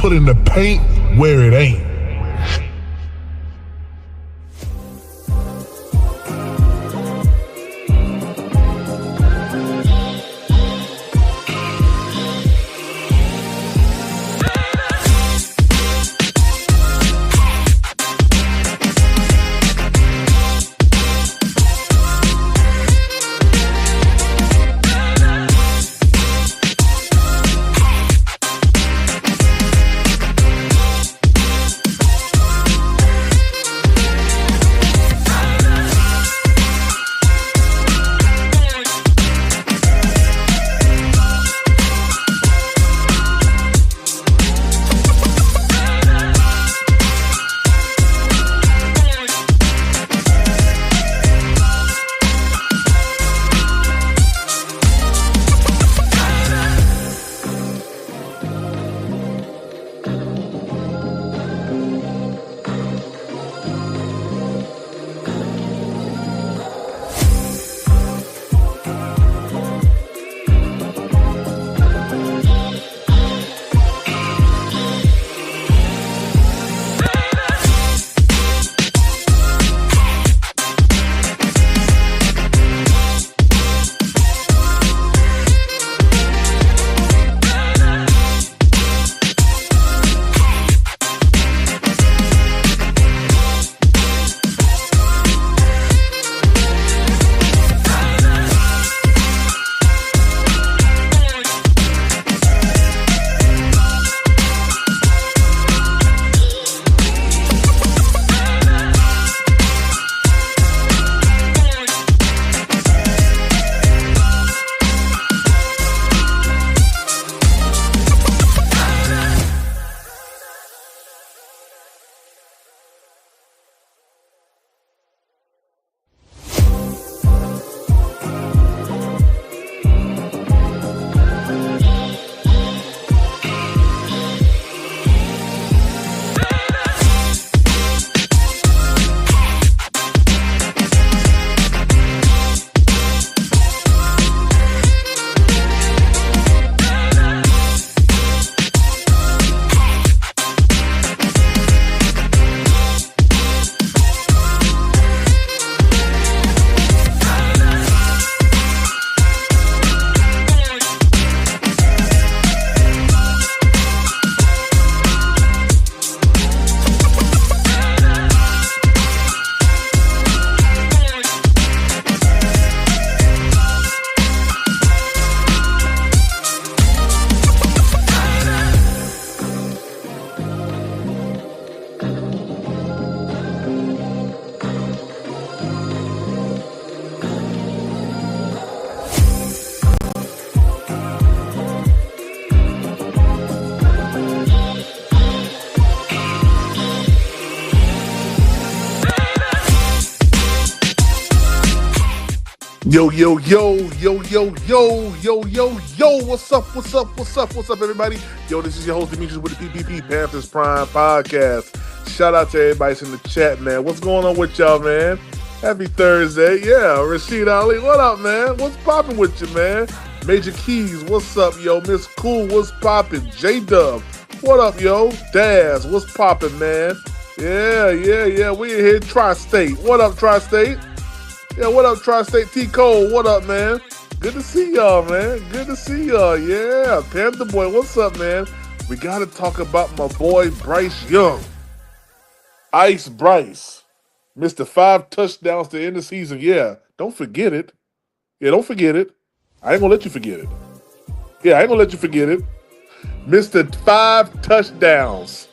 putting the paint where it ain't. Yo, yo, yo, yo, yo, yo, yo, yo, yo, what's up, everybody? Yo, this is your host, Demetrius, with the PPP Panthers Prime Podcast. Shout out to everybody in the chat, man. What's going on with y'all, man? Happy Thursday. Yeah, Rashid Ali, what up, man? What's popping with you, man? Major Keys, what's up, yo? Miss Cool, what's popping? J-Dub, what up, yo? Daz, what's popping, man? Yeah, we in here, Tri-State. What up, Tri-State? Yeah, what up, Tri-State? T-Cole, what up, man? Good to see y'all, man. Good to see y'all. Yeah, Panther Boy, what's up, man? We got to talk about my boy, Bryce Young. Ice Bryce. Mr. 5 touchdowns to end the season. Yeah, don't forget it. Yeah, don't forget it. I ain't going to let you forget it. Yeah, I ain't going to let you forget it. Mr. 5 touchdowns.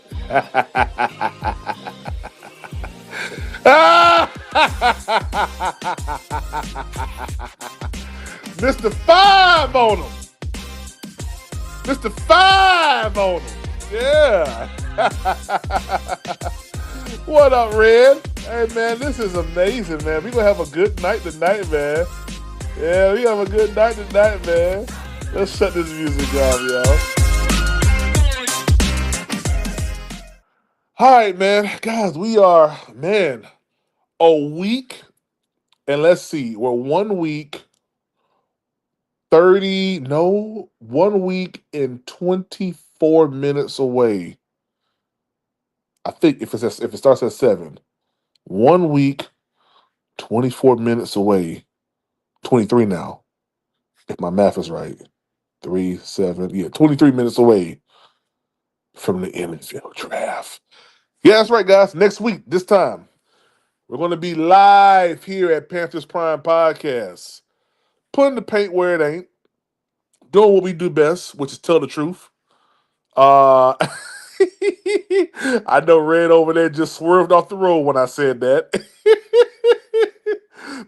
Mr. 5 on him. Mr. 5 on him. Yeah. What up, Red? Hey, man, this is amazing, man. We're going to have a good night tonight, man. Yeah, we have a good night tonight, man. Let's shut this music off, y'all. All right, man. Guys, we are, man, a week, and let's see, we're 1 week, 1 week and 24 minutes away I think if it starts at 7, 1 week, 24 minutes away, 23 now, if my math is right. 3, 7, yeah, 23 minutes away from the NFL draft. Yeah, that's right, guys. Next week, this time, we're going to be live here at Panthers Prime Podcast. Putting the paint where it ain't. Doing what we do best, which is tell the truth. Uh, I know Red over there just swerved off the road when I said that.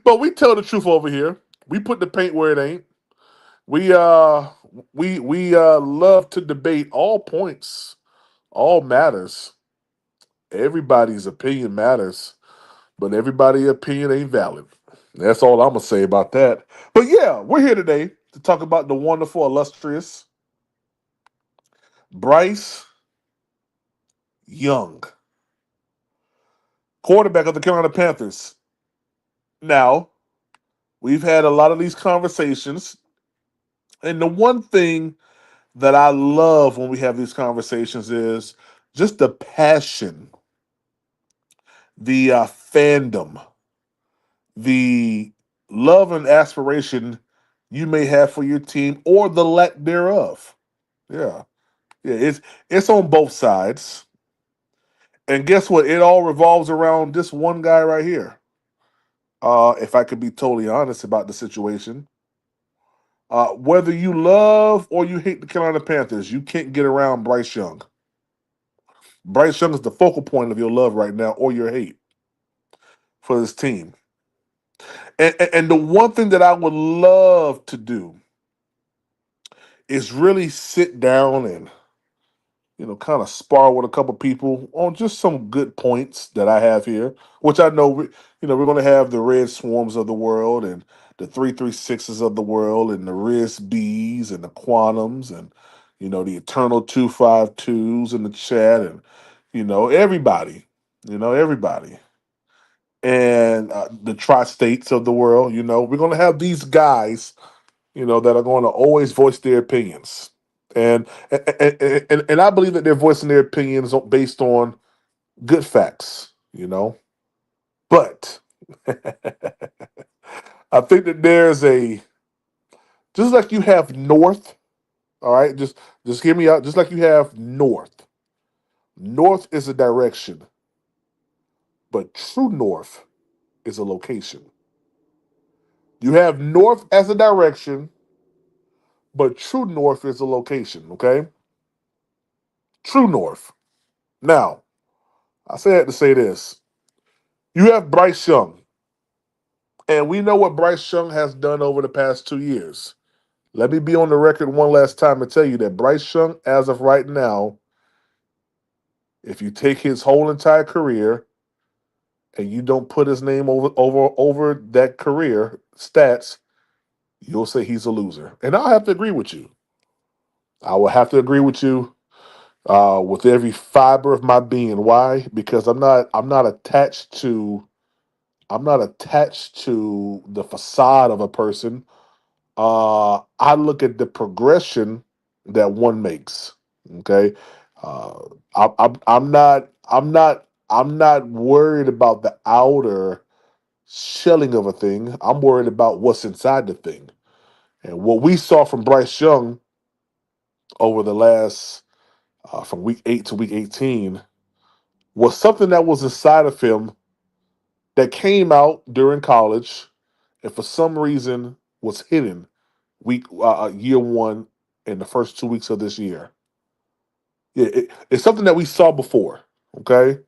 But we tell the truth over here. We put the paint where it ain't. We love to debate all points, all matters. Everybody's opinion matters, but everybody's opinion ain't valid. That's all I'm gonna say about that. But yeah, we're here today to talk about the wonderful, illustrious Bryce Young, quarterback of the Carolina Panthers. Now, we've had a lot of these conversations, and the one thing that I love when we have these conversations is just the passion, the fandom, the love and aspiration you may have for your team or the lack thereof. Yeah. Yeah, it's on both sides. And guess what? It all revolves around this one guy right here. If I could be totally honest about the situation. Whether you love or you hate the Carolina Panthers, you can't get around Bryce Young. Bryce Young is the focal point of your love right now or your hate for this team. And the one thing that I would love to do is really sit down and kind of spar with a couple people on just some good points that I have here, which I know we're going to have the Red Swarms of the world and the 336s of the world and the Riz Bs and the Quantums and the Eternal 252s in the chat and everybody, everybody and the tri-states of the world. We're going to have these guys that are going to always voice their opinions. And I believe that they're voicing their opinions based on good facts, But I think that there's just like you have north, all right, just hear me out, just like you have north. North is a direction, but true north is a location. You have north as a direction, but true north is a location, okay? True north. Now, I say that to say this. You have Bryce Young, and we know what Bryce Young has done over the past 2 years. Let me be on the record one last time and tell you that Bryce Young, as of right now, if you take his whole entire career and you don't put his name over that career stats, you'll say he's a loser. And I'll have to agree with you. I will have to agree with you with every fiber of my being. Why? Because I'm not attached to the facade of a person. I look at the progression that one makes. Okay, uh, I'm not worried about the outer shelling of a thing. I'm worried about what's inside the thing. And what we saw from Bryce Young over the last from week 8 to week 18 was something that was inside of him that came out during college and for some reason was hidden year one in the first 2 weeks of this year. Yeah, it's something that we saw before, okay?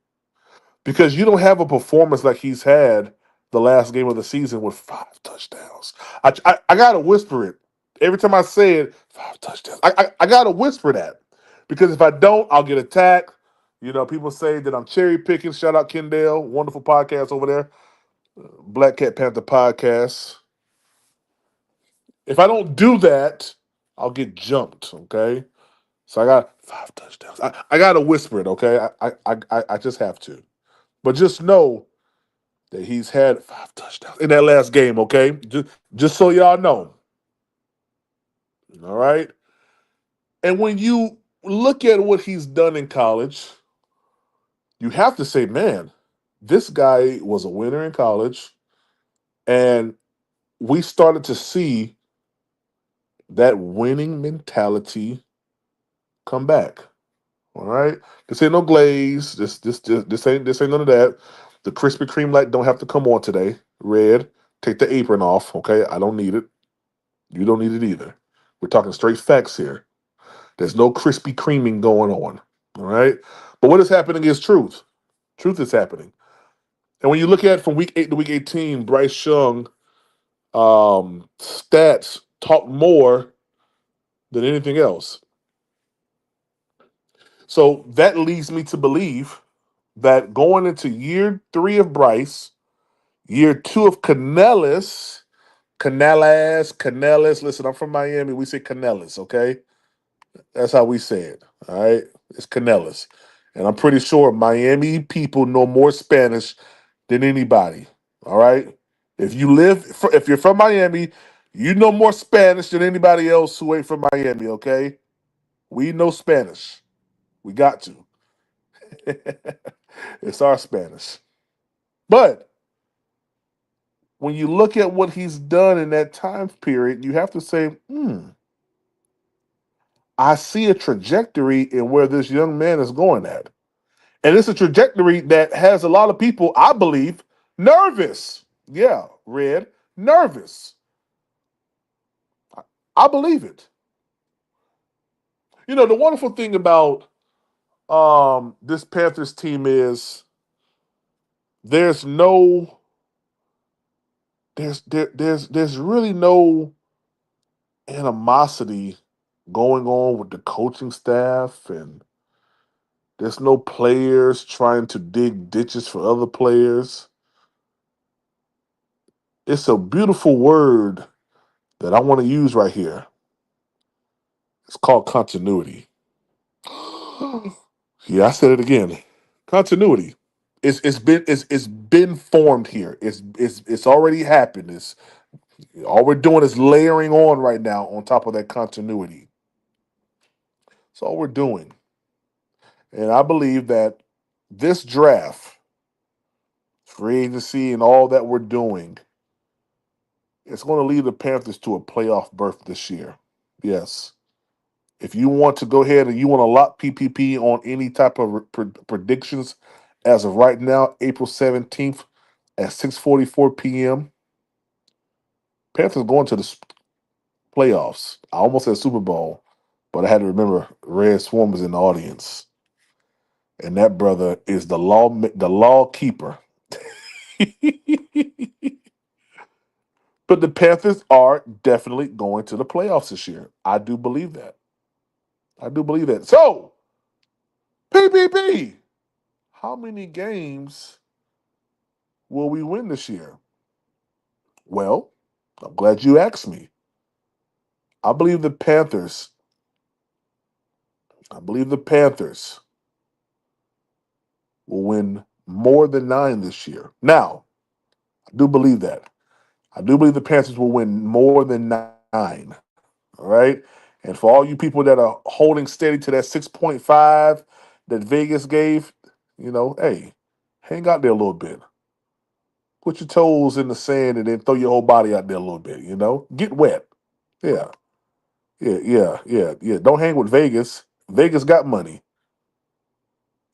Because you don't have a performance like he's had the last game of the season with 5 touchdowns. I gotta whisper it every time I say it. 5 touchdowns. I gotta whisper that because if I don't, I'll get attacked. People say that I'm cherry picking. Shout out Kendall, wonderful podcast over there, Black Cat Panther podcast. If I don't do that, I'll get jumped. Okay, so I got 5 touchdowns. I got to whisper it. Okay, I just have to. But just know that he's had 5 touchdowns in that last game. Okay, just so y'all know. All right, and when you look at what he's done in college, you have to say, man, this guy was a winner in college, and we started to see that winning mentality come back. All right, this ain't no glaze. This ain't none of that. The Krispy Kreme light don't have to come on today. Red, take the apron off. Okay, I don't need it. You don't need it either. We're talking straight facts here. There's no Krispy Kreming going on. All right, but what is happening is truth. Truth is happening. And when you look at from week 8 to week 18, Bryce Young stats talk more than anything else. So that leads me to believe that going into year 3 of Bryce, year 2 of Canellis. Listen, I'm from Miami. We say Canellis, okay? That's how we say it. All right, it's Canellis, and I'm pretty sure Miami people know more Spanish than anybody. All right, if you're from Miami, you know more Spanish than anybody else who ain't from Miami. Okay, we know Spanish. We got to. It's our Spanish. But when you look at what he's done in that time period, you have to say, I see a trajectory in where this young man is going at. And it's a trajectory that has a lot of people, I believe, nervous. Yeah, Red, nervous. I believe it. You know, the wonderful thing about this Panthers team is there's no there's really no animosity going on with the coaching staff, and there's no players trying to dig ditches for other players. It's a beautiful word that I want to use right here. It's called continuity. Yeah, I said it again. Continuity. It's been formed here. It's already happened. It's all we're doing is layering on right now on top of that continuity. That's all we're doing. And I believe that this draft, free agency, and all that we're doing, it's going to lead the Panthers to a playoff berth this year. Yes. If you want to go ahead and you want to lock PPP on any type of predictions as of right now, April 17th at 6:44 p.m., Panthers going to the playoffs. I almost said Super Bowl, but I had to remember Red Swarm was in the audience. And that brother is the law keeper. But the Panthers are definitely going to the playoffs this year. I do believe that. I do believe that. So, PPP, how many games will we win this year? Well, I'm glad you asked me. I believe the Panthers. I believe the Panthers will win more than 9 this year. Now, I do believe that. I do believe the Panthers will win more than 9. All right. And for all you people that are holding steady to that 6.5 that Vegas gave, hey, hang out there a little bit. Put your toes in the sand and then throw your whole body out there a little bit, Get wet. Yeah. Yeah. Don't hang with Vegas. Vegas got money.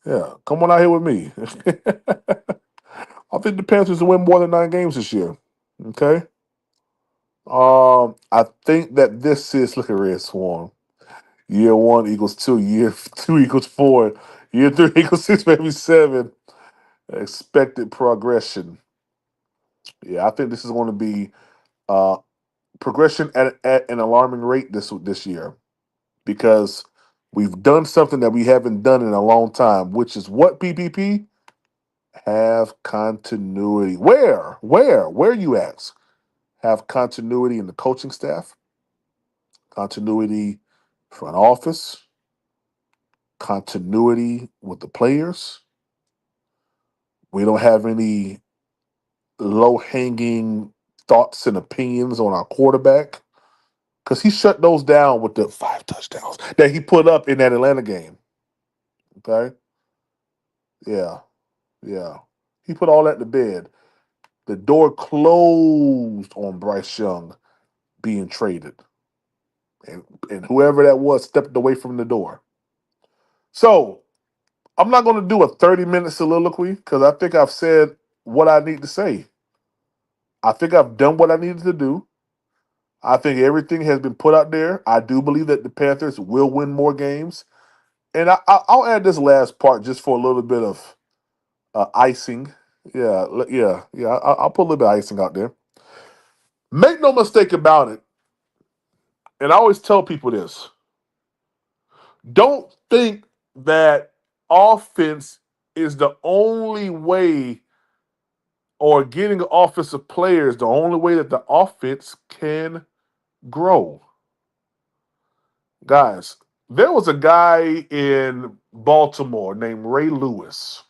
Yeah. Come on out here with me. I think the Panthers will win more than 9 games this year. Okay. I think that this is look at Red Swarm. Year 1 equals 2. Year 2 equals 4. Year 3 equals 6, maybe 7. Expected progression. Yeah, I think this is going to be uh, progression at an alarming rate this year because we've done something that we haven't done in a long time, which is what PPP have continuity. Where you ask? Have continuity in the coaching staff, continuity front office, continuity with the players. We don't have any low hanging thoughts and opinions on our quarterback because he shut those down with the 5 touchdowns that he put up in that Atlanta game. Okay. Yeah, yeah. He put all that to bed. The door closed on Bryce Young being traded, and whoever that was stepped away from the door. So I'm not going to do a 30-minute soliloquy because I think I've said what I need to say. I think I've done what I needed to do. I think everything has been put out there. I do believe that the Panthers will win more games. And I'll add this last part just for a little bit of icing. Yeah, yeah. I'll put a little bit of icing out there. Make no mistake about it. And I always tell people this: don't think that offense is the only way, or getting offensive players the only way that the offense can grow. Guys, there was a guy in Baltimore named Ray Lewis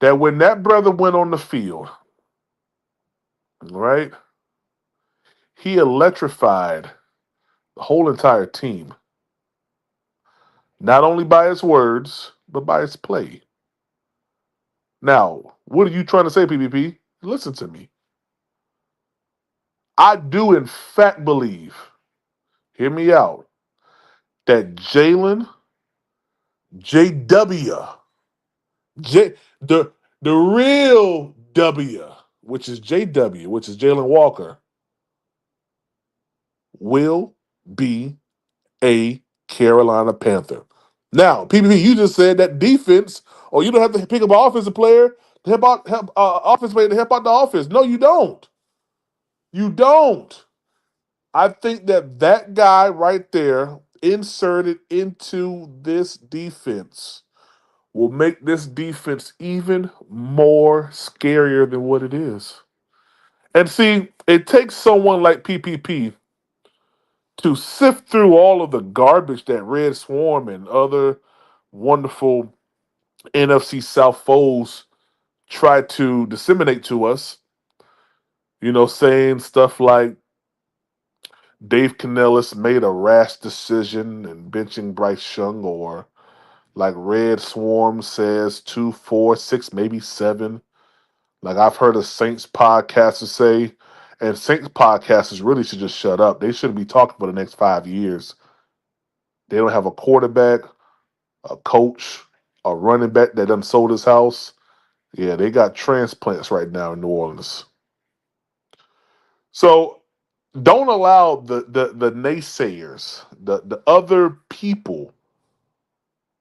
that when that brother went on the field, right, he electrified the whole entire team, not only by his words, but by his play. Now, what are you trying to say, PvP? Listen to me. I do, in fact, believe, hear me out, that Jalen, JW, J, the real W, which is JW, which is Jaylen Walker, will be a Carolina Panther. Now, PPP, you just said that defense, or you don't have to pick up an offensive player to help offensive player to help out the offense. No, you don't. You don't. I think that that guy right there inserted into this defense will make this defense even more scarier than what it is. And see, it takes someone like PPP to sift through all of the garbage that Red Swarm and other wonderful NFC South foes try to disseminate to us. Saying stuff like Dave Canellis made a rash decision in benching Bryce Young, or like Red Swarm says 2, 4, 6, maybe 7. Like I've heard of Saints podcasters say, and Saints podcasters really should just shut up. They shouldn't be talking for the next 5 years. They don't have a quarterback, a coach, a running back that done sold his house. Yeah, they got transplants right now in New Orleans. So don't allow the naysayers, the other people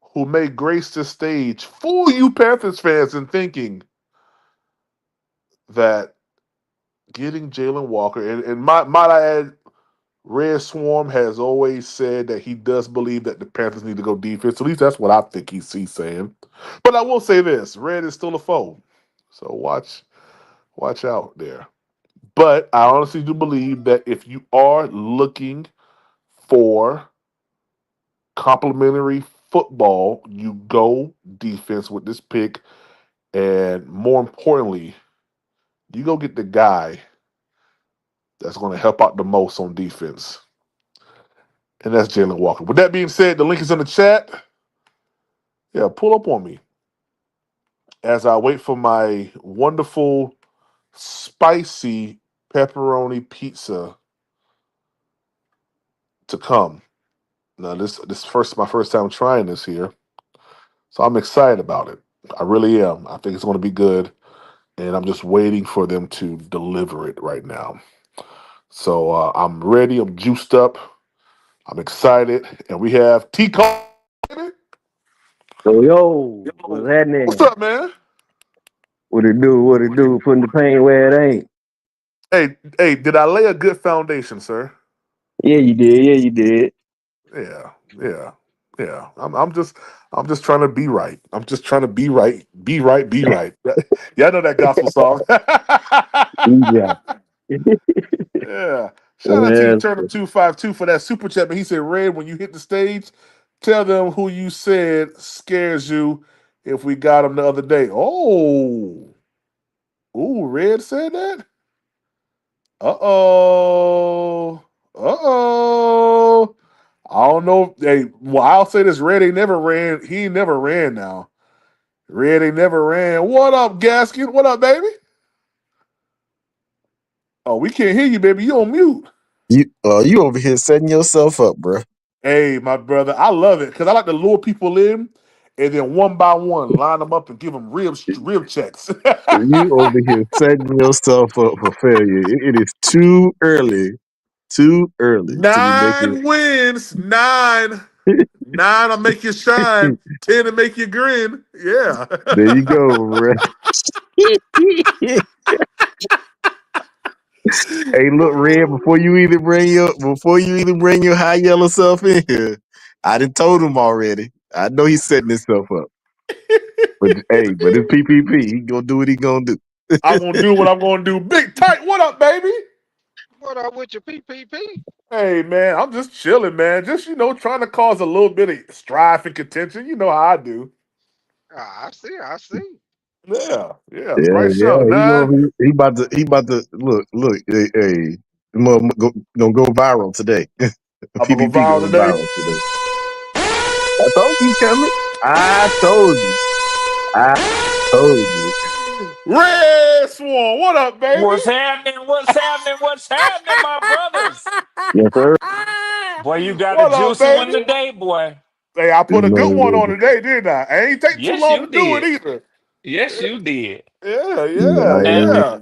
who may grace this stage, fool you Panthers fans in thinking that getting Jaylen Walker, and might I add, Red Swarm has always said that he does believe that the Panthers need to go defense. At least that's what I think he's saying. But I will say this: Red is still a foe, so watch out there. But I honestly do believe that if you are looking for complementary football, you go defense with this pick, and more importantly, you go get the guy that's going to help out the most on defense, and that's Jaylen Walker. With that being said, the link is in the chat. Yeah, pull up on me as I wait for my wonderful spicy pepperoni pizza to come. Now this first my first time trying this here, so I'm excited about it. I really am. I think it's going to be good, and I'm just waiting for them to deliver it right now. So I'm ready. I'm juiced up. I'm excited, and we have T. Baby. Yo, yo, what's Yo, what's happening? up, man? What it do? What it do? Putting the pain where it ain't. Hey, did I lay a good foundation, sir? Yeah, you did. Yeah, you did. Yeah, yeah, yeah. I'm just trying to be right. I'm just trying to be right, be right, be right. Yeah, I know that gospel song. Yeah. Yeah. Shout out to Yes. Eternal 252 for that super chat. But he said, Red, when you hit the stage, tell them who you said scares you if we got him the other day. Oh. Ooh, Red said that? Uh-oh. Uh-oh. I don't know. Hey, well, I'll say this: Red ain't never ran. He ain't never ran now. Red ain't never ran. What up, Gaskin? What up, baby? Oh, we can't hear you, baby. You on mute. You over here setting yourself up, bro. Hey, my brother, I love it because I like to lure people in and then one by one line them up and give them rib checks. You over here setting yourself up for failure. It is too early to be making. 9 wins, 9. 9 will make you shine. 10 to make you grin. Yeah. There you go, bro. Hey, look, Red. Before you even bring your high yellow self in here, I done told him already. I know he's setting himself up. But hey, but it's PPP. He gonna do what he gonna do. I'm gonna do what I'm gonna do. Big tight, what up, baby? What up with your PPP? Hey man, I'm just chilling, man. Just trying to cause a little bit of strife and contention. You know how I do. I see, I see. Yeah. Yeah, Bryce yeah. Young, He 9. gonna he about to look. Hey, gonna go viral today. I'm gonna go PPP viral going today. viral today. I told you, coming. I told you. I told you. Red Swan, what up, baby? What's happening? What's happening? What's happening, my brothers? Yes, sir. Boy, you got a What up, juicy one baby? today, boy. Hey, I put a good one on Man, today, didn't I? I ain't take too Yes, long you to do it did. either. Yes, you did. And nah, Yeah.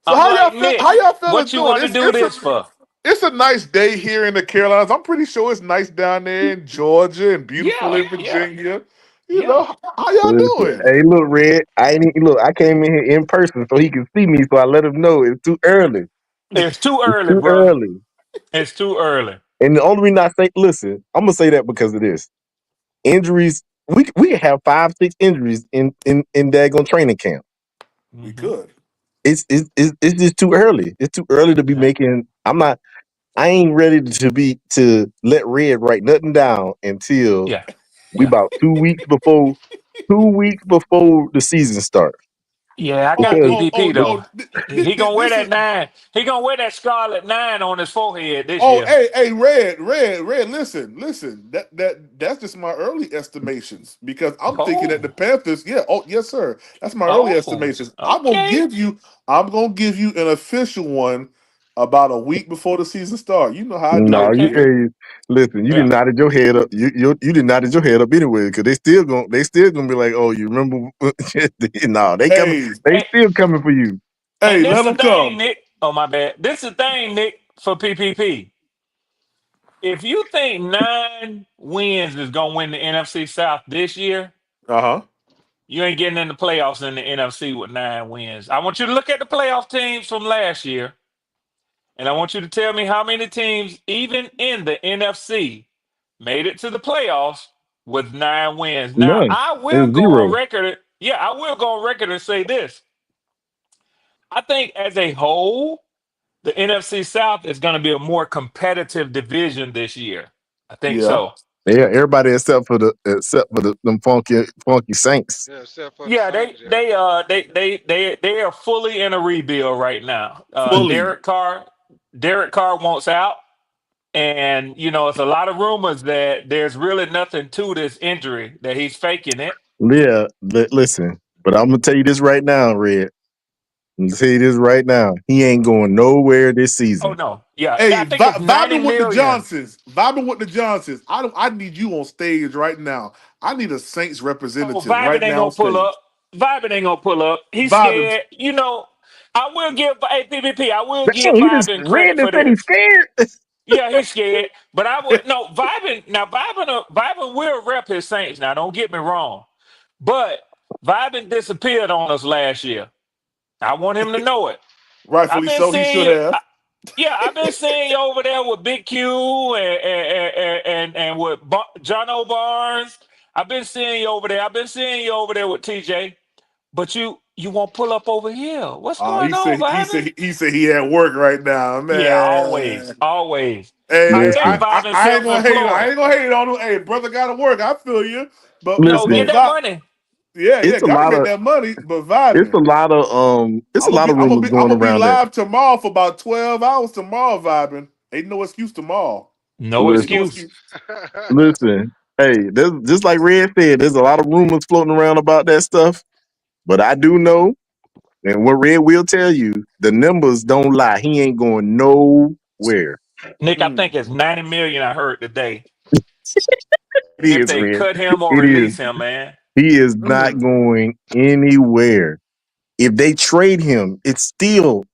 So I'm how y'all like, feel? Nick, How y'all feeling what you doing? want to do this for? It's a nice day here in the Carolinas. I'm pretty sure it's nice down there in Georgia and beautiful Yeah, in yeah, Virginia. yeah. How y'all listen. doing? Hey, look, Red. I ain't even look. I came in here in person so he can see me. So I let him know it's too early. It's too It's early, too bro. early. It's too early. And the only reason I say, listen, I'm gonna say that because of this. Injuries, we can have 5, 6 injuries in daggone training camp. We Hmm. could. It's just too early. It's too early to be Yeah, making. I ain't ready to let Red write nothing down until yeah, we yeah. about 2 weeks before the season starts. Yeah, I got Because PPP the, though. He gonna wear This that is. 9. He gonna wear that scarlet 9 on his forehead this Oh, year. hey, Red. Listen. That's just my early estimations because I'm thinking that the Oh, Panthers. Yeah. Oh, yes, sir. That's my early oh, estimations. okay. I'm gonna give you an official one about a week before the season starts. You know how I do no, every Okay. year. listen, you did Yeah. nodded your head up. You did nodded your head up anyway because they still gonna be like, oh, you remember? No, they coming. Hey, They And, still coming for you. and this let the them thing, come. Nick. Oh my bad. This the thing, Nick, for PPP. If you think 9 wins is gonna win the NFC South this year, Uh-huh. you ain't getting in the playoffs in the NFC with 9 wins. I want you to look at the playoff teams from last year, and I want you to tell me how many teams, even in the NFC, made it to the playoffs with 9 wins. Now, None. I will It's go on zero. record. Yeah, I will go on record and say this. I think as a whole, the NFC South is going to be a more competitive division this year. I think Yeah. so. Yeah, everybody except for the them funky Saints. Yeah, except for the Yeah, Saints, yeah. they are fully in a rebuild right now. Fully. Derek Carr wants out, and it's a lot of rumors that there's really nothing to this injury, that he's faking it. Yeah, listen, but I'm gonna tell you this right now, Red. I'm gonna tell you this right now. He ain't going nowhere this Oh season. no, yeah, Hey, I think it's 90 vibing with the million. Johnsons. Vibing with the Johnsons. I need you on stage right now. I need a Saints Oh, representative Vibin right ain't now on gonna pull stage. up. Vibin ain't gonna pull up. He's Vibing. scared. I will give PvP. I will give Dang, he just Vibin Red credit and for said he's this. scared. Yeah, he's scared. But I would no Vibin. Now Vibin will rep his Saints. Now don't get me wrong. But Vibin disappeared on us last year. I want him to know it. I've Rightfully been so. He seeing should you. have. Yeah, I've been seeing you over there with Big Q and with John O. Barnes. I've been seeing you over there. I've been seeing you over there with TJ. But you won't pull up over here. What's going He on, said Vibin? he had work right now, Yeah, always, man. always. I Hey, think Listen, Vibin's I ain't gonna hate. I self-employed. ain't gonna hate on him. Hey, brother, got to work. I feel you, but No, get listen. that money. yeah, It's a gotta lot get of that money. But it's vibing. a lot of it's a lot of rumors I'm going gonna be around that. live tomorrow for about 12 hours tomorrow. Vibing. Ain't no excuse tomorrow. No Ain't no Listen, excuse. excuse. listen. Hey, just like Red said, there's a lot of rumors floating around about that stuff. But I do know, and what Red will tell you, the numbers don't lie. He ain't going nowhere. Nick, I Mm. think it's 90 million. I heard today. It If is, they Red. cut him or It is. release him, man. He is not Mm. going anywhere. If they trade him, it's still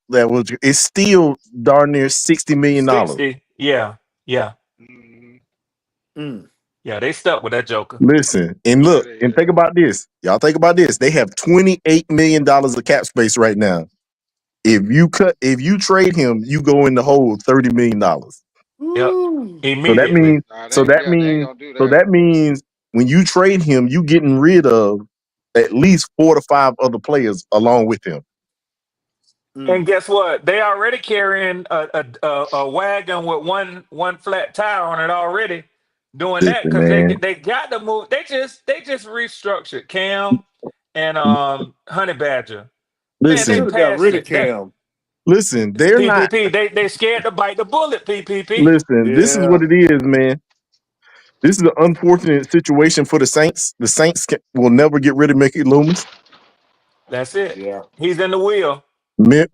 darn near $60 million. 60. Yeah. Yeah. Mm-hmm. Mm. Yeah. They stuck with that Joker. Listen, and Yeah, look, they and think have. about this. Y'all think about this. They have $28 million of cap space right now. If you trade him, you go in the hole $30 million. Yep. Ooh. So that Immediately. means, Nah, so that they ain't means, gonna do so that. that means when you trade him, you getting rid of at least 4 to 5 other players along with him. And Mm. guess what? They already carrying a wagon with one flat tire on it already. Doing that Listen, because man. they got to move. They just restructured Cam and Honey Badger. Man, They they should Listen, have got passed rid of it. That Cam. listen. They're not. PPP. They scared to bite the bullet. PPP. Listen, this is Yeah. what it is, man. This is an unfortunate situation for the Saints. The Saints will never get rid of Mickey Loomis. That's it. Yeah. He's in the wheel.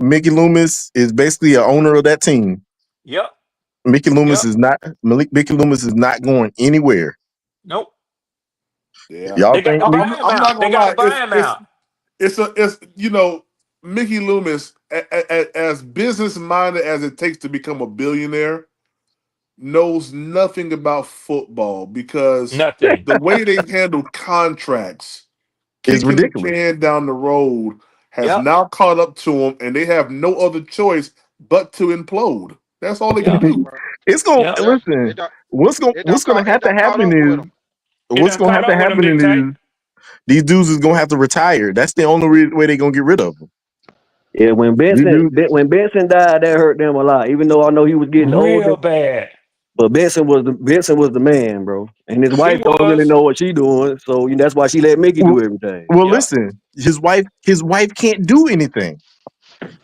Mickey Loomis is basically a owner of that team. Yep. Mickey Loomis Yep. is not. Mickey Loomis is not going anywhere. Nope. Yeah. Y'all They got think? to buy him I'm not out. They gonna got to lie. buy him out. It's Mickey Loomis, as business minded as it takes to become a billionaire, knows nothing about football because Nothing. the way they handle contracts, It's kicking the ridiculous. can down the road, has Yep. now caught up to them, and they have no other choice but to implode. That's all they can Yep. do. Right. It's gonna Yep. Yeah, listen. What's gonna have it to done caught happen up with is them. It what's done gonna caught have to up with him, happen Big Tank. is these dudes is gonna have to retire. That's the only way they're gonna get rid of them. Yeah, when These dudes, Benson died, that hurt them a lot. Even though I know he was getting older, Real bad. but Benson was the man, bro. And his He wife don't really was. know what she doing, so that's why she let Mickey do everything. well, Yep. listen. His wife can't do anything.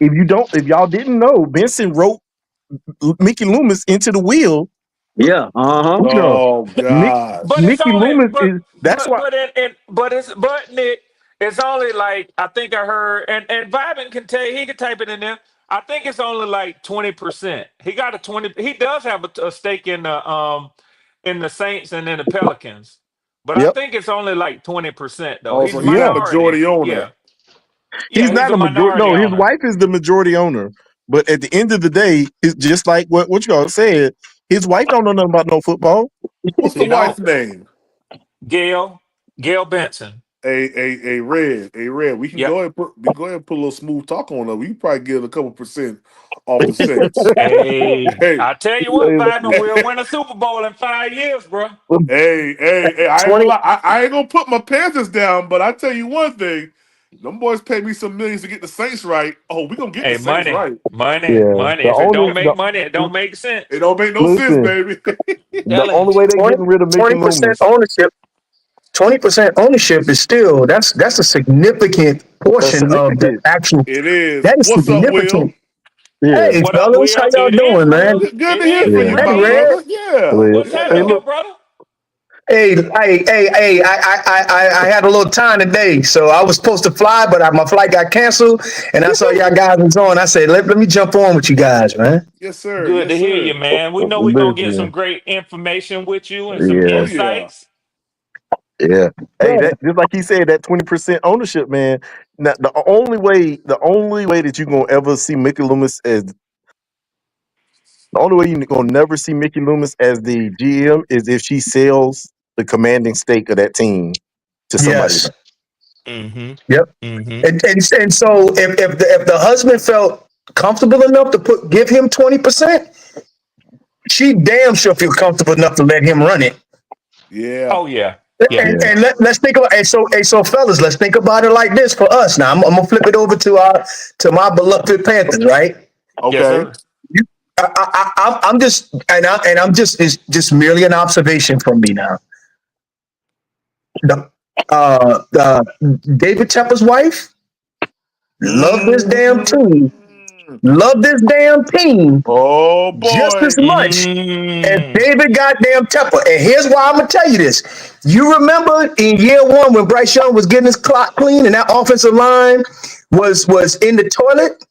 If y'all didn't know, Benson wrote Mickey Loomis into the will. Yeah, uh-huh. You know, Oh Mick, But gosh. it's Mickey only Loomis is. That's why. but Nick, it's only like I think I heard and Vibin can tell you, he can type it in there. I think it's only like 20%. He got a 20. He does have a stake in the Saints and in the Pelicans, but I Yep. think it's only like 20% though. Oh, He's so he's a Yeah. minority. majority owner. Yeah, He's yeah, he's not a a majority. minority No, his owner. wife is the majority owner. But at the end of the day, it's just like what y'all said. His wife don't know nothing about no football. What's the She wife's don't. name? Gail Benson. A red. We can Yep. go ahead and put a little smooth talk on her. We can probably get a couple percent off the Saints. Hey, Hey, I tell you what, Vibin will win a Super Bowl in 5 years, bro. hey, I ain't gonna 20, lie. I ain't gonna put my Panthers down, but I tell you one thing. Them boys pay me some millions to get the Saints right. Oh, we gonna get the Hey, Saints money, right. money, Yeah. money. If it don't make money, it don't make It sense. don't make no sense, Listen, baby. the Telling you. only way they getting rid of Mickey 20% Loomis. ownership. 20% ownership is still that's a significant That's portion of the significant. actual. It is. That is What's up, Will? significant. Yeah. Hey, What up, fellas, how Will? y'all It is doing, man? real. Good It to hear is from Yeah. you, Hey, my Red. brother. Yeah. Well, What's hey, happening, Yeah. good look. brother? Hey, I had a little time today, so I was supposed to fly, but my flight got canceled, and I saw y'all guys was on. I said, let me jump on with you guys, man. Yes, sir. Good Yes, to hear you, sir. man. We know we're gonna get some Listen. great information with you and some Oh Yeah. yeah. insights. Yeah. Hey, Bro, that just like he said, that 20% ownership, man. Now, the only way that you're gonna ever see Mickey Loomis as the only way you're gonna never see Mickey Loomis as the GM is if she sells the commanding stake of that team to somebody yes, else. Mm-hmm. yep. Mm-hmm. And so if the husband felt comfortable enough to give him 20%, she damn sure feel comfortable enough to let him run it. Yeah. Oh yeah. Yeah. And Yeah. let's think about so fellas, let's think about it like this for us. Now I'm gonna flip it over to my beloved Panthers, right? Yes, Okay. sir. You, I'm just I'm just it's just merely an observation from me now. The, uh, David Tepper's wife loved this damn Mm, team, love this damn team Oh just boy. as much as Mm. David goddamn Tepper. And here's why I'm gonna tell you this. You remember in year one when Bryce Young was getting his clock clean and that offensive line was in the toilet?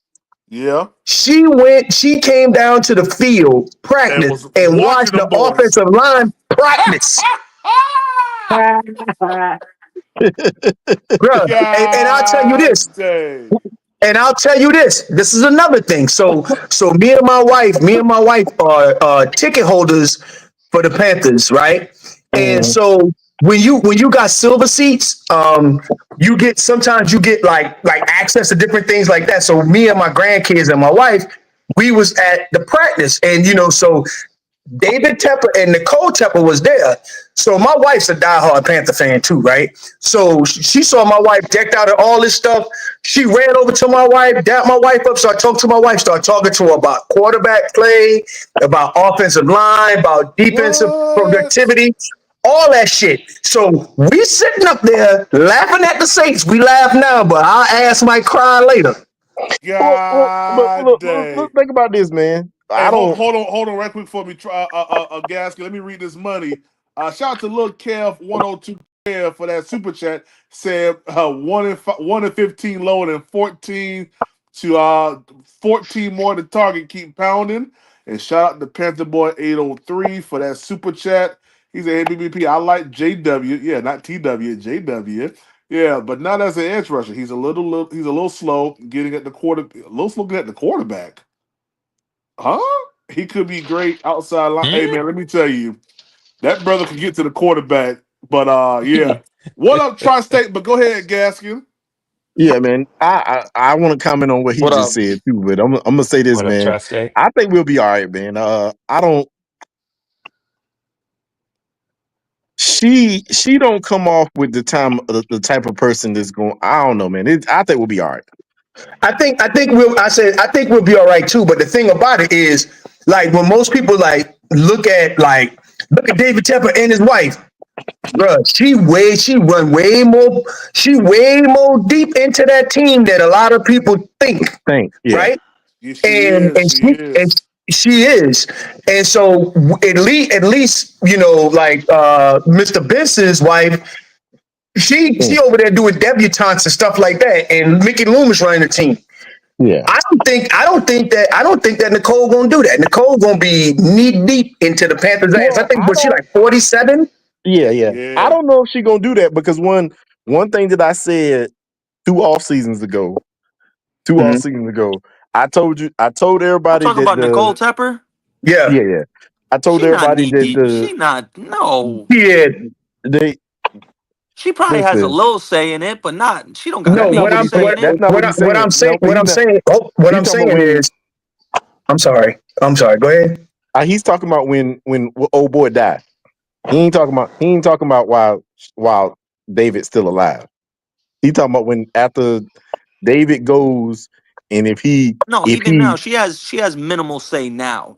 Yeah. She came down to the field, And practice, was and watching watched the them boys. offensive line practice. Bruh. And I'll tell you God this. dang. And I'll tell you this. This is another thing. So me and my wife are ticket holders for the Panthers, right? And Mm. so when you got silver seats, you get sometimes you get like access to different things like that. So me and my grandkids and my wife, we was at the practice, and so David Tepper and Nicole Tepper was there. So my wife's a diehard Panther fan too, right? So she saw my wife decked out and all this stuff. She ran over to my wife, dapped my wife up, started talking to my wife, started talking to her about quarterback play, about offensive line, about defensive What? productivity, all that shit. So we sitting up there laughing at the Saints. We laugh now, but our ass might cry later. But God look, dang. think about this, man. Hey, I don't. hold on, right quick for me. Try Gaskin. Let me read this money. Shout out to Lil Kev 102 Kev for that super chat. Said 1 and 15 lower than 14 to 14 more to target. Keep pounding. And shout out to Panther Boy 803 for that super chat. He said, "Hey BBP, I like JW. Yeah, not TW, JW. Yeah, but not as an edge rusher. He's a little slow getting at the quarterback." Huh? He could be great outside line. Hey Hmm? man, let me tell you, that brother can get to the quarterback. But yeah. What up, Tri-State? But go ahead, Gaskin. Yeah, man. I want to comment on what he What just up? said too, but I'm gonna say this, What up, man. Tri-State? I think we'll be all right, man. I don't. She don't come off with the type of person that's going. I don't know, man. I think we'll be all right. I think we'll be all right too. But the thing about it is, like when most people look at David Tepper and his wife, bruh, she way more deep into that team than a lot of people think, Yeah. right? Yeah, she And is. She is. she is, and so at least like Mr. Benson's wife, she over there doing debutantes and stuff like that, and Mickey Loomis running the team. Yeah. I don't think that Nicole gonna do that. Nicole gonna be knee deep into the Panthers ass. I Well, think, I but she don't. like 47. Yeah. I Yeah. don't know if she gonna do that because one thing that I said two off seasons ago, Mhm. I told I'm everybody talking that about Nicole Tepper. Yeah, yeah. I told She not everybody knee that deep. She not. No. yeah. they She probably has a listen. little say in it, but not. She don't got a No, That's not big what what big I'm he's say saying. in it. That's not what he's what saying. I'm saying No, but he's not. what He's I'm talking about saying when is, I'm sorry. Go ahead. he's talking about when old boy died. He ain't talking about while David's still alive. He talking about when after David goes and No, if even now he she has minimal say now.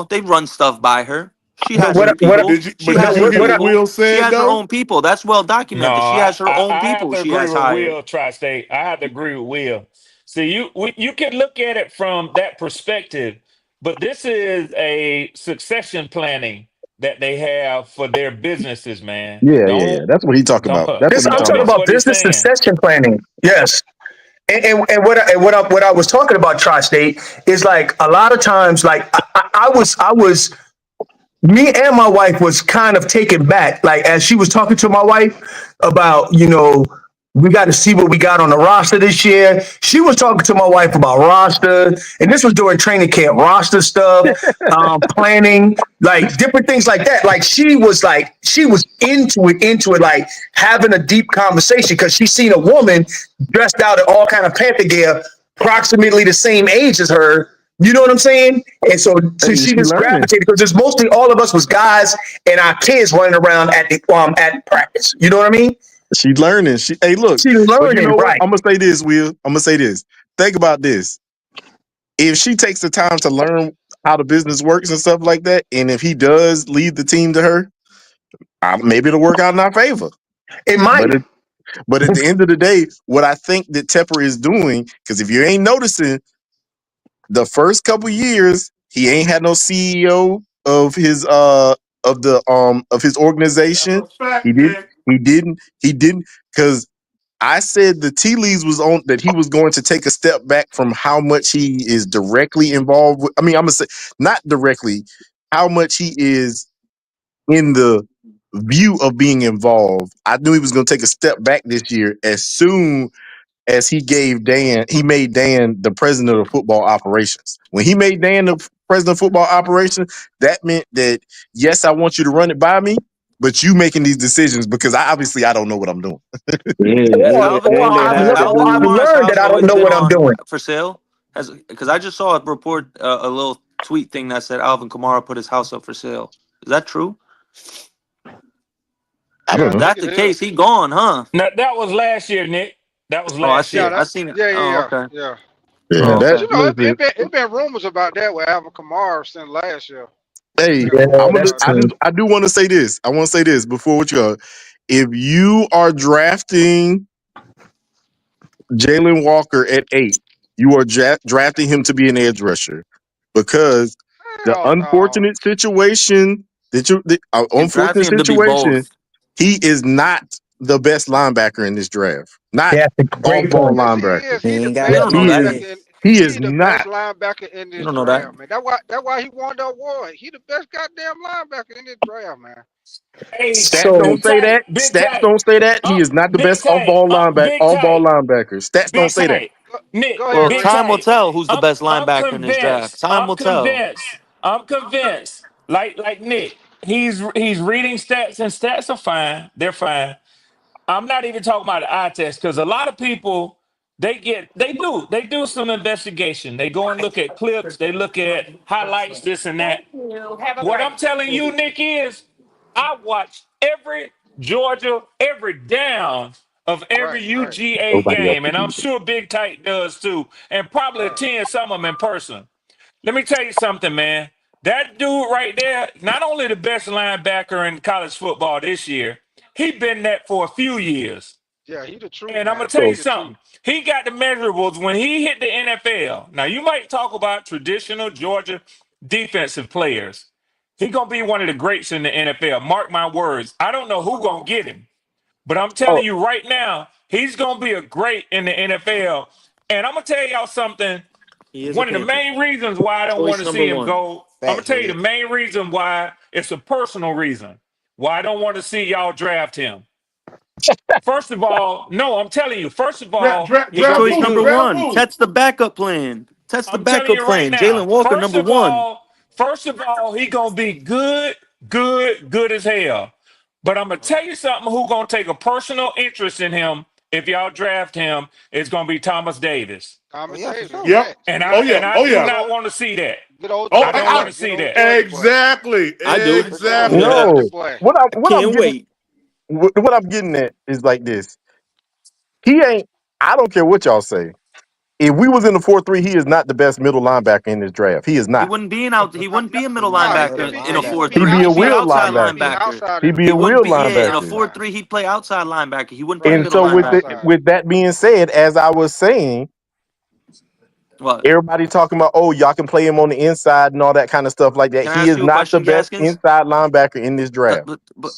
They run stuff by her. She no has but her What what people. She But no did has you her what hear what I, what people. Will She said has her though? own people. That's well No, documented. She has her own I have people. to She agree has with hired. Will, Tri-State. I have to agree with Will. See, you can look at it from that perspective, but this is a succession planning that they have for their businesses, man. yeah. That's what he talking Don't about. That's what he I'm don't talking talking about. miss about what he's business saying. succession planning. Yes. And what I was talking about tri-state is like a lot of times like I was me and my wife was kind of taken back, like as she was talking to my wife about, we got to see what we got on the roster this year. She was talking to my wife about roster, and this was during training camp, roster stuff, planning, like different things like that. Like she was into it, like having a deep conversation because she seen a woman dressed out in all kind of Panther gear, approximately the same age as her. You know what I'm saying? And so Hey, she she just learning. gravitated because it's mostly all of us was guys and our kids running around at practice. You know what I mean? She learning. Hey, look. She's But you learning, know what? right? I'm gonna say this, Will. I'm gonna say this. Think about this. If she takes the time to learn how the business works and stuff like that, and if he does lead the team to her, maybe it'll work out in our favor. It might. But but at the end of the day, what I think that Tepper is doing, because if you ain't noticing, the first couple years, he ain't had no CEO of his of his That's organization. a fact, He didn't. Nick. He didn't because I said the tea leaves was on that he was going to take a step back from how much he is directly involved with. I mean, I'm gonna say not directly, how much he is in the view of being involved. I knew he was going to take a step back this year as soon as he made Dan the president of football operations. When he made Dan the president of football operations, that meant that yes, I want you to run it by me, but you making these decisions because I don't know what I'm doing. Yeah, Has and, Alvin and they Kamara had to Alvin I've do. Kamara's learned house that I don't always know been what I'm on doing. for sale? Because I just saw a report, a little tweet thing that said Alvin Kamara put his house up for sale. Is that true? I Yeah, don't I If know. think that's it the is. case, he gone, huh? Now, that was last year, Nick. That was Oh, I last see Yeah, it. year. I seen it. yeah, Oh, yeah, okay. yeah. Yeah, Oh, But that okay. you know, listen. it been rumors about that with Alvin Kamara since last year. Hey, Yeah, Yeah, rumors that's about I that. true. just I do want to say this. I want to say this before what you go. If you are drafting Jaylen Walker at 8, you are drafting him to be an edge rusher because the Hell no. unfortunate situation You're unfortunate drafting him to be both. situation, he is not the best linebacker in this draft. Not Yeah, that's a great off-ball point. Yes, he linebacker. is. He He the ain't got You Yes, best don't no he know that. is. linebacker. defense. He is He the best not. linebacker in You this don't know that. draft, man. That's why he won the award. He the best goddamn linebacker in this draft, man. Hey, Stats So don't Big say Tight, that. Big Stats Tight, don't say that. He is not the best Big off-ball Tight, linebacker. Stats don't Big say that. Tight. Go, Nick, go Well, ahead, Big Ray. time will Tight. tell who's the best I'm linebacker in this draft. convinced. Time will tell. I'm convinced. Like Nick, he's reading stats, and stats are fine. They're fine. I'm not even talking about the eye test because a lot of people they do some investigation. They go and look at clips. They look at highlights, this and that. What I'm telling you, Nick, is I watch every Georgia, every down of every Right, right. UGA Nobody else game, can and I'm do that. sure Big Tight does too, and probably Uh, attend some of them in person. Let me tell you something, man. That dude right there, not only the best linebacker in college football this year, he been that for a few years. yeah, he the truth, And I'm gonna man. tell So you He the truth. something. He got the measurables when he hit the NFL. Now you might talk about traditional Georgia defensive players. He gonna be one of the greats in the NFL. Mark my words. I don't know who gonna get him, but I'm oh, telling you right now, he's gonna be a great in the NFL. And I'm gonna tell y'all something. He is a One of the Panther. main reasons why I don't want Choice to number see him one. go, I'm gonna Facts, tell you the Nick. main reason why. It's a personal reason why I don't want to see y'all draft him. First of all, no, I'm telling you. First of all, he He's gonna Draft choice be who? number good. Draft one. who? That's the backup plan. That's the I'm telling backup you right plan. now. Jaylen Walker, number one. He gonna be good, good as hell. But I'm gonna tell you something. Who gonna take a personal interest in him if y'all draft him? It's gonna be Thomas Davis, Oh Thomas yeah, for Davis, sure. Yep. facts. and Oh yeah. I Oh do yeah. not want to see that. Good old Oh, I Georgia don't want boy. to Good see old that. Georgia boy. exactly. I do. Good old Exactly. No. Georgia boy. I what I'm can't getting wait. what I'm getting at is like this. He ain't. I don't care what y'all say. If we was in the 4-3, he is not the best middle linebacker in this draft. He is He not. wouldn't be an out. He No, wouldn't no, be a He middle not no. a He, middle linebacker if he in a he would four be He'd three. be a He'd be outside. wheel outside He would be linebacker. linebacker. outside in He'd the be He a four wouldn't wheel be. three. Yeah, in a linebacker. 4-3, he'd play outside linebacker. He wouldn't play And middle so linebacker. with that being said, as I was saying, What? everybody talking about, oh, y'all can play him on the inside and all that kind of stuff like that. Can I He ask is you a not the question, best Gaskins? inside linebacker in this But draft. but but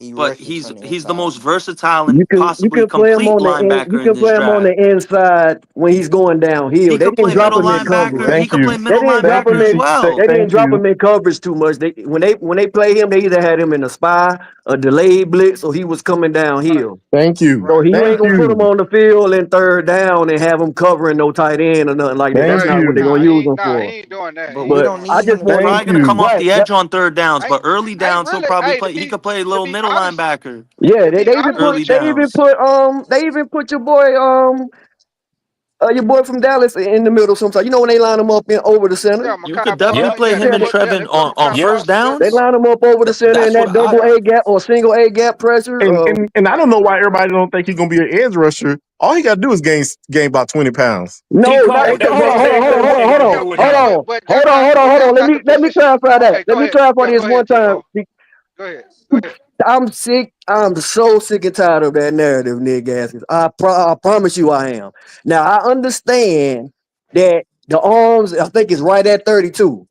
he but rushes from the he's the inside. most versatile You and can possibly play him complete on the in, you linebacker in can this play him on draft. the inside when he's going downhill. He They could didn't play drop middle him in linebacker. coverage. He Thank could you. play They middle didn't drop Thank linebacker you, him as in. Chief. well. They didn't Thank drop you. him in coverage too much. When they play him, they either had him in a spy, a delayed blitz, or he was coming Right, downhill. Thank you. So right, he Thank ain't right, gonna put him you. on the field in third down and have him covering no tight end or nothing like that. That's Thank Right. not what they're you. gonna use him He for. ain't doing that. But He we ain't But don't doing I need that. him just to be He's want Thank probably middle. going to come you. off right. the edge on third downs, but Ain't early ain't downs he'll really. probably Hey, play. He could play a to little be middle honest, linebacker Yeah, to be honest early with you, downs. they even put your boy from Dallas in the middle sometimes. You know when they line him up in over the center. yeah, You could Makai definitely Yep. Parsons. play Yeah, him they and put Trevin they put on Makai first Parsons there. They downs. line them up over the center in That's what that double A gap or single A gap pressure. And I Right, don't know why right, right. everybody don't think he's gonna be an edge rusher. All he gotta do is gain about 20 pounds. No, T not Cole, hold that's on, hold on, exactly hold on, what hold they're on, hold gonna on, do with hold him. on, But hold that's on, not. hold on, But hold on. that's not the Let me position. clarify that. Okay, Let go me ahead. clarify Yeah, this go one ahead, time. Tico. Go ahead. Go ahead. I'm sick. I'm so sick and tired of that narrative, Nick Gaskins. I promise you I am. Now I understand that The arms, I think, is right at 32.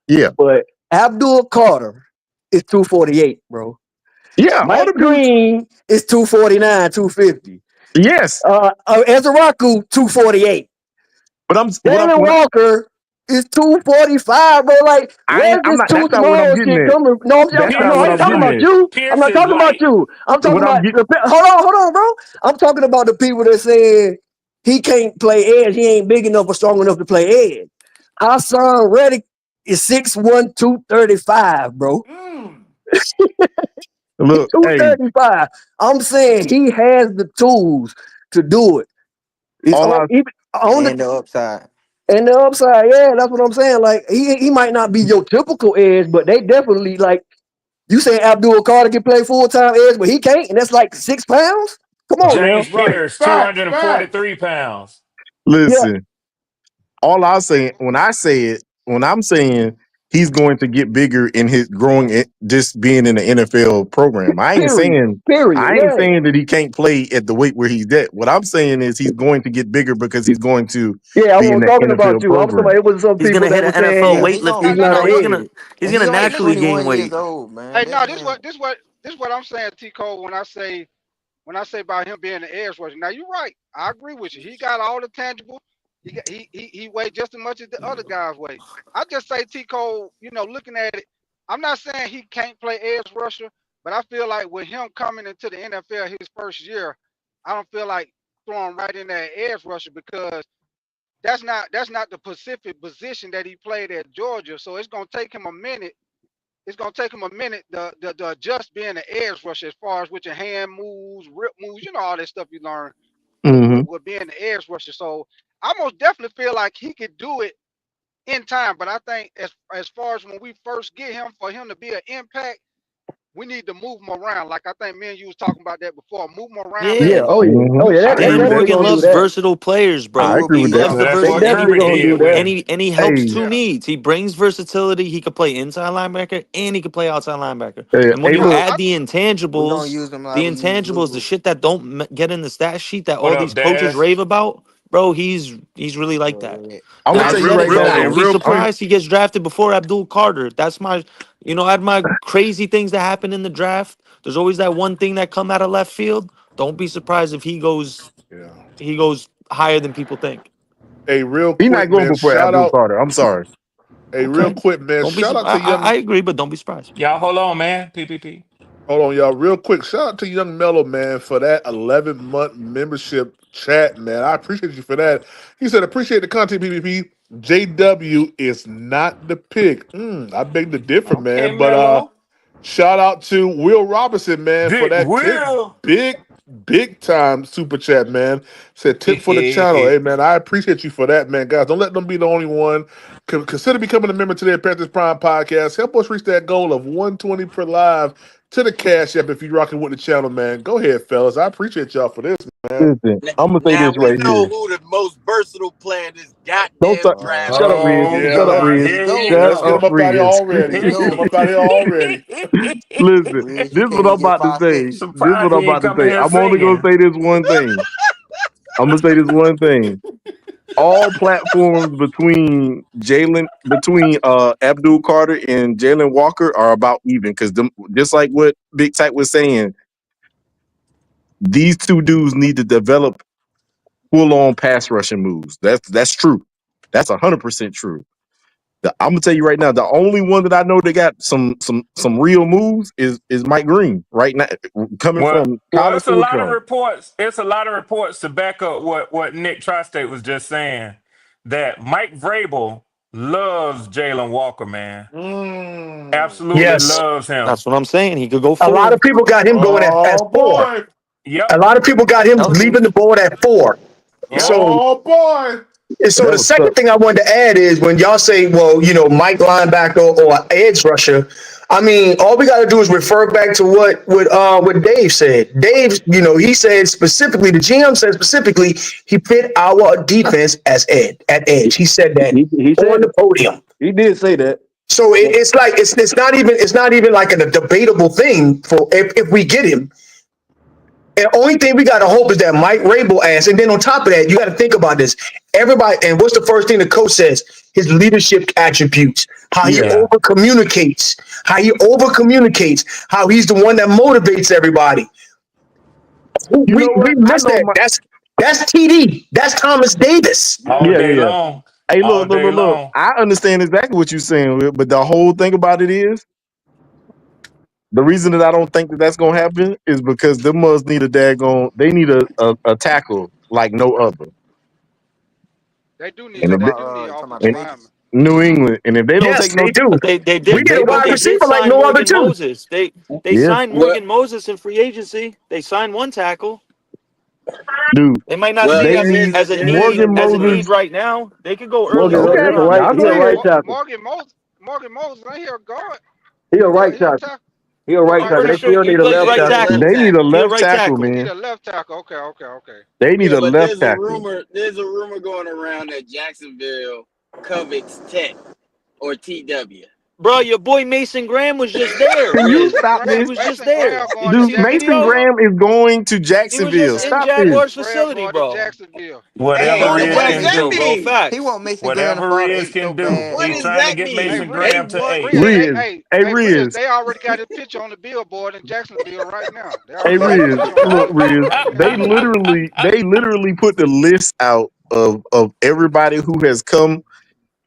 Yeah. But Abdul Carter is 248, bro. Yeah. All Mike the dudes. Green is 249, 250. Yes. Ezraku, 248. But Jaylen Walker is 245, bro. Like, where's this too that's not what I'm small getting shit at. coming? No, That's not I what ain't I'm talking getting about at. you. Pierce I'm not is talking about light. you. I'm talking about hold on, bro. I'm talking about the people that said he can't play edge. He ain't big enough or strong enough to play edge. Hassan Reddick is 6'1", 235, bro. Look, hey, 235. I'm saying he has the tools to do it. It's all on, I even on And the upside. and the upside, yeah, that's what I'm saying. Like he might not be your typical edge, but they definitely like you saying Abdul Carter can play full-time edge, but he can't, and that's like 6 pounds. Come on now. James Pierce, Facts. 243 pounds. Yeah, listen. All I'm saying when I'm saying he's going to get bigger in his just being in the NFL program. I ain't saying period. that he can't play at the weight where he's at. What I'm saying is he's going to get bigger because he's going to Yeah, I be in wasn't that talking about NFL you. I was talking about program. it was some He's people gonna that hit were an NFL saying Yeah, he weightlifting he's gonna not program. an He's look. gonna edge. he's And gonna he only naturally gain 21 years weight. old, man. Hey, Let no, the this man. what I'm saying, T Cole. When I say about him being an edge rusher, now you're right. I agree with you. He got all the tangible. He weighed just as much as the other guys weigh. I just say T Cole. Looking at it, I'm not saying he can't play edge rusher, but I feel like with him coming into the NFL his first year, I don't feel like throwing right in there edge rusher because that's not the specific position that he played at Georgia. So it's gonna take him a minute. It's gonna take him a minute to adjust being an edge rusher as far as with your hand moves, rip moves, all that stuff you learn Mm-hmm. with being an edge rusher. So I most definitely feel like he could do it in time. But I think as far as when we first get him, for him to be an impact, we need to move him around. Like I think me and you was talking about that before. Move him around, let Yeah, him Yeah. oh go. yeah, oh Mm-hmm. yeah. I They agree Dan with that. definitely Morgan gonna do loves that. versatile players, He bro. I will agree be with He that. loves That's the young. that's They what versatility, definitely Kermit gonna do did that. with and him. he helps Hey, two Yeah. needs. He brings versatility. He could play inside linebacker and he could play outside linebacker. hey, And when hey, you look. add We're gonna use him like the we use intangibles, the Lulu. shit that don't get in the stat sheet that What all up, these coaches Daz? rave about, bro, he's really like Go that. ahead. I'm And gonna I tell Hey, you said real, it, right real man. now. quick, Don't be real quick. surprised he gets drafted before Abdul Carter. That's my, I had my crazy things that happen in the draft. There's always that one thing that come out of left field. Don't be surprised if Yeah. he goes higher than people think. Hey, real He's not quick, going man. before Shout Abdul out. Carter. I'm sorry. Hey, real Okay, quick, man. don't be Shout out surprised. to I young. agree, but don't be surprised. Y'all hold on, man. PPP. Hold on, y'all. Real quick. Shout out to Young Mellow, man, for that 11-month membership chat, man. I appreciate you for that. He said, appreciate the content, PPP. JW is not the pick. I beg to differ, Okay, man. But Mello. shout out to Will Robinson, man, for Big that tip. Will. Big time super chat, man. Said tip for the channel. Hey, man, I appreciate you for that, man. Guys, don't let them be the only one. Consider becoming a member today at Panthers Prime Podcast. Help us reach that goal of 120 per live to the Cash App if you're rocking with the channel, man. Go ahead, fellas. I appreciate y'all for this, man. Listen, N- I'm gonna say Now this we right know here. who the most versatile player in this Don't goddamn start. draft Shut up, is. Riz. Oh Yeah, Shut up, God, Riz. Here here he he go. Shut let's get go. him up, up out here Riz. Here already. he Let's get him go. up out here already. Listen, Riz, you this is can't what even I'm get about to say. 5 6. This is what Surprised I'm he ain't about to coming say. here I'm only gonna singing. say this one thing. I'm gonna say this one thing. All platforms between Abdul Carter and Jaylen Walker are about even because them just like what Big Tight was saying, these two dudes need to develop full on pass rushing moves. That's true. That's 100% true. I'm gonna tell you right now, the only one that I know that got some real moves is Mike Green right now, coming Well, from well, college it's a to the lot of pro. reports. It's a lot of reports to back up what Nick Tri-State was just saying. That Mike Vrabel loves Jaylen Walker, man. Absolutely Yep. Yes. loves him. That's what I'm saying. He could go A lot full. of people got him going at Oh 4. boy. Yep. A lot of people got him That was leaving the board at 4. Yep. So Oh boy. So That the was tough. second thing I wanted to add is when y'all say, well, Mike linebacker or edge rusher, I mean, all we got to do is refer back to what Dave said. Dave, he said specifically, the GM said specifically, he fit our defense as at edge. He said that He on said the it. podium. He did say that. So it's like it's not even like a debatable thing for if we get him. And the only thing we got to hope is that Mike Rabel asks. And then on top of that, you got to think about this. Everybody, and what's the first thing the coach says? His leadership attributes, how he Yeah. over communicates, how he's the one that motivates everybody. You know We what? I missed know that. my. That's TD. That's Thomas Davis. All Yeah, day yeah, yeah. long. Hey, All day look. long. I understand exactly what you're saying, Will, but the whole thing about it is the reason that I don't think that that's gonna happen is because them must need a daggone. They need a tackle like no other. They do need And talking if they they, do need about offensive in linemen. New England, and if they don't Yes, take no, they do. But they We did get they a but wide they did receiver like sign no other Morgan too. Moses. They yeah, signed Well, Morgan Moses in free agency. They signed one tackle. dude, They might not well, see they it need as a here's need a Morgan rumor. right now. They could go early Morgan, second Okay, that's a round. right. y'all He a say it. right tackle. Morgan Moses ain't here guard. He a He right a tackle. tackle. He a He a right I'm right tackle. pretty They tackle. sure still he need a plays left right He's a tackle. left tackle. They need a tackle. He a left right tackle, tackle. He need man. a left tackle. Okay. They need Yeah, a but left tackle. there's a rumor going around that Jacksonville covets Tech or TW. Bro, your boy Mason Graham was just there, Can you Riz. Mason stop He Graham, this, was just Mason there. Graham going Did you to dude? see the Mason video? Jacksonville. Graham is going to He was Jacksonville. just in Stop this. Jaguars Graham facility, going to bro. Jacksonville. He Whatever Hey, going to what Riz does can that Jacksonville, do. bro. mean? He Facts. want Mason Graham to Whatever fall Riz 8 so can do. bad. What He does trying to that get Hey, Mason mean? Riz, They Graham to want 8. Riz, Riz, hey Riz, Riz, they already got his picture on the billboard in Jacksonville right now. They hey already got his Riz. picture on the Look, billboard Riz. right now. They literally put the list out of everybody who has come.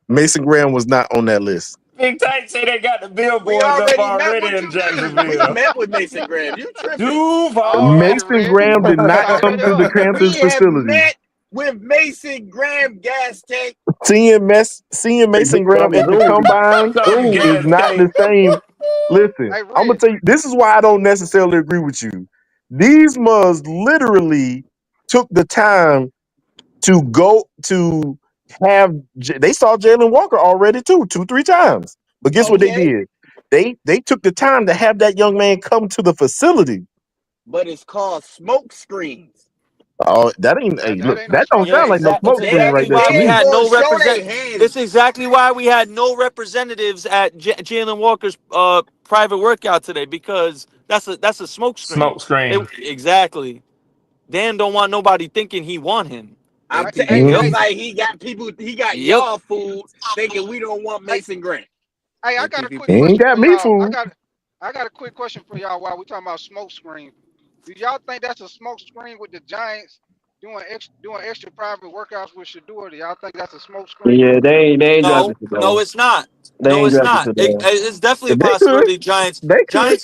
Mason Graham was not on that list. Big Tight say they got the we billboards up already met. already What in you mean? We Jacksonville. met with Mason Graham. You tripping? Duval. Already, Mason Riz. Graham did It's not come already to the up. Panthers We have facility. met with Mason Graham gas tank. Seeing They Mason picked Graham from at the Zoom. combine Call the Zoom. is gas not the tank. same. Listen, Hey, I'm gonna Riz. tell you. This is why I don't necessarily agree with you. These mugs literally took the time to go to have. They saw Jaylen Walker already too, 2-3 times. But guess what they Okay, did? They took the time to have that young man come to the facility. but it's called smoke screens. Oh, that ain't. Hey, That look, ain't no that don't smoke Yeah, sound like screen. no it's smoke screen They exactly right there why to we they me. had gonna no show their represent. It's hands. exactly why we had no representatives at Jalen Walker's private workout today because that's a smoke screen. Smoke screen. Exactly. Dan don't want nobody thinking he want him. I'm t- Hey, it's Mhm. hey, like he got people. He got Yep. y'all food thinking we don't want hey, Mason Graham. hey, I Hey, got a quick He PPP. ain't question got for me y'all. fooled. I got a quick question for y'all while we talking about smoke screen. Do y'all think that's a smoke screen with the Giants doing extra private workouts with Shador? Do y'all think that's a smoke screen? Yeah, they ain't No, drafted to no, go. it's not. They No, ain't it's drafted not. to go. It's definitely a If they could, possibility. they could.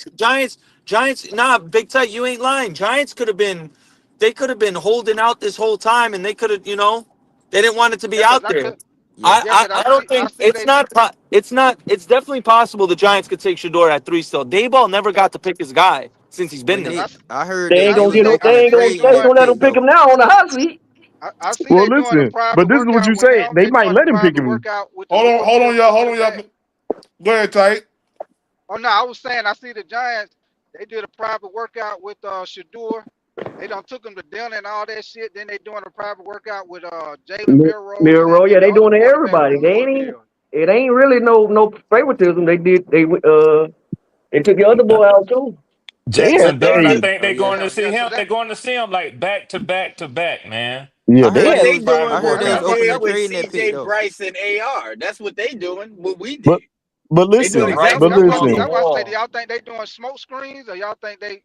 Giants. Nah, Big Tight, you ain't lying. Giants could have been. They could have been holding out this whole time, and they could have. They didn't want it to be Yeah, cause out I there. could. Yeah. Yeah, cause I don't I think see it's they. not. It's not. It's definitely possible the Giants could take Shador at 3 still. Dayball never Yeah, got to pick his guy since he's Well, been cause there. Nick, I heard They cause that ain't I they gonna was see get him. they working They on ain't gonna. trading They ain't that doing. gonna let him pick pick him though. now on the hot seat. I see Well, they doing the listen, but private this is what workout you with say. him. They They might doing the let him pick private him. workout with the Hold on, Louisville y'all. Hold on, y'all. quarterback. Go ahead, tight. Oh no, I was saying I see the Giants. They did a private workout with Shador. They done took him to dinner and all that shit. Then they doing a private workout with Jalen Milrows Miro, yeah, and the they other doing it to quarterback everybody. from They ain't. Louisville. It ain't really no favoritism. They took the other boy out too. They had, Jackson But Dart, I hey, think Oh they're yeah. going to Yeah, see yeah. So him. that They're going to see him like back to back to back, man. yeah, I they heard but they had, they was. Private doing I heard what they we was workout. open to did with trading that pick CJ though. Bryce and AR. That's what they doing. What we but did. but They doing listen, Right. exactly but what we listen. that's did. why I say, do y'all think they doing smoke screens, or y'all think they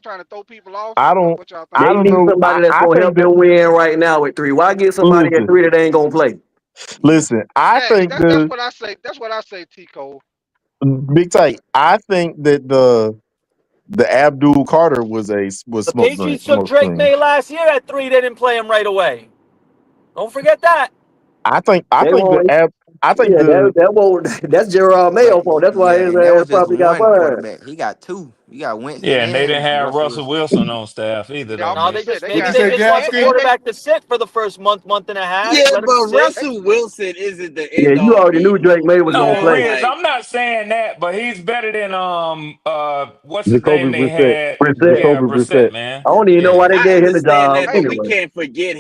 trying to throw people off, I or don't, what y'all think? I They don't need know. somebody that's I gonna think help that. them win right now at 3. Why get somebody at Listen, 3 that ain't gonna play? Yeah. listen. I Hey, think that's the what I say. That's what I say, T Cole. Big Tight. I think that the Abdul Carter was The smoke Patriots took Drake screen. May last year at 3. They didn't play him right away. Don't forget that. I They think the won't. ab I think Yeah, the that won't. That's Gerard But Mayo fault. That's why yeah, his and that ass was just probably got one fired. quarterback. He got two. You got Winston Yeah, and they didn't and have Russell Russell Wilson. Wilson on staff either, Yeah, though, I'm No, finna man. say they What you got they say, just want the Gaskin? and quarterback to sit for the first month and a half. Yeah, Let him but sit. they Russell Wilson isn't the Yeah, end you all already be knew Drake all. May was You gonna No, know, play. Riz, like I'm not saying that, but he's better than what's his Jacoby name they Brissett. had? Brissett. Yeah, Jacoby Brissett, Brissett. man. I don't even know Yeah. why they I gave him the understand job that, but we anyway. can't forget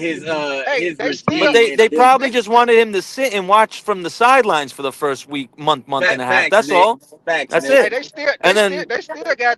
hey his they still But regime they, in they Denver. probably they just wanted him to sit and watch from the sidelines for the first week, month and a half. Facts, That's Nick. all. Facts, That's Nick. hey it. they still And then got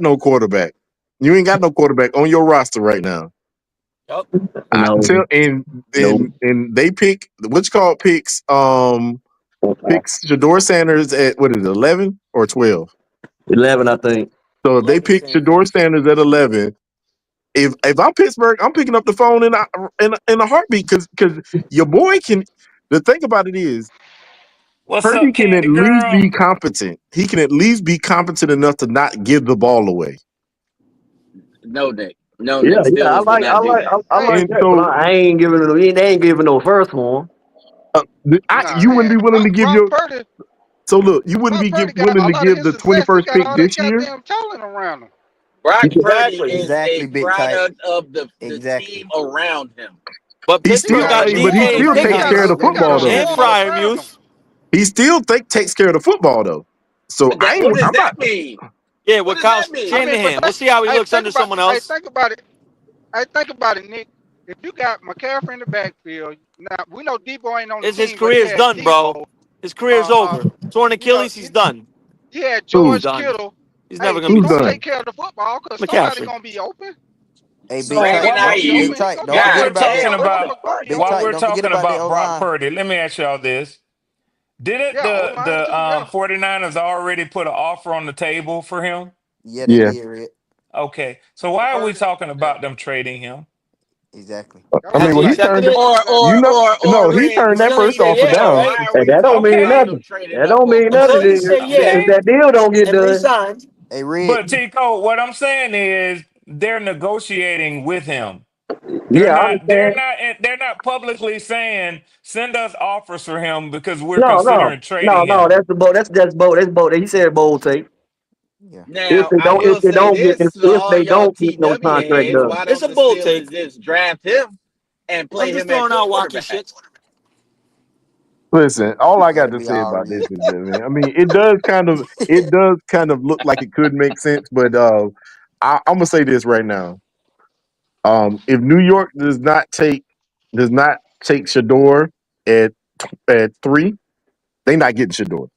got no quarterback. You ain't got no quarterback on your roster right now. Yup. I No, tell no. and they pick what's called picks Shador Sanders at what is it, 11 or 12. 11, I think. So if they 11 pick Sanders. Shador Sanders at 11, if I'm Pittsburgh, I'm picking up the phone in a heartbeat because your boy can. The thing about it is, What's Purdy up, can at Candy least Girl? be competent. He can at least be competent enough to not give the ball away. No, Nick. No, Yeah, Nick. yeah. I Steelers would like, I not do like, that. I Hey, like And that. But so, I ain't giving it. They ain't giving no first one. nah, you wouldn't be willing to give Brock your. Purdy. So look, you wouldn't Brock be Purdy got willing a to lot of give his the success. He 21st got pick all that this year. goddamn talent around him. Brock Purdy Exactly. is a Exactly, Big Tight. product of the Exactly. team around him. But He He still, Pittsburgh got a got hey, but he squad. DK still and He takes got care a of the Pickens he got a football though. and squad around him. Fryermuth. He still takes care of the football though. So What does I'm not. that mean? Yeah, What with does Kyle that mean? I mean, but Shanahan. We'll see how he looks think under about someone else. think about it. Hey, think about it, Nick. If you got McCaffrey in the backfield, now we know Debo ain't on the His team, but he career's had done, bro. Tebow. His career's over. Torn You know, Achilles, he's done. he had He's Who? George done. Kittle. He's Hey, never gonna he be Who's the gonna done? take same. care of the football because somebody McCaffrey. gonna be open. Hey, Big So Brandon Tight. Somebody gonna while be Ayuk. Big open. He Tight. gonna be Don't while forget we're open. about talking that. Brock about Purdy Big while open. Tight. we're Don't forget talking about that about O Brock line. Purdy, let me ask y'all this. Didn't Yeah, O line the too. Yeah. 49ers already put an offer on the table for him? Yeah, they Yeah. did, Red. Okay. So For why are we Purdy. talking Yeah. about them trading him? Exactly. That's I what Has mean, I'm he well, he saying. accepted turned. it? You know, no, Or he Red, turned He's that gonna when first he say offer yeah, said, down. why right? are And we that don't talking mean about Okay. him nothing. trading That up don't for mean Until nothing he McCaffrey? say if yeah Okay. that deal don't get and done. resign. Hey, Red. But Tico, what I'm saying is they're negotiating with him. Yeah, I understand. They're not publicly saying send us offers for him because we're No, no, considering no, trading no. him. That's the boat. That's boat. That's boat. He said bold take. Yeah. Now, I If will they say don't get, this to if all they y'all don't get no TW contract heads, done. why It's don't a the bold take. Steelers just draft him and I'm play just him at throwing out wacky quarterback? shit. Listen, all I got That'll to be say all about this real. is that, man. I mean, it does kind of look like it could make sense, but I'm gonna say this right now. If New York does not take Shador at 3, they not getting Shador.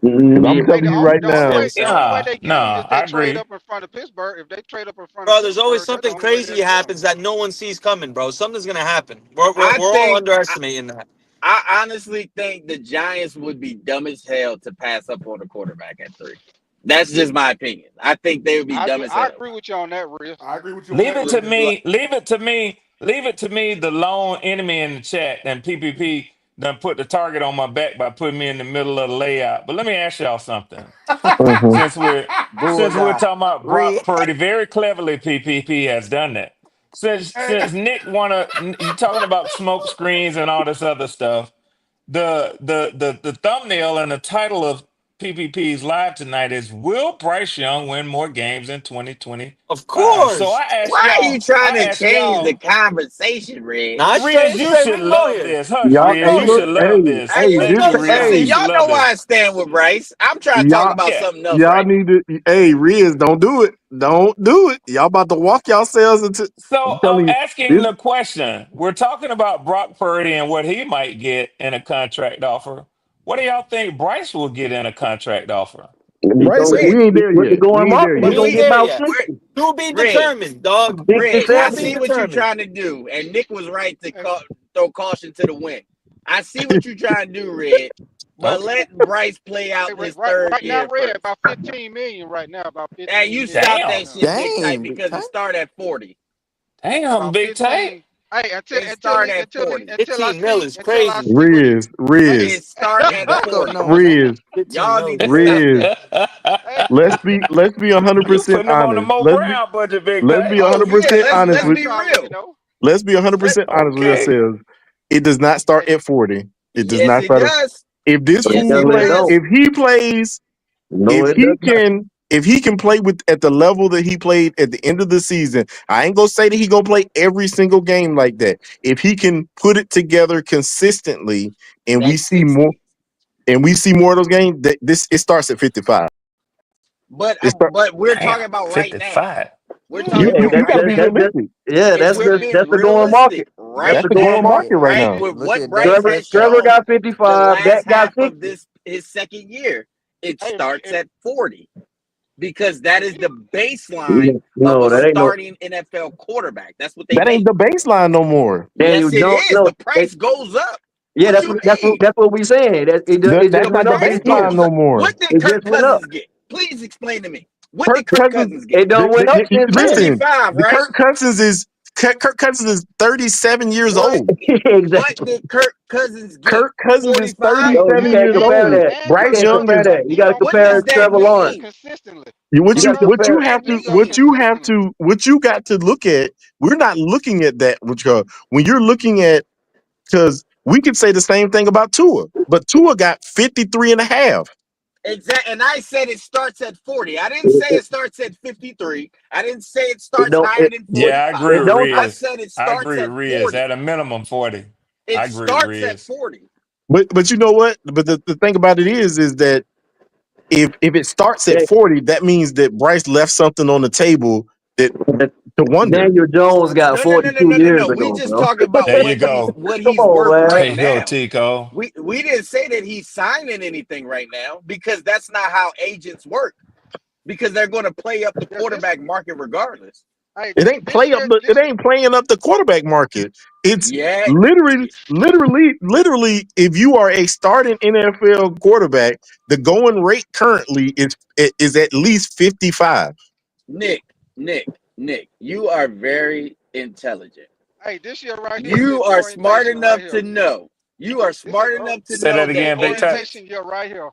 Because I'm Yeah. Hey, telling you right now, the only way Nah, they get him is nah, they I trade agree. up in front of Pittsburgh. If they trade up in front of Bro, there's always Pittsburgh, that's the something only way crazy they'll get him. happens that no one sees coming, bro. Something's gonna happen. We're I all think, underestimating that. I honestly think the Giants would be dumb as hell to pass up on a quarterback at 3. That's just my opinion. I think they would be dumb as I hell. agree with you on that, Riz. I agree with you on Leave that, it to Riz. me. Leave it to me. Leave it to me. The lone enemy in the chat and PPP done put the target on my back by putting me in the middle of the layout. But let me ask y'all something. mhm. Since we're Bullseye. talking about Red. Brock Purdy, very cleverly PPP has done that. Since Nick you talking about smoke screens and all this other stuff. The thumbnail and the title of PPP's live tonight is Will Bryce Young win more games in Of 2025? So course. Why are you trying I to ask change the y'all, conversation, Red? Nah, Riz, it's you straight. We should can go love here. this. Hush, Y'all, We can Riz, hey, go you look, should here. love hey, this. Hey, hey, Thank you, Riz. listen, You hey, should y'all know love why this. I stand with Bryce. I'm trying to talk y'all about Yeah. something else y'all right now. need to. Hey, Riz, don't do it. Y'all about to walk yourselves into. I'm So I'm telling you, asking this. the question. We're talking about Brock Purdy and what he might get in a contract offer. What do y'all think Bryce will get in a contract offer? he Bryce, go Red, we ain't there with the yet. We going ain't there market. He We yet. but gonna ain't get we, there about yet. 60, To be Red, determined, dog. 60, Red, I To 70. be see what you're determined. trying to do, and Nick was right to Hey, throw caution to the wind. I see what you're trying to do, Red, but Okay. let Bryce play out this third right now, year Red first. about 15 million right now. About And 15 you million stop right that Damn. now. shit, Big Tight, Dang, Big because it Tight. start at 40. Damn, About big tight. 15. Hey, It start at until 40. 15 mil is until I crazy. see what he. Riz, Hey, It Riz, start at Back up 40. numbers, ain't it? Riz, 15 Y'all mil need is to stop crazy. Riz. that. hey, Let's be You 100% putting him on the honest. Mo Brown budget, big Let's be tight. Oh yeah, 100% honest let's that's with. be already real. know. Let's be Let 100% honest with Okay. ourselves. It does not Hey, start at 40. It does yes not it start at. does. If this But Yes fool it definitely play, don't. does. if he plays, No, if it he does not. can play with at the level that he played at the end of the season, I ain't gonna say that he gonna play every single game like that. If he can put it together consistently, and we That's see more, 60. of those games, that this it starts at 55. It start. But we're Damn, talking about right now. 55. We're You talking Yeah, you, about you that's got to right be now. realistic. If we're that's being the going realistic market. That's That's right the the going going now, market. market right right now. with Look what at Bryce Dak Trevor, has Trevor Prescott. shown got the 55. last Dak got half of 60. this his second year, it hey, if, starts if, at 40. because that is the baseline No, of a that ain't no starting NFL quarterback. That's what they That ain't make. the baseline no more. Daniel Yes, it Jones. is. No, The price goes up. yeah, What you mean? that's what we saying. It That's just The went not the up price this year. baseline goes no up. more. What did It Kirk just went up. Cousins get? Please explain to me. What Kirk did Kirk Cousins, Cousins get? It don't went up since then. listen, 45, right? Kirk Cousins is 37 years What old. what Exactly. did Kirk Cousins get? Kirk Cousins is 45? No, you 37 can't years compare old. that. You Bryce can't He Young compare is that. You he got to don't What compare does produce that Trevor produce Lawrence. mean? consistently. what You you got to what you compare. He have to produce consistently. what you got to look at. We're not looking at that when you're looking at, because we could say the same thing about Tua, but Tua got 53 and a half. Exactly. And I said it starts at 40. I didn't say it starts at 53. I didn't say it It starts don't. higher than Yeah, I 45. agree It with don't. I Riz. said it I starts agree at with Riz. 40. At a minimum 40. It I agree with starts at Riz. 40. But you know what? But the thing about it is that if it starts at 40, that means that Bryce left something on the table that to wonder. Daniel Jones got No, no, no, no, 42 no, no, years no. We ago, just bro. talking about There you go. what Come he's on, worth man. There right you go, now. Tico. We didn't say that he's signing anything right now because that's not how agents work. Because they're going to play up the Yeah, this quarterback market regardless. hey It this ain't this year it ain't playing up the quarterback market. It's Yeah, literally, if you are a starting NFL quarterback, the going rate currently is at least 55. Nick, Nick, Nick, you are very intelligent. hey this year right here You is are smart orientation right enough here. to know. You are This is smart enough to Say know that that again, Big Ty. agents orientation year right here.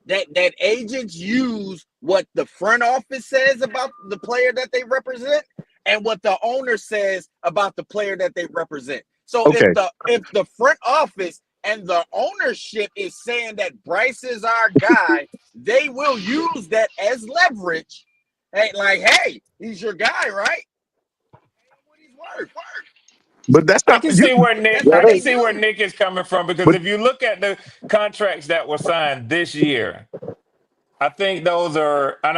that agents use what the front office says about the player that they represent and what the owner says about the player that they represent. So Okay. if the front office and the ownership is saying that Bryce is our guy, they will use that as leverage. Hey, like, hey, he's your guy, right? What he's worth. But that's I not can you. see where Nick That's what I can they see where do. Nick is coming from, because But if you look at the contracts that were signed this year, I think those are, I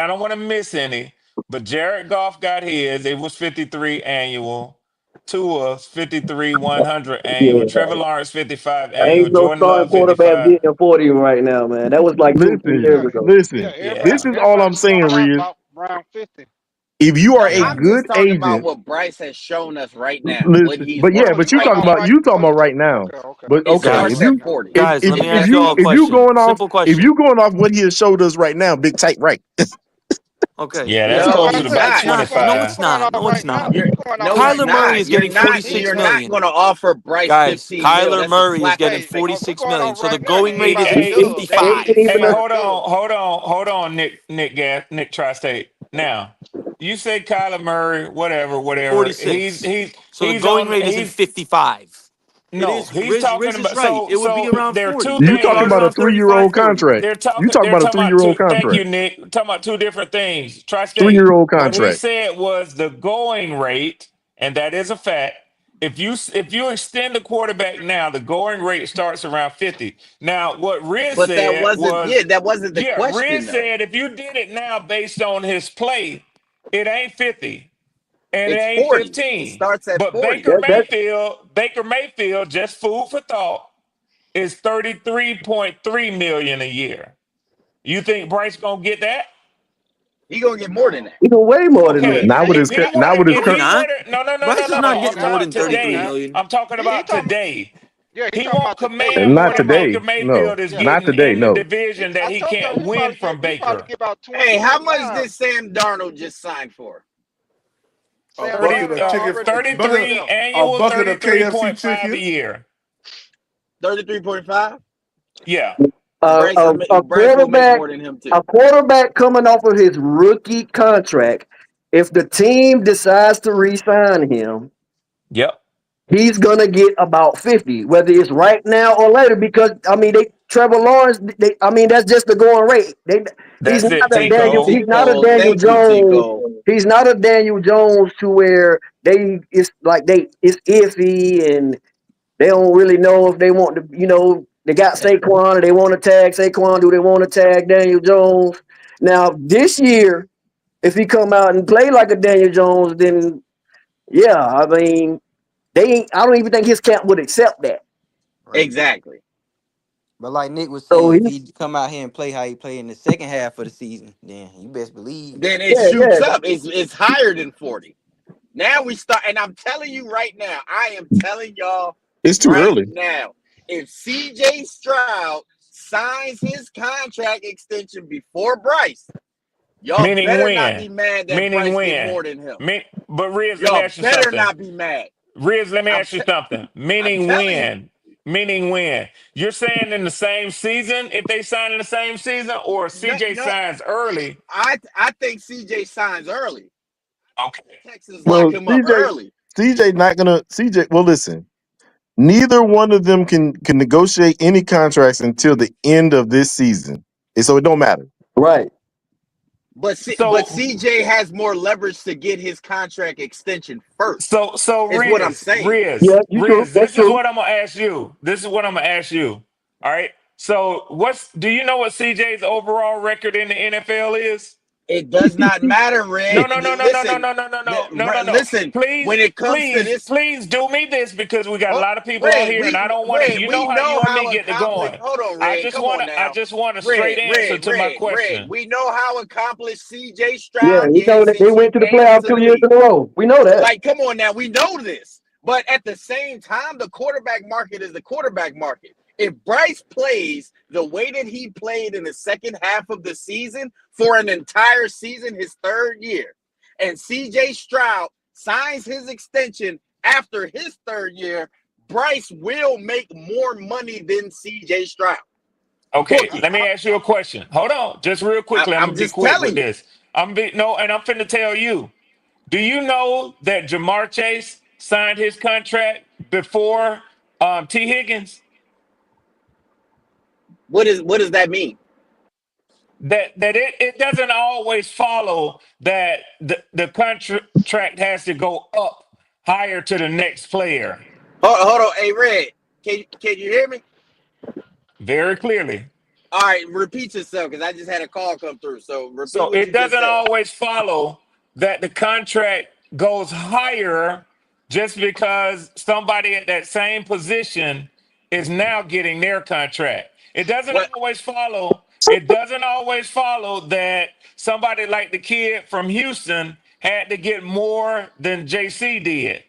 don't want to miss any, but Jared Goff got his. It was 53 annual. Tua's 53 100 annual. Yeah. Trevor Lawrence 55 annual. Ain't no Jordan starting Love quarterback 55. getting 40 right now, man. That was like 2 3 listen, years Yeah, ago. yeah. listen. Yeah. This is all I'm Everybody saying, starting out Riz. about round 50. If you are No, a Yeah. I'm just good talking about agent, what Bryce has shown us right now, what listen. he's But yeah, worth Oh, but you you right talking talking about now. about right? right now. Okay, okay. But It okay, starts if Right at you now. 40. if Guys, if let me if ask you y'all a if you question. going off Simple if question. you going off what he has showed us right now, big tight right. Okay, Yeah, Yeah, that's that's No, what I closer to he's say. about it's not. We not. going No, we 25. it's going not. off No, it's right now. not. You're We going off no, right it's Kyler now. Murray not. is getting You're 46 not million. going to offer Bryce Guys, 15 mil. Kyler That's a Murray is slap in getting the Hey, face. we 46 going million. off So the right now. going rate is Anybody in Hey, do that Ain't 55. get even hey, a, anybody do. hold on, Nick Tri-State. Now, you say Kyler Murray, whatever. 46. So the He's going on. rate is in 55. It No, is. he's talking Riz is about. right. It would be So around there are 40. two It You would talking start about things. a around 35, 3-year-old 40. contract. You talking They're about a talking about 3-year-old two. Thank you, contract. Nick. Talking about two different things. Tri-State. 3-year-old What he contract. said was the going rate, and that is a fact. If you extend the quarterback now, the going rate starts around 50. Now, what Riz But said was, that wasn't the yeah, question Riz though. said if you did it now based on his play, it ain't 50 and it It's ain't 40. It 15. starts at But 40. Baker Mayfield, just food for thought, is 33.3 million a year. You think Bryce gonna get that? He gonna get more than No. that. even way more than Okay, that. Not with his No, if he's he were not. to, Bryce is no, not I'm getting talking more about than 33 today. million. I'm talking He about talking. today. Yeah, he He talking won't about today. And command not what today. Baker No. Mayfield is Yeah. Not getting today. in the No. division that I he told you can't win from he probably Baker. get about Hey, 20, how much 25. did Sam Darnold just sign for? A Sam 30, bucket Darnold of already bucket, 33 yeah. a annual, bucket of KFC 33.5 a chicken. year. 33.5? Yeah. And Uh, a, a Bryce will make quarterback, more than him too. a quarterback coming off of his rookie contract. If the team decides to re-sign him, Yep. he's gonna get about 50, whether it's right now or later. Because I mean, Trevor Lawrence. I mean, that's just the going rate. He's That's not it, a Thank you, Daniel. Tico. He's not a Tico. Daniel Thank you, Jones. Tico. He's not a Daniel Jones to where it's iffy and they don't really know if they want to. They got Saquon or they want to tag Saquon. Do they want to tag Daniel Jones? Now this year, if he come out and play like a Daniel Jones, then yeah, I mean. They ain't. I don't even think his camp would accept that. Right. Exactly. But like Nick was So saying, he, if he come out here and play how he played in the second half of the season, then you best believe. Then it yeah, shoots yeah. up. It's higher than 40. Now we start, and I'm telling you right now, I am telling y'all It's too right early. now, if CJ Stroud signs his contract extension before Bryce, y'all Meaning better not be when? mad that Meaning Bryce get when? more than him. But Riz, let me Y'all ask you better something. not be mad. Riz, let me I'm ask you something. I'm Meaning telling you. when? Meaning when? You're saying in the same season, if they sign in the same season, or CJ No, signs early? I think CJ signs early. Okay. Texans lock Well, him up early. CJ not gonna CJ. Well, listen. Neither one of them can negotiate any contracts until the end of this season, and so it don't matter. Right. But So CJ has more leverage to get his contract extension first. so Is what I'm Riz, saying. Yeah, you true. Riz, That's this is true. what I'm gonna ask you. This is what I'm gonna ask you. All right. So do you know what CJ's overall record in the NFL is? It does not matter, Red. No, no, no, no, no, no, Listen, no, no, no, no, no, no, no. listen. Please, When it comes to please, this, please do me this, because we got a oh, lot of people on Red, here and I don't want to, you we know how know you and me how get to accomplished. going. Hold on, Red. Come on I now, just want a straight answer to my Red. question. We know how accomplished CJ Yeah, Stroud we know is that they since he went to the came playoffs into the 2 years league. in a row. We know that. Like, come on now, we know this. But at the same time, the quarterback market is the quarterback market. If Bryce plays the way that he played in the second half of the season for an entire season, his third year, and CJ Stroud signs his extension after his third year, Bryce will make more money than CJ Stroud. Okay, Book it. let me ask you a question. Hold on, just real quickly. I'm I'm gonna be just quick with telling you. this. And I'm finna tell you. Do you know that Jamar Chase signed his contract before T. Higgins? What does that mean? It doesn't always follow that the contract has to go up higher to the next player. Hold on. Hey, Red, can you hear me? Very clearly. All right, repeat yourself because I just had a call come through. So repeat So what it you just doesn't said. always follow that the contract goes higher just because somebody at that same position is now getting their contract. It doesn't What? always follow. It doesn't always follow that somebody like the kid from Houston had to get more than JC did.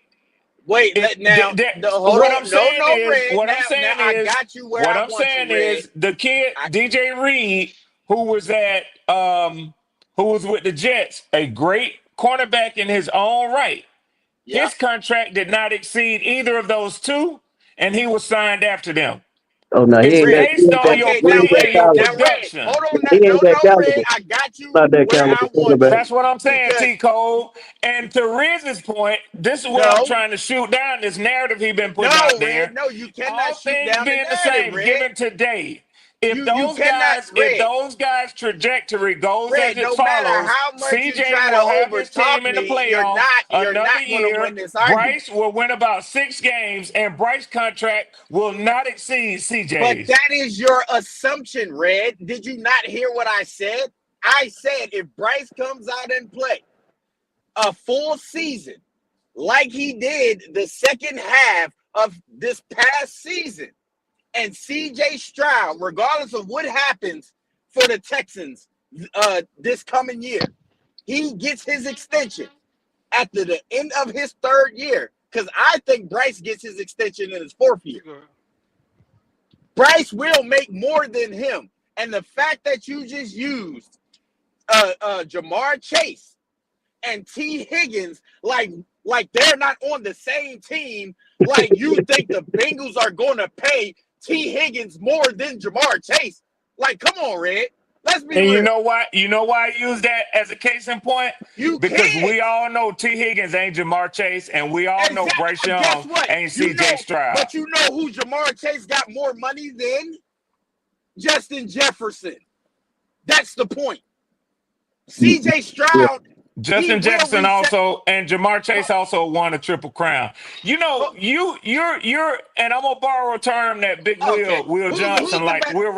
Wait, now. Hold What on. I'm No, saying no, is, Red. Now I got you where I want you, Red. the kid I, DJ Reed, who was at who was with the Jets, a great cornerback in his own right. yeah. His contract did not exceed either of those two, and he was signed after them. Oh no, It's Red. he based ain't on that your Okay, he now ain't that play and Red. your Now talented. Red. Hold production. on. He No, ain't that no, Red. talented. I got you Not that where I talented want quarterback. you That's what I'm saying, because T. Cole. And to Riz's point, this is what I'm no, trying to shoot down this narrative he been putting out no, Red. there. No, you cannot All shoot things down the being the narrative, same, Red. given today, You cannot, if Red. those guys' trajectory goes as Red, it no matter follows, how much you CJ try to will have his overtalk team in the me, playoffs you're another not going to year. win this argument. Bryce will win about 6 games, and Bryce's contract will not exceed But CJ's. that is your assumption, Red. Did you not hear what I said? I said if Bryce comes out and play a full season like he did the second half of this past season, and CJ Stroud, regardless of what happens for the Texans this coming year, he gets his extension after the end of his third year. Because I think Bryce gets his extension in his fourth year. Bryce will make more than him. And the fact that you just used Jamar Chase and T. Higgins like they're not on the same team, like you think the Bengals are going to pay T. Higgins more than Jamar Chase. Like, come on, Red. Let's be And you real. know why? You know why I use that as a case in point? You Because can't. we all know T. Higgins ain't Jamar Chase, and we all know Bryce Exactly. Guess Young what? ain't You C.J. know, Stroud. but you know who Jamar Chase got more money than? Justin Jefferson. That's the point. CJ Yeah. Stroud, he Justin will Jefferson reset. also and Jamar Chase also won a triple crown. You know, you're and I'm gonna borrow a term that Big Okay. Will Johnson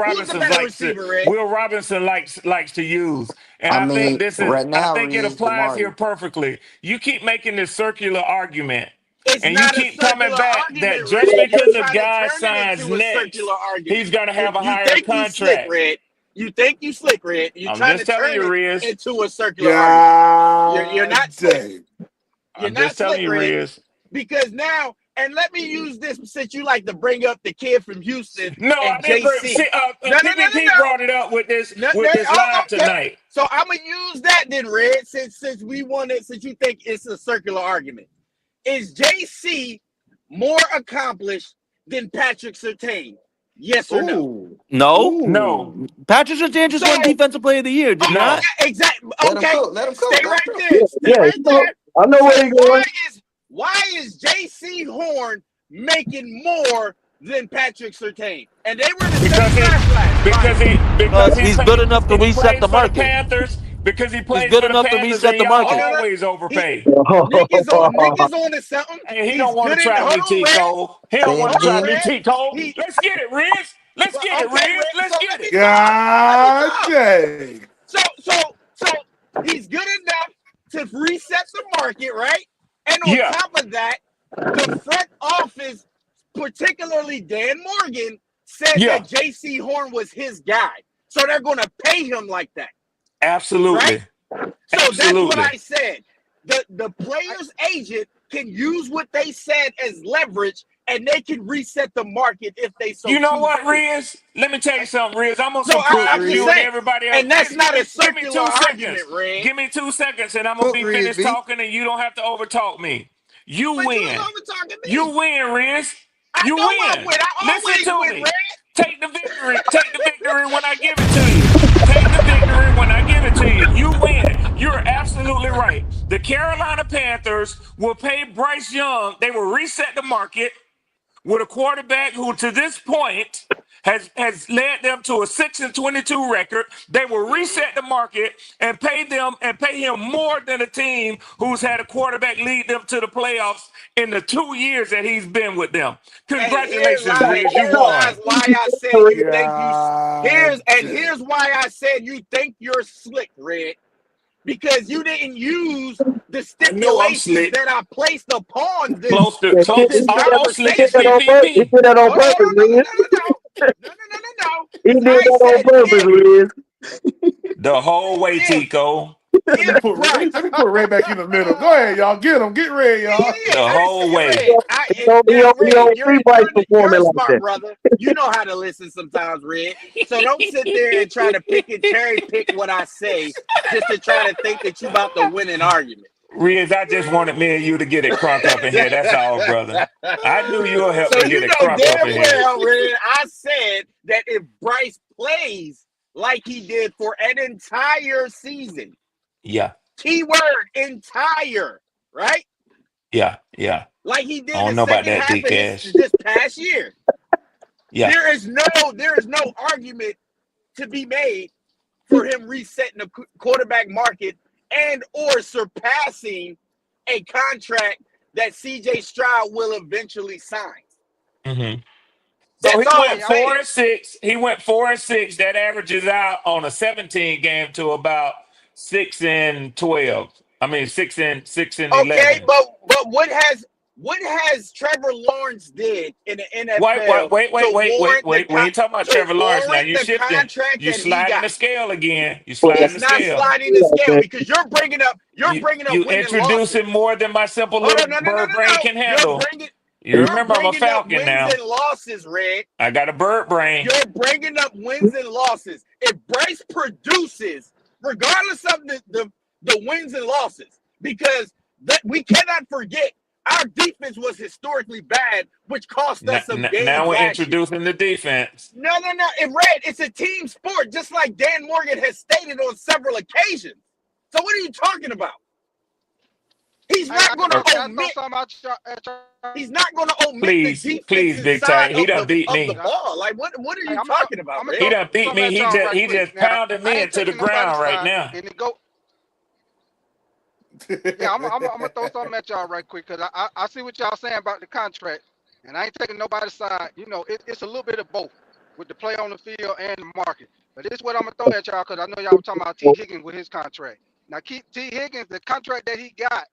Who's the better receiver, Red? Will Robinson likes to use. And I I mean, think right I now, think it Riz applies here Jamari. perfectly. You keep making this circular argument. It's And you not a keep coming circular back that argument, just Red. You're because a trying to guy turn it signs into a circular next, argument. he's gonna have a You higher think you slick, contract. Red. You think you slick, Red. You're I'm trying just to telling turn you, it Riz. into a circular argument. You're God not slick. dang. You're I'm just not telling slick, you, Red. Riz. Because now, and let me use this since you like to bring up the kid from Houston No, I and didn't bring. JC. See, PPP brought it up with this Oh, live okay. tonight. So I'm gonna use that then, Red. Since you think it's a circular argument, is JC more accomplished than Patrick Surtain? Yes or no? Ooh. No. No, Ooh. Patrick Surtain just won So, Defensive Player of the Year, did he no. not? exactly. Let him Okay, cook. Let him cook. stay Let him right cook. there. Stay right there. I know where So he going. why is JC Horn making more than Patrick Surtain? And they were in the Because same he draft class. because Mind you. he because he He's pay, good enough to he reset plays the for the market. Panthers. Because he He's plays good for the enough to Panthers, reset and the y'all Oh market. no, no. always He overpay. Nick is on to something. Hey, he He's don't want good to in. try Hold me, on, Red. Tico. He don't Say it want to Hold try on, again. me, Red. Tico. He Let's get it, Riz. Let's get it, okay, Riz. Red. Let's So get let me it. talk. Let me God talk. dang. So he's good enough to reset the market, right? And on Yeah, top of that, the front office, particularly Dan Morgan, said yeah, that J.C. Horn was his guy. So they're going to pay him like that, right? absolutely, So that's what absolutely. I said. The player's agent can use what they said as leverage, and they can reset the market if they so You know choose what, to. Riz? Let me tell you something, Riz. I'm gonna So support I'm just you and saying, everybody else. and that's Riz, not a give me circular 2 seconds. argument, Red. Give me 2 seconds, and I'm gonna Cook be Riz finished B. talking, and you don't have to overtalk me. You But you was win. over talking You me. win, Riz. I You know I win. win. I Listen always to win, me. Red. Take the victory. Take the victory when I give it to you. Take the victory when I give it to you. You win. You're absolutely right. The Carolina Panthers will pay Bryce Young. They will reset the market with a quarterback who, to this point, has led them to a 6-22 record. They will reset the market and pay him more than a team who's had a quarterback lead them to the playoffs in the 2 years that he's been with them. And Congratulations, Riz. You No. lies won. why I said you think you God dang. here's why I said you think you're slick, Red. Because you didn't use the I know I'm stipulations slick. that I placed upon Close to He close, this almost did slick as conversation. that on purpose. He PPP. did that on Hold on, purpose, Riz. no. He did I that on said purpose, Riz. The whole way, if Tico. if Bryce, Let me put Ray back in the middle. Go ahead, y'all. Get him. Get Ray, y'all. The I whole said way. Red. Now He Red, don't free Bryce you're performing a like smart that. brother. You know how to listen sometimes, Red. So don't sit there and try to cherry pick what I say just to try to think that you about to win an argument. Riz, I just wanted me and you to get it crunk up in here. That's all, brother. I knew you'll help So me you get it know crunk up damn in here. well, Red, I said that if Bryce plays like he did for an entire season, Yeah, keyword entire, right? yeah. Like he I did don't the know about second that, half D of Cash. this past year. Yeah. There is no argument to be made for him resetting the quarterback market and or surpassing a contract that CJ Stroud will eventually sign. hmm So That's he all I'm went Hey, four saying. and six. He went 4 and 6. That averages out on a 17 game to about 6 and 12. I mean 6 and Okay, 11. but what has Trevor Lawrence did in the Wait, NFL wait, wait, to wait, wait, wait, warrant the wait. We ain't talking about Trevor Lawrence now. You shifting. contract You that he sliding got? the scale again. You But sliding It's the not scale. sliding the scale because you're bringing up You win and losses. introducing more than my simple Hold little on, bird brain no. can You're handle. bringing You you're remember I'm a bringing up Falcon wins now. and losses, Red. I got a bird brain. You're bringing up wins and losses. If Bryce produces, regardless of the wins and losses, because we cannot forget our defense was historically bad, which cost us some games Now we're last year. introducing the defense. No. Red, it's a team sport, just like Dan Morgan has stated on several occasions. So what are you talking about? He's hey, not going can to I throw omit. something at y'all? He's not going to omit the Please, defensive Big side Tight. He done beat of the me. ball. Like what are Hey, you I'm gonna talking about, Red? He throw done beat something me. at y'all right He quick. just Now, pounded I me ain't into the taking nobody's ground right side, now. and it go. Yeah, I'm gonna throw something at y'all right quick because I see what y'all saying about the contract, and I ain't taking nobody's side. You know, it's a little bit of both with the play on the field and the market. But this is what I'm gonna throw at y'all because I know y'all were talking about T. Higgins with his contract. Now, T. Higgins, the contract that he got,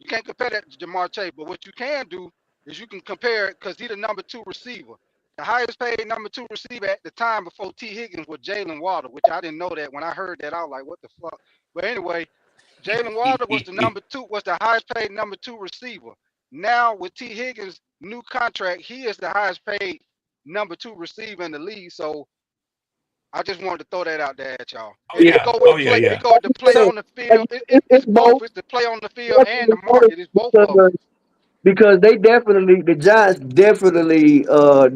You can't compare that to Jamar Chase. But what you can do is you can compare it because he's the number 2 receiver. The highest paid number 2 receiver at the time before T. Higgins was Jaylen Walker, which I didn't know that. When I heard that, I was like, what the fuck? But anyway, Jaylen Walker was the highest paid number 2 receiver. Now with T. Higgins' new contract, he is the highest paid number 2 receiver in the league. So I just wanted to throw that out there at y'all. Oh yeah. Oh yeah. It Yeah. go with the play on the field. It's both. It's the play on the field and the market. It's both of them. Because the Giants definitely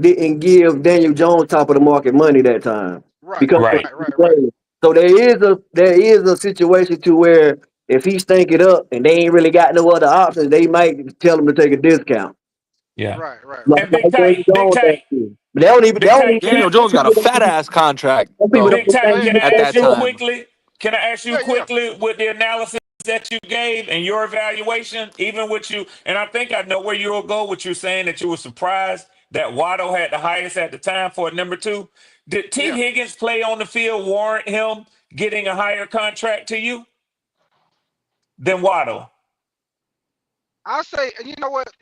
didn't give Daniel Jones top of the market money that time. Right, Because Right. right. so there is a situation to where if he stink it up and they ain't really got no other options, they might tell him to take a discount. Yeah. Right. And Big Daniel Tank, Big Jones Tank, but they don't even Big Tank. Can Daniel Jones got a fat ass contract some people though Big don't Tank, think can he's I at ask that you time. quickly? Can I ask you Yeah. quickly with the analysis that you gave and your evaluation, even with you? And I think I know where you'll go with you saying that you were surprised that Waddle had the highest at the time for number 2. Did T. Yeah. Higgins play on the field warrant him getting a higher contract to you than Waddle? I say, you know what,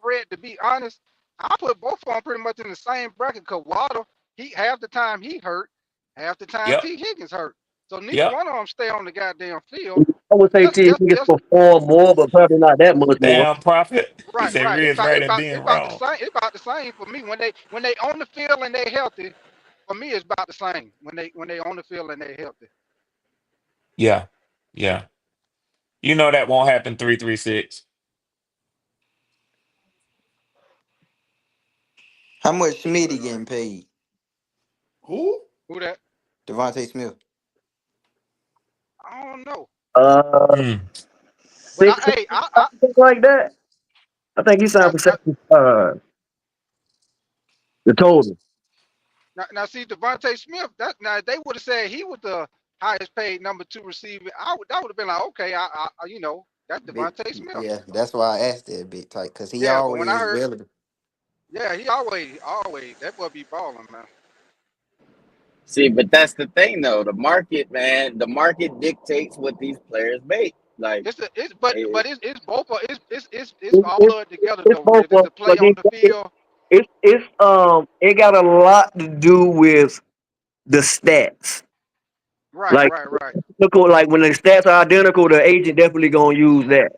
Red, to be honest, I put both of them pretty much in the same bracket because Waddle, half the time he hurt, half the time Yep. T. Higgins hurt. So neither Yep. one of them stay on the goddamn field. I would say Just, T just, he can just perform more, but probably not that much more. Damn prophet. He right, said right. Red's right and It's being about the wrong. same. It's about the same for me when they on the field and they healthy. For me, it's about the same when they on the field and they healthy. Yeah. Yeah. You know that won't happen 336. How much Smitty getting paid? Who? Who that? Devontae Smith. I don't know. Hmm. But Six I something like that. I think he signed now, for now 75. The total. now see Devontae Smith. That now if they would have said he was the highest paid number 2 receiver. That would have been like okay, that's Big, Devontae Smith. yeah, that's why I asked that big tight because he Yeah, but when I always heard, relevant. yeah, he always that boy be balling, man. See, but that's the thing though. The market, man, the market dictates what these players make. Like, But it, it's both of it's It, all it, of it together it's though, both Red. It's of the play them, on the but field. it got a lot to do with the stats. Right, Like right. like when the stats are identical, the agent definitely gonna use that.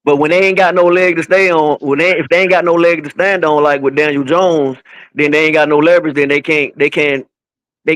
But when they ain't got no leg to stay on, if they ain't got no leg to stand on, like with Daniel Jones, then they ain't got no leverage. Then they can't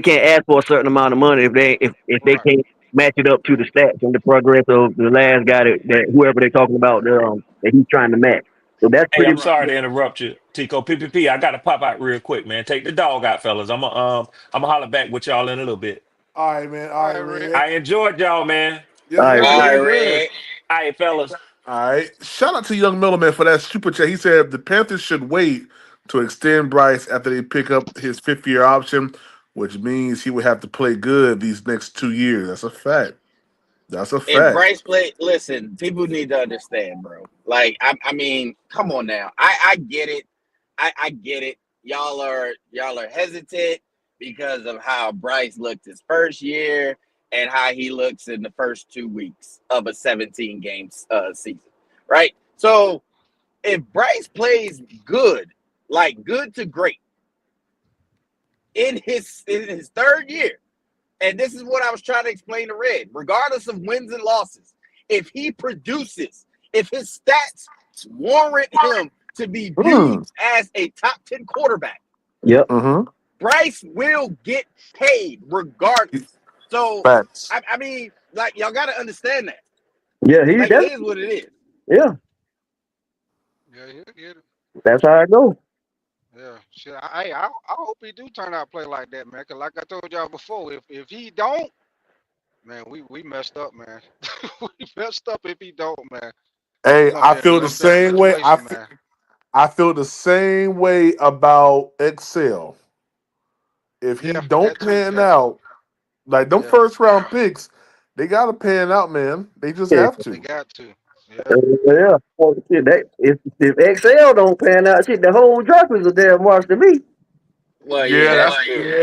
ask for a certain amount of money if they Right. can't match it up to the stats and the progress of the last guy that whoever they're talking about that he's trying to match. So that's Hey, pretty. I'm Right. sorry to interrupt you, Tico. PPP, I gotta pop out real quick, man. Take the dog out, fellas. I'm gonna holler back with y'all in a little bit. All right, man. All All right, right, Red. Red. I enjoyed y'all, man. Yes, All right, sir. all Red. right, Yes, sir. Red. All right, fellas. All right. Shout out to Young Middleman for that super chat. He said the Panthers should wait to extend Bryce after they pick up his 5th-year option, which means he would have to play good these next 2 years. That's a fact. That's a If fact. Bryce play, listen, people need to understand, bro. Like, I mean, come on now. I get it. I get it. Y'all are hesitant because of how Bryce looked his first year and how he looks in the first 2 weeks of a 17 game season, right? So if Bryce plays good, like good to great, in his third year, and this is what I was trying to explain to Red, regardless of wins and losses, if he produces, if his stats warrant him to be viewed Mm. as a top 10 quarterback, Yep. Mm-hmm. Bryce will get paid regardless. So, Facts. I mean, like, y'all got to understand that. Yeah, Like, it is what it is. yeah. Yeah, he'll get it. That's how it goes. Yeah, shit. I hope he do turn out play like that, man. Cause like I told y'all before, if he don't, man, we messed up, man. We messed up if he don't, man. We Hey, gonna I be in a feel the much better same way. situation, man. I feel the same way about Excel. If he Yeah, don't that too. pan Yeah, out, like them yeah. first round picks, they gotta pan out, man. They just Yeah. have They to. got to. Yeah. Yeah. Oh, shit, if XL don't pan out, shit, the whole draft is a damn wash to me. Well, Yeah, yeah, that's that's true.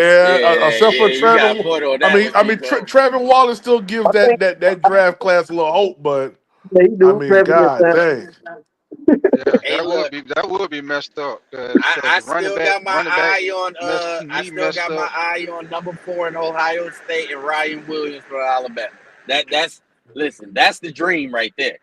except for You got a Trevor. point on I that mean, one, I mean, Tico. Trevor Wallace still gives I think that draft class a little hope, but Yeah, he I do. mean, President God time. dang. Yeah, Hey, look, that would be messed up because I the still got my running back eye on I he still messed got my up. eye on number 4 in Ohio State and Ryan Williams for Alabama. That's listen, that's the dream right there.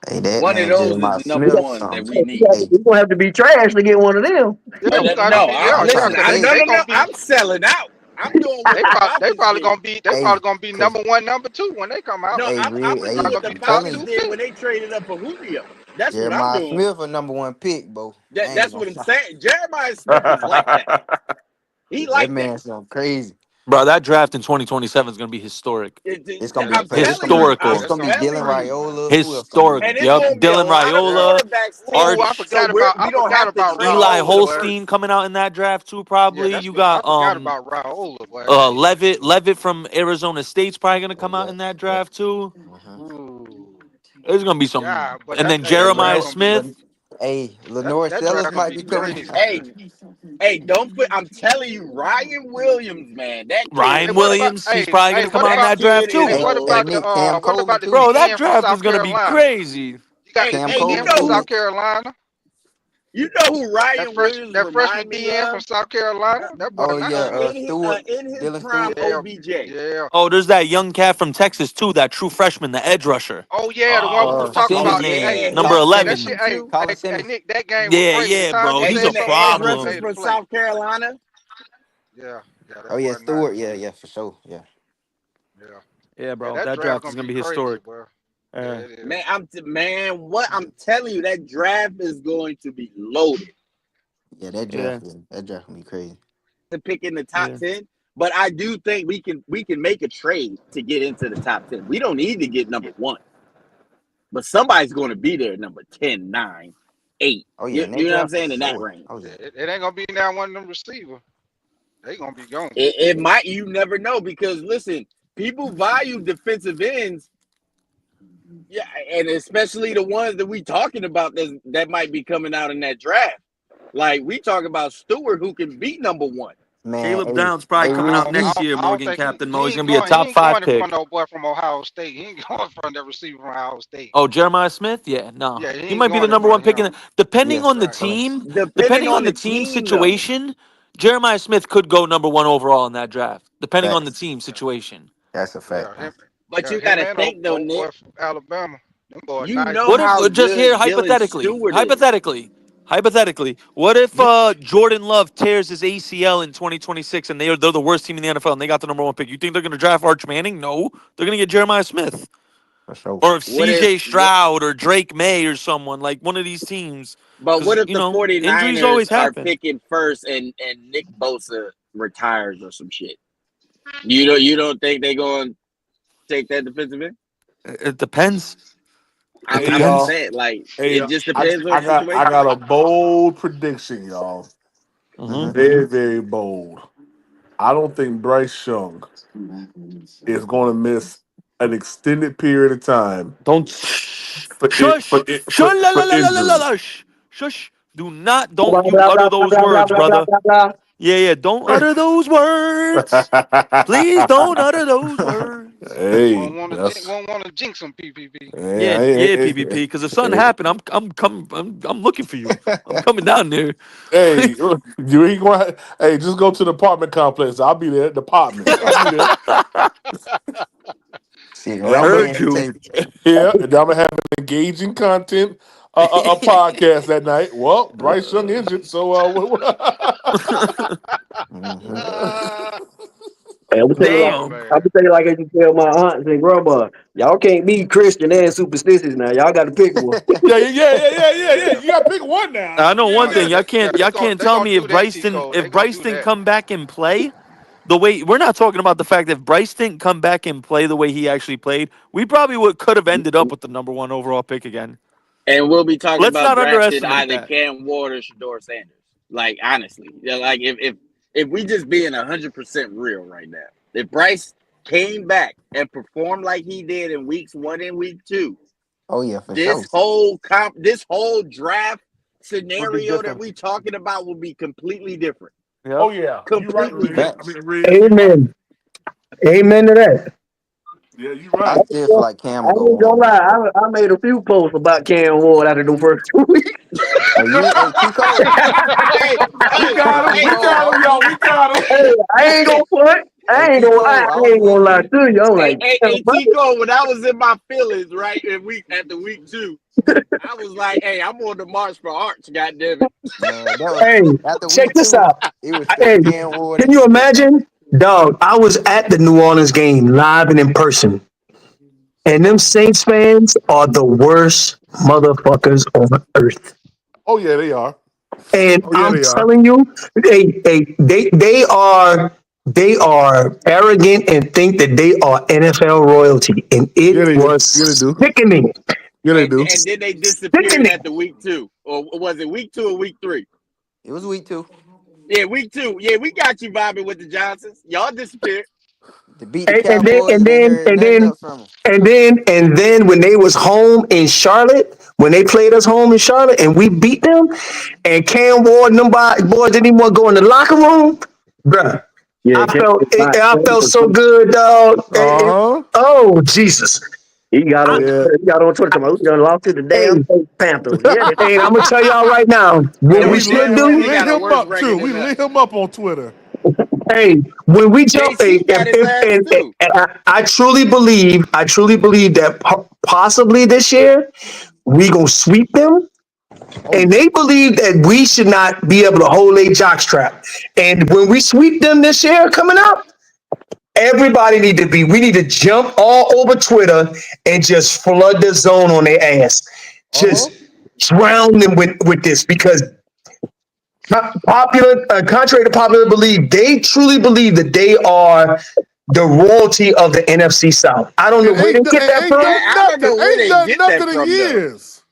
Hey, that One of man those is Jeremiah the number Smith, one that something. we need. Hey, We're gonna have to be trash to get one of them. Yeah, we got to No, be. Yeah, I'm trying listen, to tell no, you. no, no. I'm selling out. I'm doing what the they Falcons probably did. gonna be Hey, number cause one, number two when they come out. No, hey, I'm real, gonna do Not hey, what gonna the be I'm the top telling Falcons you, two did picks. when they traded up for Julio. That's what I'm Jeremiah doing. Smith a #1 pick, bro. I ain't That's gonna what I'm lie. saying. Jeremiah Smith is like that. He That like that. man sound crazy. Bro, that draft in 2027 is gonna be historic. It's gonna be I'm crazy. telling you. Yeah, I'm Historical. It's it's gonna be gonna be telling Dylan you. crazy. Raiola. Who else gonna be Historic. in And there? it's Yep. gonna be a Dylan lot of Yeah. Raiola, quarterbacks Oh, too. I Arch, So forgot about we don't have to trade Eli all of Raiola, the boy. first. Holstein coming out in that draft too, Yeah, probably. that's You good. I got forgot about Raiola, boy. Levitt from Arizona State's probably gonna Oh come out yeah, in that yeah. draft too. Ooh, There's gonna be some, yeah, but and then Hey, that draft Jeremiah gonna be Smith. Hey, Lenore that Sellers draft gonna might be be coming. crazy, man. hey, hey, don't put. I'm telling you, Ryan Williams, man, that Hey, Ryan kid, what about Williams, he's probably hey gonna come what out in that about that draft kid is hey too. Hey, Nick, Cam what Coleman about the too. Bro, that DN from draft South is gonna be Carolina? crazy. You got the Hey, Cam hey, DN Coleman from too, South Nick. Carolina. you know who Ryan Williams That freshman remind me DN from of? South Carolina. That boy Oh yeah, nice. Stewart, In his Dylan prime, Stewart. Yeah, OBJ. yeah. Oh, there's that young cat from Texas too, that true freshman, the edge rusher. Oh yeah, the one we Oh, was talking oh about. Simmons, yeah, number his That 11. shit. system too. Colin Hey, Simmons. Nick, that game was Yeah, crazy. The yeah, time bro. he And He's said a then the something edge different, he rushers problem. made a from play. South Carolina. Yeah, yeah, that Oh yeah, boy nice, Stewart. Yeah, man. yeah, for sure. Yeah. Yeah, Yeah, yeah, bro. that That draft draft is gonna gonna be be crazy, historic. bro. Yeah, Uh, it is. Man, what I'm telling you, that draft is going to be loaded. Yeah, yeah, that draft gonna be crazy. To pick in the top yeah. 10, but I do think we can make a trade to get into the top 10. We don't need to get number 1, but somebody's going to be there number 10, 9, 8. Oh yeah, You, in that you know what I'm draft for saying, in that sure. range. Oh Yeah, yeah. it ain't gonna be now one of them receivers. They gonna be gone. It might, you never know, because listen, people value defensive ends. Yeah, and especially the ones that we talking about that might be coming out in that draft. Like we talk about Stewart, who can be number 1. Man, Caleb Downs probably hey, coming Will out next Smith. year, I don't Morgan think Captain Mo. he He's ain't gonna be a going. He top ain't five going in front pick. of no boy from Ohio State. He ain't going in front of that receiver from Ohio State. Oh, Jeremiah Smith? Yeah, no. Yeah, he He ain't might be the going in number front one of pick in him. the, depending Yeah, on the for sure. team, Depending depending on on the the team team, though. situation, Jeremiah Smith could go number one overall in that draft, depending on the Facts. team situation. That's a Yeah, fact, man. him. But Yeah, you got him to and think though, old Nick. boy from Alabama. Them boy You nice know What if how too. just here good Dylan hypothetically, Stewart is. hypothetically, what if You Jordan Love tears his ACL in 2026 and they're the worst team in the NFL and they got the number one pick? You think they're gonna draft Arch Manning? No, they're gonna get Jeremiah Smith. For sure. Or if what if CJ what? Stroud or Drake May or someone like one of these teams, But what because if the injuries 49ers always are happen. picking first and Nick Bosa retires or some shit? You don't think they're going to take that defensive end? It depends. It Hey I'm just y'all. depends. saying, like, Hey, it just I, depends on I the got I situation. got a bold prediction, y'all. Hmm. Mm-hmm. Very, very bold. I don't think Bryce Young is going to miss an extended period of time Don't for it shush, shush, la la for la la la la injury. la, shush. Do not, Blah don't you blah utter blah blah those blah blah words, blah blah brother. blah blah. Yeah, yeah, don't utter those words. Please don't utter those words. Hey, that's Won't want to jinx him. PPP. hey, Yeah, I yeah, ain't, PvP. Because if something happened, I'm coming. I'm looking for you. I'm coming down there. hey, you ain't going. Hey, just go to the apartment complex. I'll be there at the apartments. I'll be there. See, And right there Heard in the you. tape. yeah, and I'm gonna have an engaging content a podcast that night. Well, Bryce Young injured, so Mm-hmm. Hey, I'm gonna tell you like Oh Damn. man. I'm gonna tell you like I used to tell my aunts and grandma. Y'all can't be Christian and superstitious now. Y'all got to pick one. yeah. You got to pick one now. I know Yeah, one Oh yeah. yeah, thing. Y'all yeah. can't. Y'all can't They tell gonna me do that, T code. They if gonna Bryce do didn't that. come back and play the way we're not talking about the fact that if Bryce didn't come back and play the way he actually played, we probably could have ended up with the number one overall pick again. And we'll be talking Let's about not drafting underestimate either that. Cam Ward or Shador Sanders. Like, honestly. Yeah, like, if we just being 100% real right now, if Bryce came back and performed like he did in weeks 1 and week 2, Oh yeah, for this sure. whole draft Would be scenario that different. we talking about will be completely different. Yep. Oh yeah, you right, Completely Red. I different. Facts. mean, Red, you right. Amen. Amen to that. Yeah, you I right. still feel like Cam I will go ain't gonna one. lie. I made a few posts about Cam Ward after the first 2 weeks. Hey, T Cole. Hey, We hey, got him. T hey, We Cole, got him, y'all. We got him. Hey, I ain't hey, gonna front. hey, I ain't T gonna. Cole, I ain't gonna lie to you. I'm like, damn, hey, brother. Tico, when I was in my feelings, right, at the week 2, I was like, hey, I'm on the march for Arch, goddammit. man, that was Hey, after check week this 2. out. It was Hey, straight Cam Ward can and you T Cole. imagine? Dog, I was at the New Orleans game live and in person. And them Saints fans are the worst motherfuckers on earth. Oh yeah, they are. And Oh yeah, I'm they are. telling you, they are arrogant and think that they are NFL royalty. And Yeah, it they do. Yeah, they was do. sickening. Yeah, they do. And then they disappeared Sickening. at the week 2. Or was it week 2 or week 3? It was week 2 Yeah, week 2. Yeah, we got you vibing with the Johnsons. Y'all disappeared. to beat the And, and then Cowboys and and ain't then heard and nothing then else from them. and then when they was home in Charlotte, when they played us home in Charlotte and we beat them, and Cam Ward and them boys didn't even want to go in the locker room, bruh. Yeah, I Cam felt was it, not. I felt so good, dog. Uh huh. Oh Jesus! He got I, on. Yeah. He got on Twitter. Talking about, we done lost to the damn hey, Panthers. Yeah, hey, I'm gonna tell y'all right now what And Yo, we we should lit, Jalen we Ramsey do. lit got a him worse up too. record We than lit us. him up on Twitter. Hey, when we jump, hey, KC got his ass too. I truly believe, that possibly this year we gonna sweep them. Oh And yeah. they believe that we should not be able to hold a jockstrap. And when we sweep them this year coming up, we need to jump all over Twitter and just flood the zone on their ass. Uh huh. Just drown them with this because contrary to popular belief, they truly believe that they are the royalty of the NFC South. I don't know And where they get that ain't from. done I don't know nothing. where Ain't they done get that nothing in from though. years.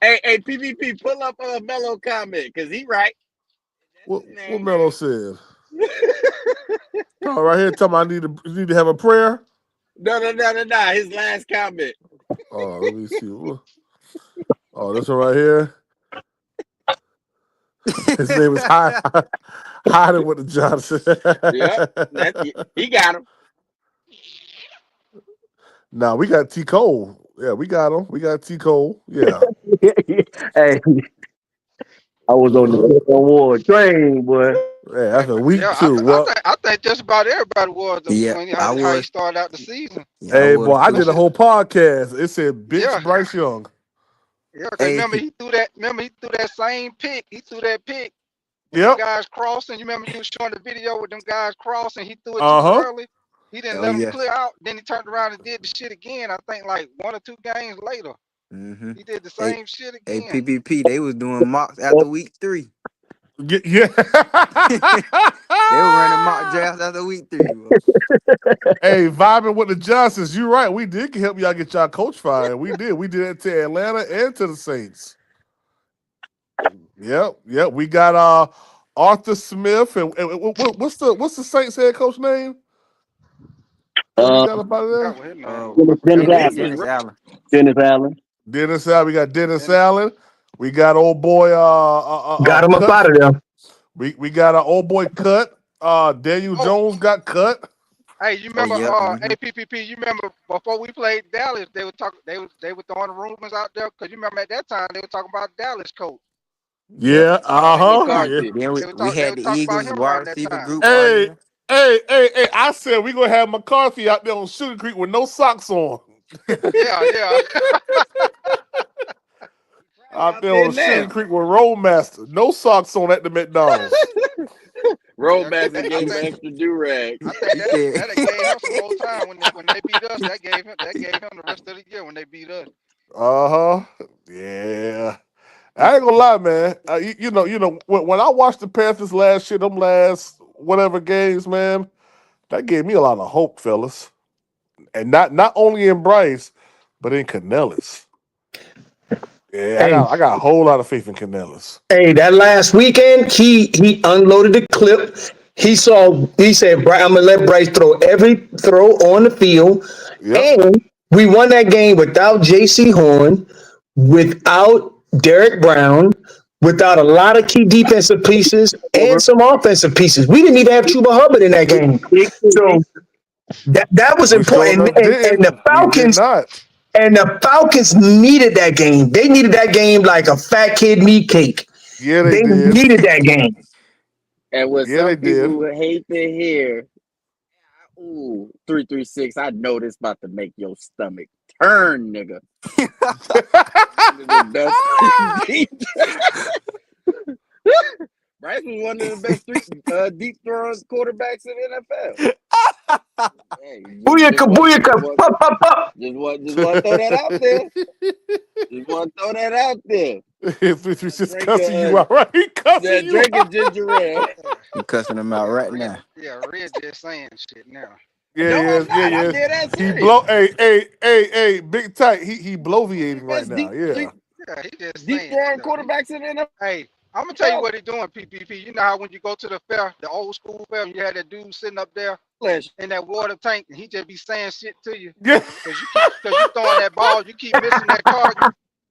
Hey, PvP, pull up a Mellow comment because he right. What That's his what name, Melo man. said? Oh, right here, tell me I need to have a prayer. No. His last comment. Oh, let me see. Oh, this one right here. His name is hiding with the Johnson. Yep, he got him. Nah, we got T Cole. Yeah, we got him. We got T Cole. Yeah. hey, I was on Uh-huh. the Ward train, boy. Yeah, that's a week Yeah, two. Well, I think just about everybody was Yeah, when I how he was. started out the season. Yeah, I hey boy, was I too. did a Especially, whole podcast. It said bench yeah, Bryce Young. yeah. Cause Hey, remember he threw that. Remember he threw that same pick. He threw that pick with them Yep. guys crossing. You remember you was showing the video with them guys crossing. He threw it too Uh-huh. early. He didn't oh let them yeah. clear out. Then he turned around and did the shit again. I think like 1 or 2 games later, Mm-hmm. he did the Hey, same shit hey, again. PPP. They was doing mocks after week 3. Yeah. They were running mock drafts after week 3. Bro. Hey, vibing with the Johnsons. You're right. We did help y'all get y'all coach fired. We did. We did it to Atlanta and to the Saints. Yep. We got Arthur Smith and what's the Saints head coach name? What we Uh, got up out of Forgot there? what his name Uh, was. Dennis Forgot what Dennis, his Allen. name Dennis was. Allen. Dennis Allen. Dennis Allen. We got Dennis Dennis. Allen. We got old boy Got him up Cut. out of there. We got our old boy Cut. Daniel Oh, Jones got cut. hey, you Oh remember yeah. Mm-hmm. APPP? You remember before we played Dallas, they were talking. They were throwing the rumors out there because you remember at that time they were talking about Dallas coach. Yep. Yeah, Mike yeah. McCarthy. Then They were we talk. They had were the talking about Eagles him wide around that receiver time. group Hey, arguing. hey, I said we gonna have McCarthy out there on Sugar Creek with no socks on. Yeah. Probably Out out there there on Sugar now. Creek with Roadmaster. No socks on at the McDonald's. Yeah, cause Roadmaster gave him extra do rags. I think He said, that gave him some more time when they beat us. That gave him the rest of the year when they beat us. Uh-huh. Yeah. I ain't gonna lie, man. When I watched the Panthers last year, them last whatever games, man, that gave me a lot of hope, fellas. And not only in Bryce, but in Canellis. Yeah, Hey, I got a whole lot of faith in Canellis. hey, that last weekend, he unloaded the clip. He said, I'm gonna let Bryce throw every throw on the field. Yep. And we won that game without JC Horn, without Derek Brown, without a lot of key defensive pieces and Over some offensive pieces. We didn't even have Chuba Hubbard in that game. big So safety. That was We sure important. enough And didn't. We did not. the Falcons needed that game. They needed that game like a fat kid meat cake. Yeah, they They did. needed that game. And what Yeah, they some did. people hate to hear, ooh, 336, I know this about to make your stomach turn, nigga. One of the best Bryce was one of the best deep throwing quarterbacks in the NFL. Hey, Booyaka, booyaka, pop, pop, pop. just want to throw that out there. Just want to throw that out there. 336 cussing you out, right? He cussing you Drinking out. ginger ale. You cussing him out right now. Yeah, Red just saying shit now. No, I'm not. I'm dead ass He serious. blow. Hey, big tight. He bloviating right now. Yeah. Yeah, he just Deep saying. throwing stuff. quarterbacks in the NFL. Hey, I'm gonna tell you what he's doing, PPP. You know how when you go to the fair, the old school fair, and you had that dude sitting up there in that water tank, and he just be saying shit to you Yeah. because you throwing that ball, you keep missing that target.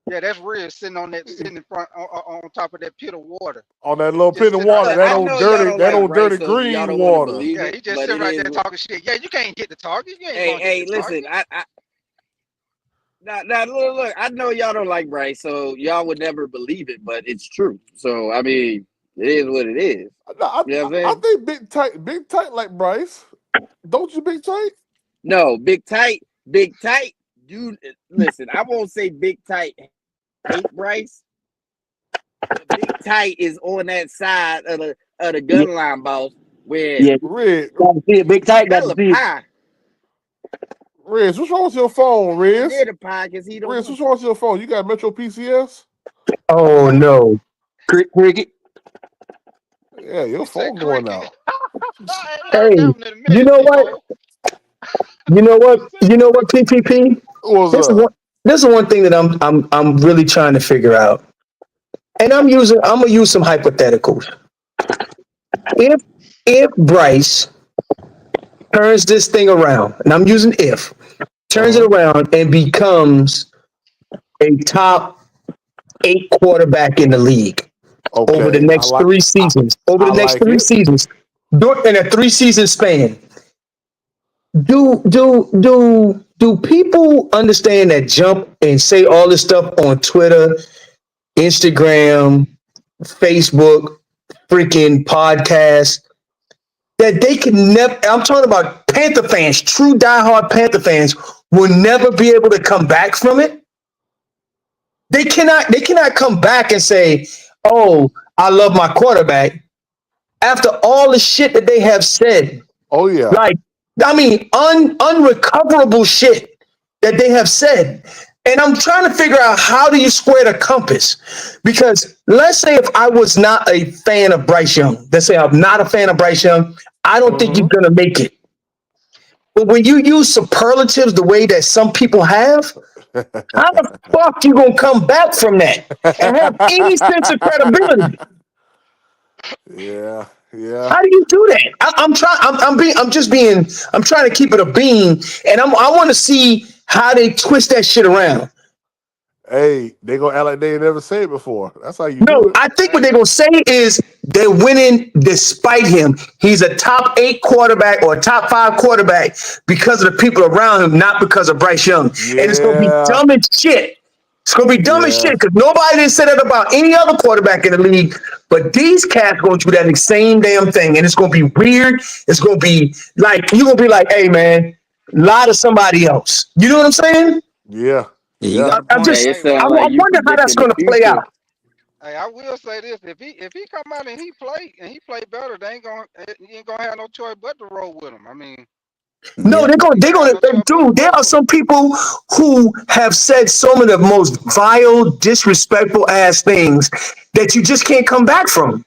Yeah, that's real sitting in front on top of that pit of water. On that little Just pit of sitting right water, there that talking old shit. dirty, that old dirty so y'all green don't wanna water. believe Yeah, it, he just but sitting it right is there what- talking shit. Yeah, you can't get the target. You ain't Hey, gonna get the listen, target. now look, I know y'all don't like Bryce, so y'all would never believe it, but it's true. So I mean, it is what it is. No, You know what I'm I saying? think big tight like Bryce. Don't you, big tight? No, big tight. Dude, listen, I won't say big tight hate Bryce. But big tight is on that side of the gun line, boss. Where Red, Got to see it. Big tight. Got to hella see it. pie. Riz, what's wrong with your phone, Riz? Near the pie because he don't. Riz, what's wrong with your phone? You got Metro PCS? Oh no. Cricket. Yeah, your phone going out. I ain't Hey, heard that one in a minute, you know what? T-Cole. You know what? You know what, PPP? What's This is up? one thing that I'm really trying to figure out. And I'm gonna use some hypotheticals. If Bryce turns this thing around, and I'm using turns it around and becomes a top 8 quarterback in the league over the Okay, next 3 seasons. Over I the next like 3 it. seasons. In a 3-season span. Do people understand that jump and say all this stuff on Twitter, Instagram, Facebook, freaking podcasts, that they can never, I'm talking about Panther fans, true diehard Panther fans, will never be able to come back from it? They cannot come back and say, oh, I love my quarterback after all the shit that they have said. Oh yeah. Like, I mean, unrecoverable shit that they have said. And I'm trying to figure out, how do you square the compass? Because let's say if I was not a fan of Bryce Young, let's say I'm not a fan of Bryce Young, I don't think you're going to make it. But when you use superlatives the way that some people have, how the fuck you going to come back from that and have any sense of credibility? Yeah. How do you do that? I'm trying to keep it a bean, and I want to see how they twist that shit around. Hey, they gonna act like they ain't never said it before. That's how you No, do it. I think what they're gonna say is they're winning despite him. He's a top 8 quarterback or a top 5 quarterback because of the people around him, not because of Bryce Young. Yeah. And it's gonna be dumb as shit. It's gonna be dumb as shit because nobody didn't say that about any other quarterback in the league. But these cats gonna do that same damn thing, and it's gonna be weird. It's gonna be like, you're gonna be like, "Hey, man, lie to somebody else." You know what I'm saying? Yeah. Yeah, you got a I'm point. just, Hey, it sounds I like you wonder how that's predicting the gonna play future. out. Hey, I will say this: if he come out and he play better, you ain't gonna have no choice but to roll with him. I mean, No, Yeah. dude, there are some people who have said some of the most vile, disrespectful ass things that you just can't come back from.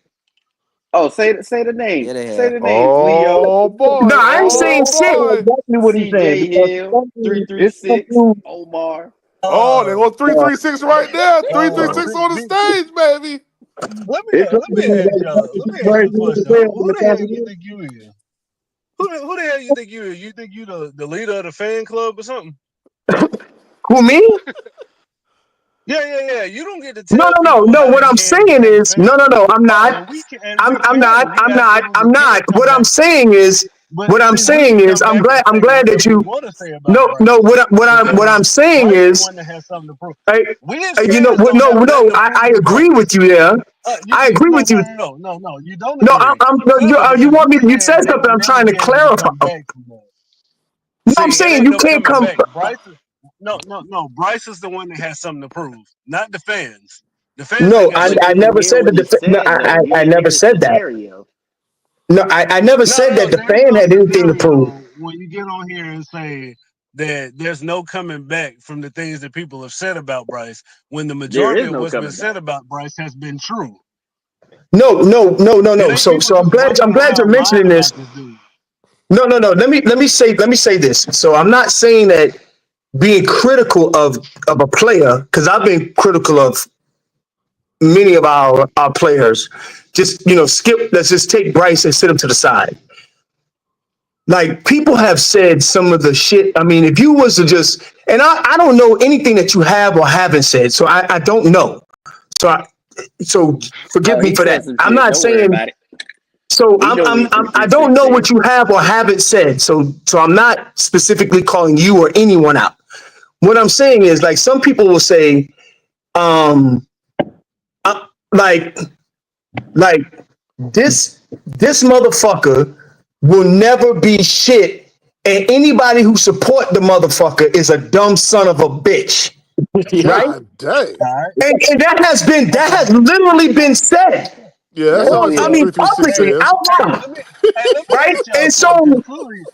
Oh, say the names. Yeah, they Say have. the names. Leo, Oh boy. No, I ain't saying Oh shit. boy. Exactly what he's saying. CJ Because Hill, it's 336, something. Omar. Oh, they go 336 right there. Oh. 336 on the stage, baby. It's Let me ask y'all. Let me ask you a question. Who the hell you something. think you is? Who the hell you think you is? You think you the leader of the fan club or something? Who, me? Yeah. You don't get to No, tell no, no, people no. how What they I'm can and saying can't is, fan. no. I'm Oh, not. and we can, and we can. We I'm not. absolutely I'm not. can come What I'm back. saying is, But What I'm see, we saying can is, come I'm back and glad. I'm say glad that whatever we you. want to say about No, no. Bryce What because I'm saying Bryce the is, one that has something to prove. I, We as you know fans what? don't No, have nothing no. to I prove to agree Bryce. with you there. I agree No, with no, you. no, no, no, no. You don't No, agree. no, You feel me? you Because want you me? You said said they something. will I'm never trying to be able to clarify. come No, back from that. I'm See, it saying ain't you no can't coming come. back. No. Bryce is the one that has something to prove, not the fans. The fans ain't No, got But shit to I you didn't never prove. hear said what he that. No, said though. You I didn't never hear the said that. scenario. No, I never said No, that the there's fan no had anything to prove. scenario when you get on here and say that there's no coming back from the things that people have said about Bryce when the There majority is of no what's been coming said back. about Bryce has been true. It No. ain't So people so just I'm running glad you're around lying mentioning this. about this dude. No. Let me say this. So I'm not saying that being critical of a player, because I've been critical of many of our players. Just skip. Let's just take Bryce and sit him to the side. Like people have said some of the shit. I mean, if you was to just and I don't know anything that you have or haven't said, so I don't know. So so forgive Oh, me he for that. said some I'm shit. not Don't worry saying. about it. So We know what I Patrice don't know said. what you have or haven't said. So I'm not specifically calling you or anyone out. What I'm saying is like some people will say, um, like this motherfucker will never be shit, and anybody who support the motherfucker is a dumb son of a bitch, Yeah. right? God dang. All right. And that Okay. has literally been said. Yeah, that's That's Or always I what mean, BS. 360 publicly, Hey, is. out loud, let me right? get y'all And point because so, clearly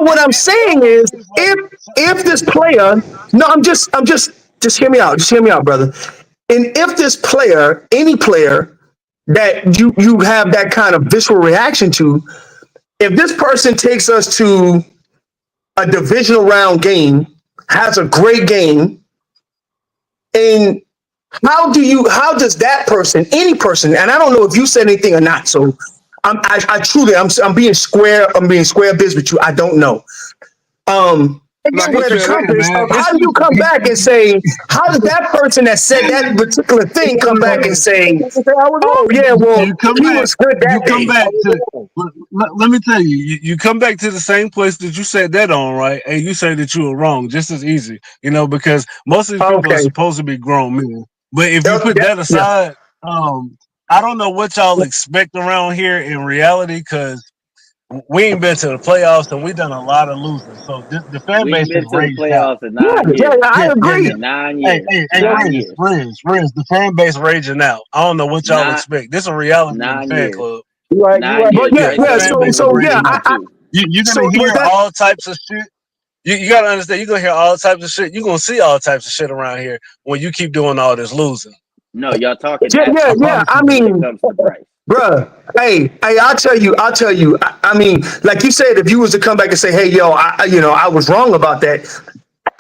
what I'm it saying almost is, seems like if this something. player, no, just hear me out, brother. And if this player, any player that you have that kind of visceral reaction to, if this person takes us to a divisional round game, has a great game, and how does that person, any person, and I don't know if you said anything or not, so I truly, I'm being square biz with you. I don't know. No, he Wear the said it. compass Man, of it's how do you just come back and say, how does that person that said that particular thing come back and say, oh yeah, well, you come he back. was good You that come day. back to. Let me tell you, you come back to the same place that you said that on, right? And you say that you were wrong, just as easy, because most of these people are Okay. supposed to be grown men. But if you put that Yeah. aside, I don't know what y'all expect around here in reality, because we ain't been to the playoffs and we done a lot of losing. So the fan We base ain't is been to the raged out. playoffs in Yeah, 9 years. I agree. Yeah. 9 years. Hey, 9 years. Riz, the fan base raging out. I don't know what y'all Nine expect. This is a reality in the 9 fan years. club. You 9 years. But yeah, The yeah. Bryson fan So, base Tiller is so was yeah, raging number out. two. You're so gonna was hear that, all types of shit. You gotta understand. You're gonna hear all types of shit. You're gonna see all types of shit around here when you keep doing all this losing. No, y'all talking I yeah. absolutes promise I you. when it mean, comes to Bryce. bruh, hey, I'll tell you. I mean, like you said, if you was to come back and say, hey, yo, I was wrong about that.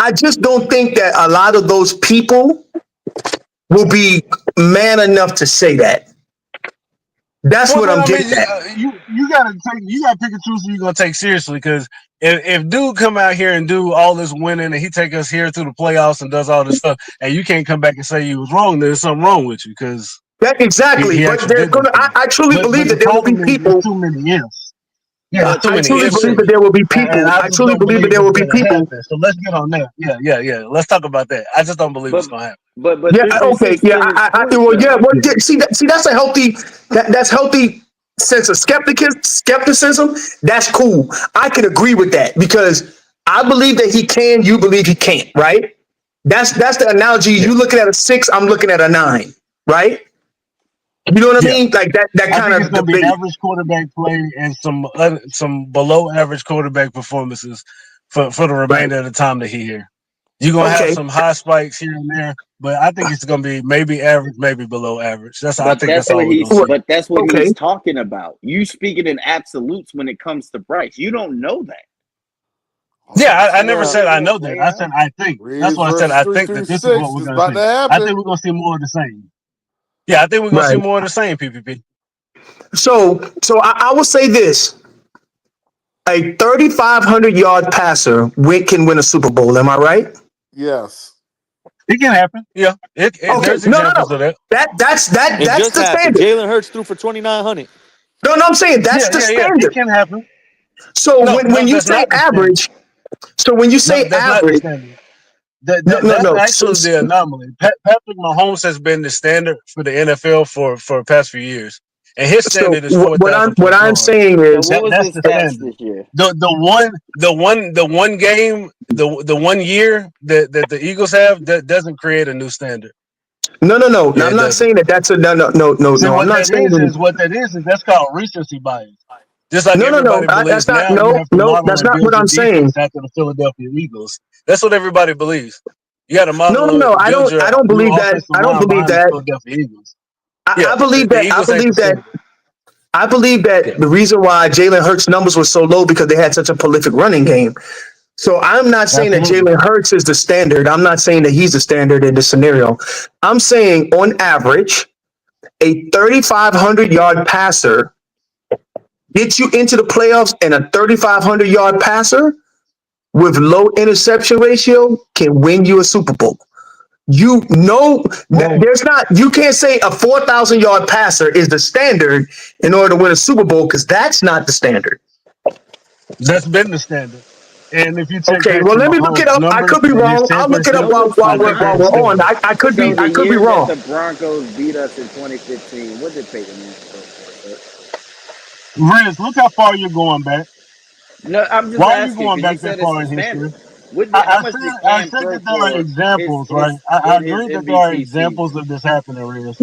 I just don't think that a lot of those people will be man enough to say that. That's Well, what but I'm I mean, getting at. you gotta pick and choose who you're gonna take seriously. Because if dude come out here and do all this winning and he take us here through the playoffs and does all this stuff, and you can't come back and say you was wrong, there's something wrong with you because That exactly. he But actually there's did gonna. those things. I truly But believe the that there will be problem is it's people. too many ifs. Yeah, it's But too I many truly ifs believe in that it. there will be And people. I I just truly don't believe that believe there it's will be gonna people. happen. So let's get on that. Yeah. Let's talk about that. I just don't believe it's but gonna happen. but Yeah. three Okay. six Yeah. to his I point well. Yeah. though. Well. See. That's a healthy. That's healthy sense of skepticism. That's cool. I can agree with that because I believe that he can. You believe he can't. Right. That's the analogy. Yeah, You looking at a 6. I'm looking at a 9. Right. You know what I yeah. mean? Like that I kind think it's of going to be debate. average quarterback play and some below average quarterback performances for the Right. remainder of the time that he here. You're gonna have Okay. some high spikes here and there, but I think it's gonna be maybe average, maybe below average. I But think that's that's what all we're gonna he's see. but that's what Okay. he's talking about. You speaking in absolutes when it comes to Bryce. You don't know that. Yeah, Oh, I never snap. said I know that. I said I think. That's Reeves why I said versus I think that this is what 336 we're is gonna about to see. I think happen. we're gonna see more of the same. Yeah, I think we're gonna see Right. more of the same. PPP. So I will say this: a 3,500 yard passer can win a Super Bowl. Am I right? Yes. It can happen. Yeah, Okay. there's No. examples of that. It That's just the happened. standard. Jalen Hurts threw for 2,900. No, I'm saying that's the Yeah. It standard. can happen. So No, when you that's say not the standard. average, so when you No, say that's not the average, standard. no. That's So actually the anomaly. Patrick Mahomes has been the standard for the NFL for the past few years, and his standard is what 4,000+ I'm yards. saying So is what was That's his the stats standard. this year? The one game, that the Eagles have that doesn't create a new standard. no. No, Yeah, I'm it not doesn't. saying that that's a See, no. I'm not saying what that is that's called recency bias. Just like no. everybody That's believes not now, you have to model That's and not build what your I'm saying. defense after the Philadelphia Eagles. That's what everybody believes. You got to model No. and build your I don't new believe that. offensive I don't line believe behind the that. Philadelphia Eagles. I Yeah, believe the that. Eagles ain't the standard. I believe that Yeah, the reason why Jalen Hurts' numbers were so low because they had such a prolific running game. So I'm not saying that absolutely. Jalen Hurts is the standard. I'm not saying that he's the standard in this scenario. I'm saying on average, a 3,500-yard passer gets you into the playoffs, and a 3,500-yard passer with low interception ratio can win you a Super Bowl. You know that Well, there's not, you can't say a 4,000-yard passer is the standard in order to win a Super Bowl because that's not the standard. that's been the standard. And if you take Okay, well Patrick let me look it Mahomes' up. I numbers could be and his wrong. I'll look it up So championship, what's while so that's how we're been the on. standard. so the I could be year that wrong. the Broncos beat us in 2015, what did Peyton Manning throw for, sir? Riz, look how far you're going back. No, I'm just Why are you asking going because you back that said it's far the in history? standard. How much did I Cam said throw that there are for examples, right? I in his agree that there are MVP examples season? of this happening, Riz.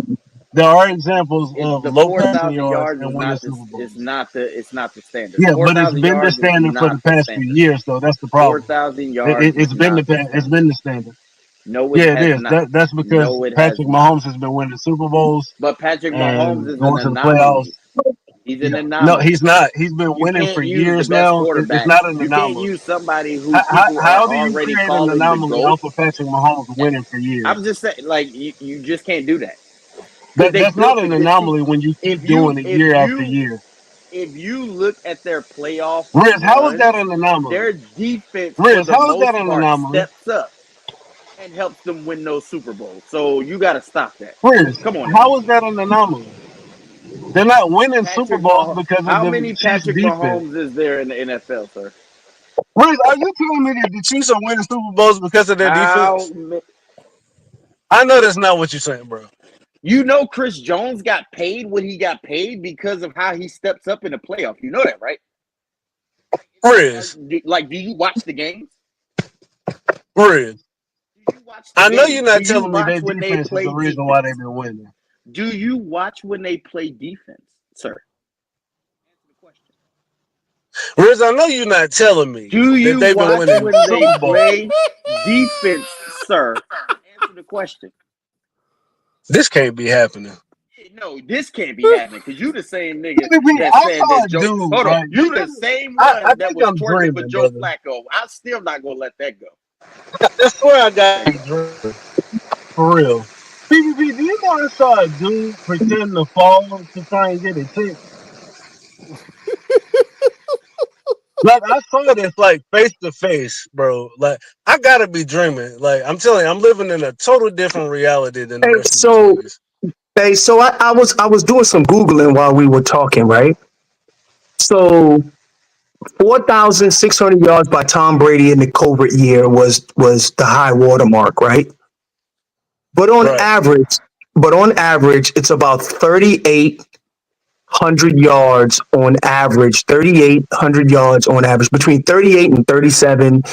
There are examples of The low passing 4,000 yards yards and is winning not this. Super It's Bowls. not the standard. Yeah, but it's 4,000 been the yards is standard for the not the past few standard. years, though. That's the problem. 4,000 yards is It's been not the it's been standard. the standard. No, it Yeah, it has is. not. That's because No, it has Patrick not. Mahomes has been winning Super Bowls But Patrick Mahomes and is an going to the playoffs. anomaly. He's an Yeah, no, anomaly. he's not. He's been You winning for can't use the years best now. It's quarterback. not an You can't anomaly. use somebody who people are How do you already create an calling the anomaly GOAT. off of Patrick Mahomes winning for years? I'm just saying, like you just can't do that because they That's not built an it. See, anomaly when you keep if doing you it if year after you year. if you look at their playoff Riz, how is that runs, an anomaly? their defense for Riz, the how is that most an part anomaly? steps up and helps them win those Super Bowls. So you got to stop that. Riz, Come on now. how is that an anomaly? They're not winning Super Patrick Bowls Mahomes. because of How the many Chiefs Patrick defense. Mahomes is there in the NFL, sir? Riz, are you telling me that the Chiefs are winning Super Bowls because of their How defense? I know that's not what you're saying, bro. you know Chris Jones got paid what he got paid because of how he steps up in the playoff. You know that, right? Riz, Like, do you watch the games? Riz. Do you watch the I know you're games? Do not you telling me watch their when they defense is play the reason why defense? they've been winning. Do you watch when they play defense, sir? Answer the question. Riz, I know you're not telling me Do that you they've been watch winning when they Super Bowls. play defense, sir? Answer the question. This can't be happening. No, this can't be happening because you the same nigga that I said saw that a Joe. dude, Hold on, right? you the same I one that think was I'm twerking for dreaming, Joe brother. Flacco. I'm still not gonna let that go. I swear I got to Crazy. be dreaming. For real. PvP, do you know I saw a dude pretend to fall to try and get a tick? Like I saw this like face to face, bro. Like I gotta be dreaming. Like I'm telling you, I'm living in a total different reality than the Hey, rest of these so niggas. I was doing some Googling while we were talking, right? So 4,600 yards by Tom Brady in the COVID year was the high watermark, right? But on Right. average, it's about 3,800 yards on average. 3,800 yards on average, between 38 and 37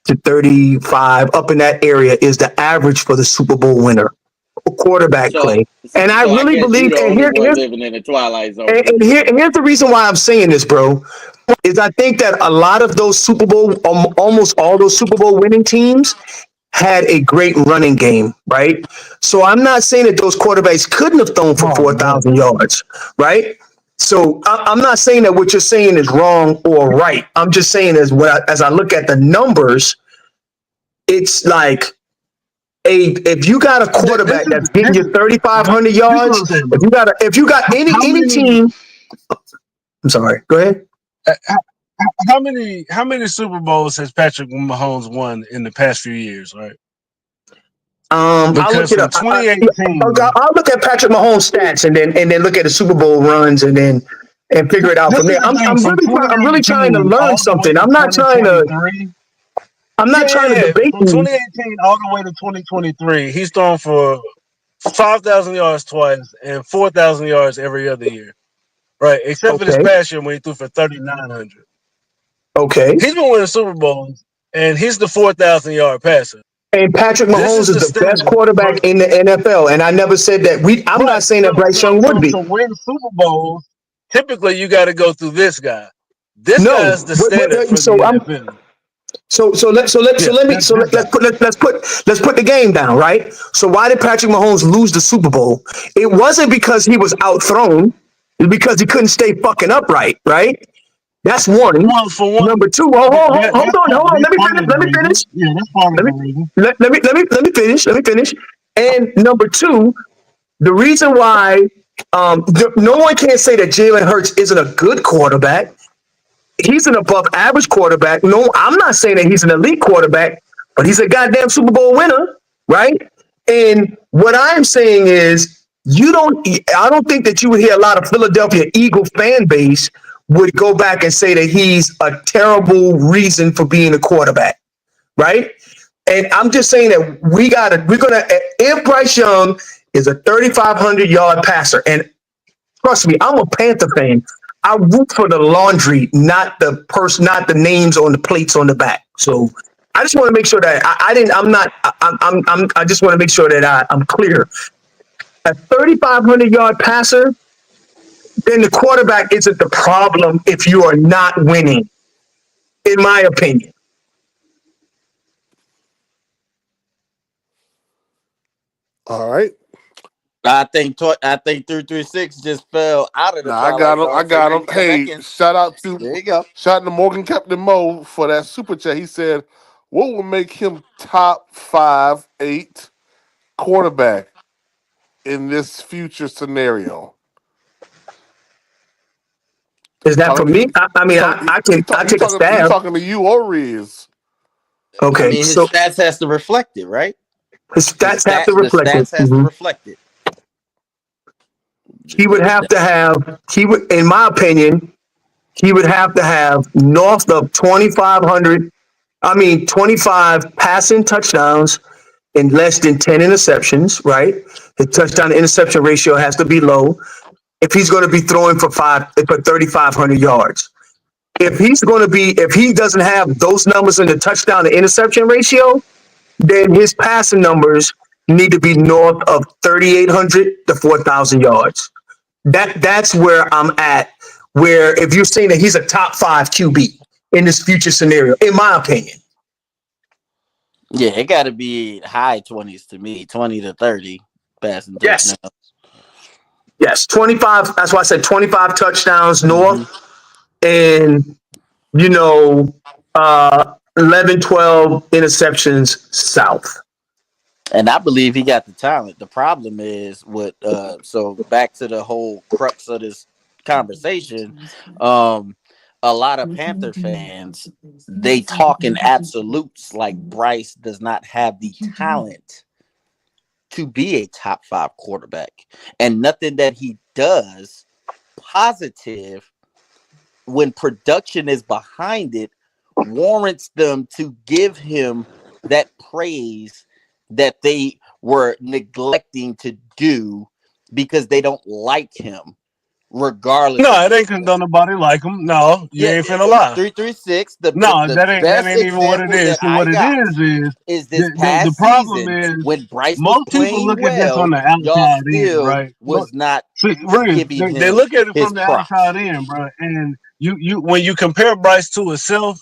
to 35, up in that area is the average for the Super Bowl winner, quarterback So, play. And I so I really guess you believe, the only one living in the twilight zone. and here's the reason why I'm saying this, bro, is I think that a lot of those Super Bowl, almost all those Super Bowl winning teams had a great running game, right? So I'm not saying that those quarterbacks couldn't have thrown for Oh man. 4,000 yards, right? So I'm not saying that what you're saying is wrong or right. I'm just saying as I look at the numbers, it's like if you got a This quarterback is that's getting you this 3,500 is what yards, I'm saying, bro. if you got How any many team, I'm sorry, go ahead. uh, how many Super Bowls has Patrick Mahomes won in the past few years, right? I'll look Because it from up. 2018, I'll look at Patrick Mahomes stats and then look at the Super Bowl runs and then and figure it out This from is there. the thing I'm really trying to learn all the way something. to I'm not trying to 2023. debate From you. 2018 all the way to 2023, he's thrown for 5,000 yards twice and 4,000 yards every other year. Right, except for this Okay. past year when he threw for 3,900. Okay. He's been winning Super Bowls, and he's the 4,000-yard passer. And Patrick This Mahomes is is the the best standard quarterback in the NFL. And I never said that I'm not saying that Bryce Young would be. To win Super Bowls, typically you got to go through this guy. This No. guy is the standard for the NFL. Let's put the game down, right? So why did Patrick Mahomes lose the Super Bowl? It wasn't because he was outthrown. It's because he couldn't stay fucking upright, right? That's one. Well, for one, Number two, hold on. Let me finish. Yeah, that's part of the reason. Let me finish. And number two, the reason why no one can say that Jalen Hurts isn't a good quarterback. He's an above average quarterback. No, I'm not saying that he's an elite quarterback, but he's a goddamn Super Bowl winner, right? And what I'm saying is, I don't think that you would hear a lot of Philadelphia Eagle fan base would go back and say that he's a terrible reason for being a quarterback, right? And I'm just saying that if Bryce Young is a 3,500 yard passer, and trust me, I'm a Panther fan. I root for the laundry, not the names on the plates on the back. So I just want to make sure that I just want to make sure that I'm clear. A 3,500 yard passer, then the quarterback isn't the problem if you are not winning, in my opinion. All right. I think 336 just fell out of the I got him. twilight zone. Hey, shout out There you go. to Morgan Captain Mo for that super chat. He said, "What will make him top 5-8 quarterback in this future scenario?" Is that for me? I take a stab. He's talking to you or Riz. Okay, I mean, his stats has to reflect it, right? His stats have to reflect it. The stats has to reflect it. He would have to have, in my opinion, he would have to have north of 25 passing touchdowns and less than 10 interceptions, right? The touchdown to interception ratio has to be low if he's going to be throwing for 3,500 yards. If he doesn't have those numbers in the touchdown to interception ratio, then his passing numbers need to be north of 3,800 to 4,000 yards. That's where I'm at. Where if you're saying that he's a top 5 QB in this future scenario, in my opinion. Yeah, it got to be high 20s to me, 20 to 30 passing Yes. touchdowns. Yes, 25. That's why I said 25 touchdowns north, and 11, 12 interceptions south. And I believe he got the talent. The problem is so back to the whole crux of this conversation. A lot of Panther fans, they talk in absolutes like Bryce does not have the talent to be a top 5 quarterback. And nothing that he does positive when production is behind it warrants them to give him that praise that they were neglecting to do because they don't like him, regardless. No, it ain't because don't nobody like him. No, you ain't finna lie. 336. That ain't even what it is. So what it is this past the problem season, is when Bryce most was people look at this on the y'all outside still in, right? was not giving him they look at it his from the props. outside in, bro. And you when you compare Bryce to himself,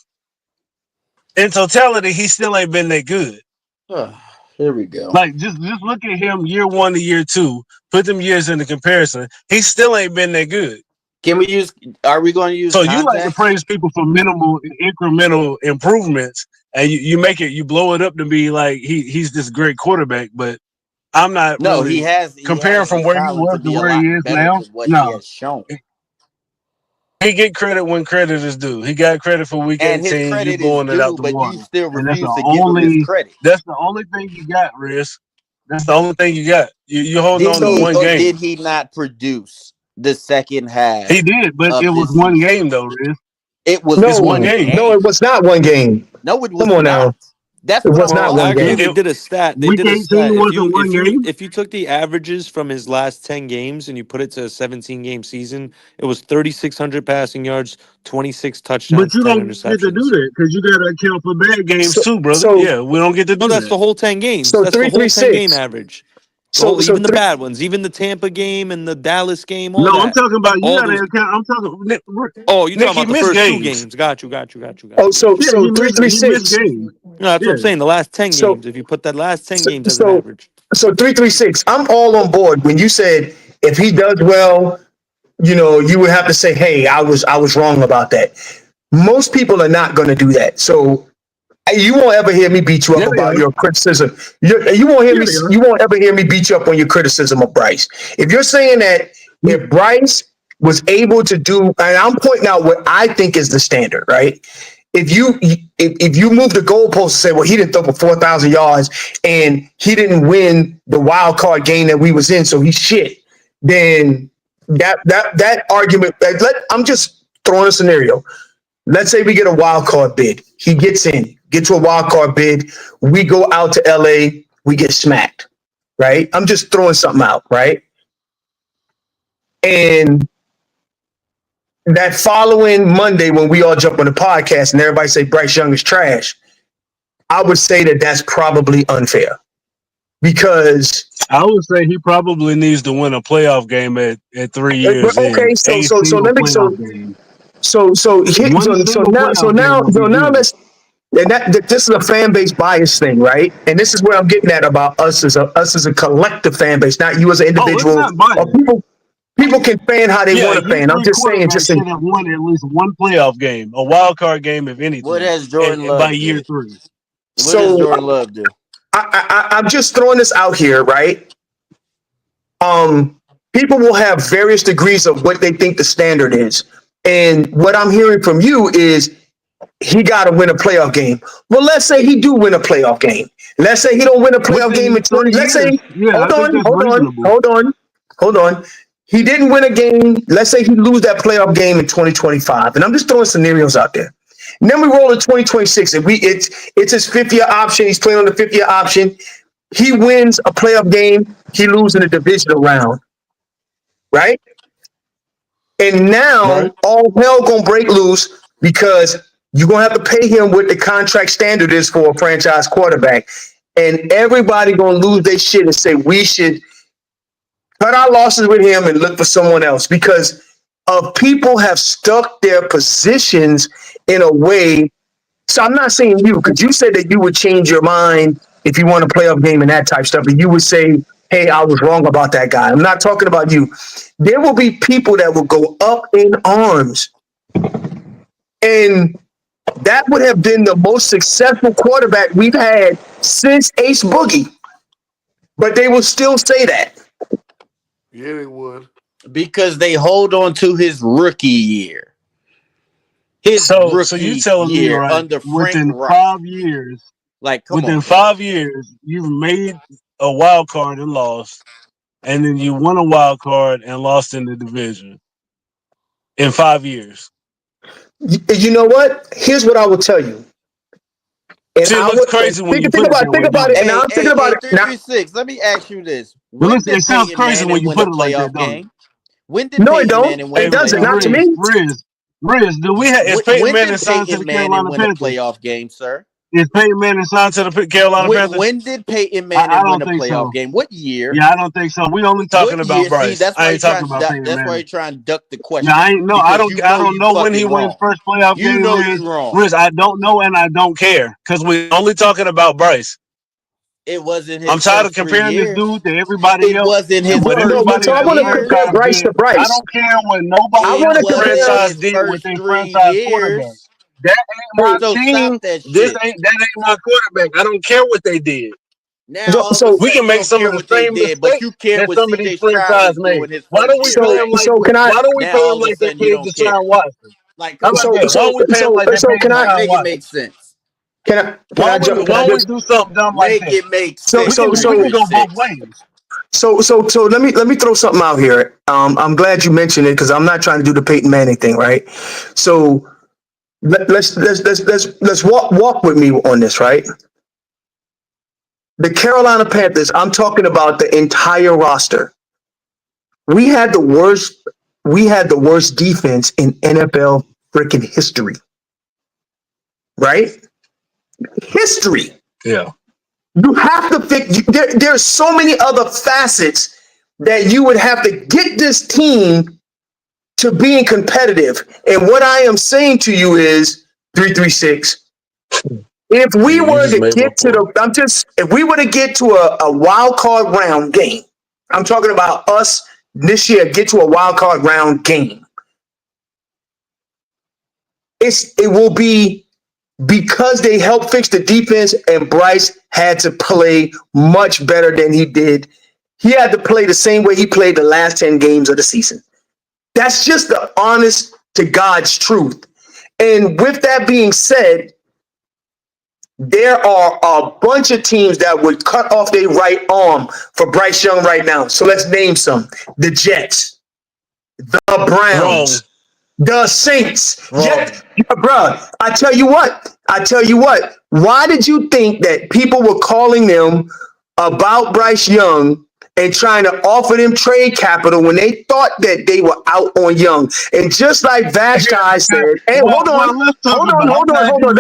in totality, he still ain't been that good. Here we go. Like just look at him year 1 to year 2. Put them years into comparison. He still ain't been that good. Are we going to use So context? you like to praise people for minimal incremental improvements, and you blow it up to be like he's this great quarterback, but I'm not really he has comparing from where he was to where he is now. He has shown. He get credit when credit is due. He got credit for week 18. His credit You blowing is it due, out the but water. you still And that's refuse the to give him his credit. That's the only thing you got, Riz. That's the only thing you got. You holding on to one game. Did he not produce the second half He did, but of it was this one season. game though, Riz. It was No, It's one one game. no, it game. was not one game. No, it Come was on not. now. That's It what was I'm not Well, one actually, talking game. they It, did a stat. They week did a 18 stat. If wasn't you one if you game. if you took the averages from his last 10 games and you put it to a 17 game season, it was 3,600 passing yards, 26 But touchdowns, you 10 don't get to do interceptions. that because you got to account for bad games So too, brother. so Yeah, we don't get to No, do that's that. the whole 10 games. so That's the three whole three 10 game six. average. The So whole, so even the three. bad ones, even the Tampa game and the Dallas game, all No, I'm that. talking about you All got to those. account. I'm talking Oh, you talking Nick. He about the missed first two games. games. Got you, got you, got you, Oh, got you. so Yeah, so three three he missed six. games. No, that's what Yeah. I'm saying. The last 10 So games, if you put that last 10 so games as an so average. so 336. I'm all on board when you said if he does well, you would have to say, hey, I was wrong about that. Most people are not going to do that. So you won't ever hear me beat you up Yeah, they about are. your criticism. You won't hear Yeah, me. they are. You won't ever hear me beat you up on your criticism of Bryce. If you're saying that We- if Bryce was able to do, and I'm pointing out what I think is the standard, right? If you move the goalpost and say, well, he didn't throw for 4,000 yards and he didn't win the wild card game that we was in, so he's shit. Then that argument. I'm just throwing a scenario. Let's say we get a wild card bid. He gets to a wild card bid. We go out to LA. We get smacked, right? I'm just throwing something out, right? And that following Monday, when we all jump on the podcast and everybody say Bryce Young is trash, I would say that that's probably unfair because I would say he probably needs to win a playoff game at 3 years in. okay, A so single let me playoff game. so One single playoff game now would be good. let's. And this is a fan base bias thing, right? And this is where I'm getting at about us as a collective fan base, not you as an Oh, it's individual. not Or biased. people can fan how they Yeah, want to you fan. I'm three just saying, quarterbacks should have won at least one playoff game, a wild card game, if What anything, has Jordan and by Love year did? 3. What does so Jordan Love do? I'm just throwing this out here, right? People will have various degrees of what they think the standard is, and what I'm hearing from you is he got to win a playoff game. Well, let's say he do win a playoff game. Let's say he don't win a playoff game Within in 20. 3 Let's say, years, yeah, I hold think on, that's hold on, reasonable. hold on, hold on. He didn't win a game. Let's say he lose that playoff game in 2025. And I'm just throwing scenarios out there. And then we roll in 2026. And it's his 5th-year option. He's playing on the 5th-year option. He wins a playoff game. He loses in the divisional round. Right? And now Right? all hell gonna break loose because you're gonna have to pay him what the contract standard is for a franchise quarterback. And everybody gonna lose their shit and say we should cut our losses with him and look for someone else because people have stuck their positions in a way. So I'm not saying you, because you said that you would change your mind if you want a playoff game and that type of stuff, and you would say, hey, I was wrong about that guy. I'm not talking about you. There will be people that will go up in arms, and that would have been the most successful quarterback we've had since Ace Boogie. But they will still say that. Yeah, they would. Because they hold on to his rookie year. So you telling me, right, under Frank within Reich. 5 years, Come within on, 5 years, you've made a wild card and lost, and then you won a wild card and lost in the division in 5 years. You know what? Here's what I will tell you. And See, it looks crazy when you think put it about that way, it. don't it? Now I'm thinking about it. Now, 336. Let me ask you this: But When listen, did it sounds Peyton crazy when Manning you win put a it like that, playoff don't it? game? When did no, it Peyton don't. Manning win It a doesn't. playoff Not to game? me. Riz, do we have is Peyton When Manning did signed to the Peyton Manning Carolina win a Panthers? playoff game, sir? Is Peyton Manning signed to the Carolina Panthers? When did Peyton I Manning win don't a think playoff so. game? What year? Yeah, I don't think so. We only talking What about year? See, Bryce. I ain't talking about Peyton that's why Manning. you're trying to duck the Yeah, I question. ain't no. I Because don't. I don't you know when he fucking won his wrong. first playoff You game. know Riz, you wrong. Riz, I don't know and I don't care because we're only talking about Bryce. It wasn't his I'm tired of first 3 comparing this years. dude to everybody It else wasn't and his what first No, so everybody I 3 else want to years. compare franchise Bryce did. to I Bryce. don't care what nobody I It else want to wasn't compare. franchise his did with first their 3 franchise quarterback. years. That ain't my So team. stop that shit. That ain't my quarterback. I don't care what they did. Now all of a So, We sudden can you make don't some care of the what they same did, but mistakes you care that what some of these CJ Stroud franchises was made. doing his Why first don't we year pay so, them back. like so can I? why don't we Now pay them all of a like they sudden you paid don't care. Deshaun Watson? Like, How come about on, that? man. Why don't we pay them like they So paid can I? Like, Deshaun make it Watson? make sense. Can I? Can I? Why Can I don't we just? do something dumb like Make that? it make So, sense, so, We can go 336. both ways. So let me throw something out here. I'm glad you mentioned it because I'm not trying to do the Peyton Manning thing, right? So let's walk with me on this, right? The Carolina Panthers. I'm talking about the entire roster. We had the worst. We had the worst defense in NFL freaking history, right? History. Yeah. You have to fix. There's so many other facets that you would have to get this team to being competitive. And what I am saying to you is 336. If we You were just to made my get to point. if we were to get to a wild card round game, I'm talking about us this year, get to a wild card round game. It will be because they helped fix the defense and Bryce had to play much better than he did. He had to play the same way he played the last 10 games of the season. That's just the honest to God's truth. And with that being said, there are a bunch of teams that would cut off their right arm for Bryce Young right now. So let's name some. The Jets, the Browns, the Saints. Yeah, bro, I tell you what. Why did you think that people were calling them about Bryce Young and trying to offer them trade capital when they thought that they were out on Young? And just like Vashti said, hey, hold on. Let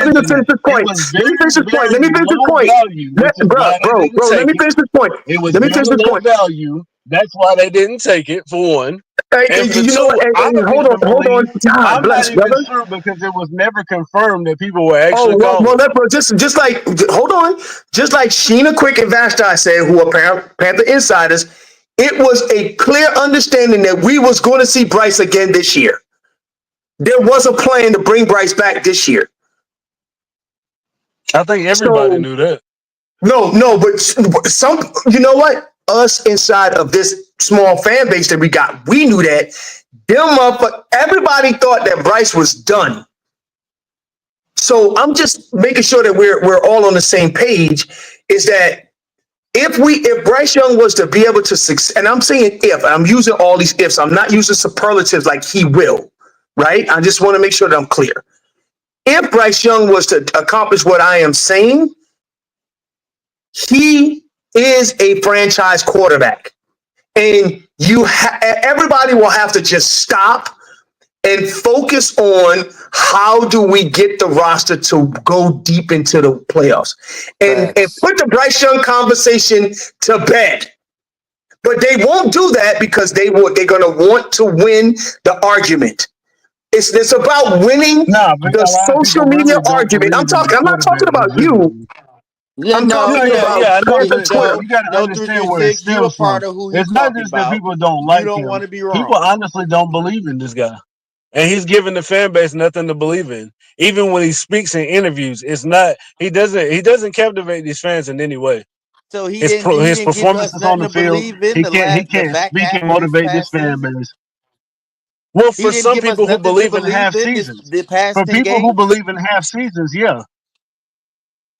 me just finish this point. Let me finish this point. Value, which is Bro, why they didn't let take me finish this point. It was Let me very finish this low point. value. That's why they didn't take it, for one. And for You know two, what? I don't Hold even on. believe. God I'm bless, not even brother. sure because it was never confirmed that people were Oh, actually well, calling. just like, hold on. Just like Sheena Quick and Vashti said, who are Panther insiders, it was a clear understanding that we was going to see Bryce again this year. There was a plan to bring Bryce back this year. I think everybody knew that. No, but some, you know what? Us inside of this small fan base that we got, we knew that. Everybody thought that Bryce was done. So I'm just making sure that we're all on the same page. Is that if Bryce Young was to be able to succeed, and I'm saying if, I'm using all these ifs, I'm not using superlatives like he will, right? I just want to make sure that I'm clear. If Bryce Young was to accomplish what I am saying, he is a franchise quarterback. And everybody will have to just stop and focus on how do we get the roster to go deep into the playoffs and put the Bryce Young conversation to bed. But they won't do that because they're going to want to win the argument. It's about winning the social media argument. I'm not talking about you. Yeah, I'm talking about I know, Panther but Twitter. you got to no understand where it 336. You a stems from. part of who It's he's not talking just that about. people don't You like don't him. want to be People wrong. honestly don't believe in this guy. And he's giving the fan base nothing to believe in. Even when he speaks in interviews, he doesn't captivate these fans in any way. So he His didn't give us performances on nothing the to field, believe in he the can't back speak half and of this motivate this past fan season. base. Well, He for didn't some give us people who nothing to believe in half believe in seasons, the past for 10 people who games. believe in half seasons, yeah.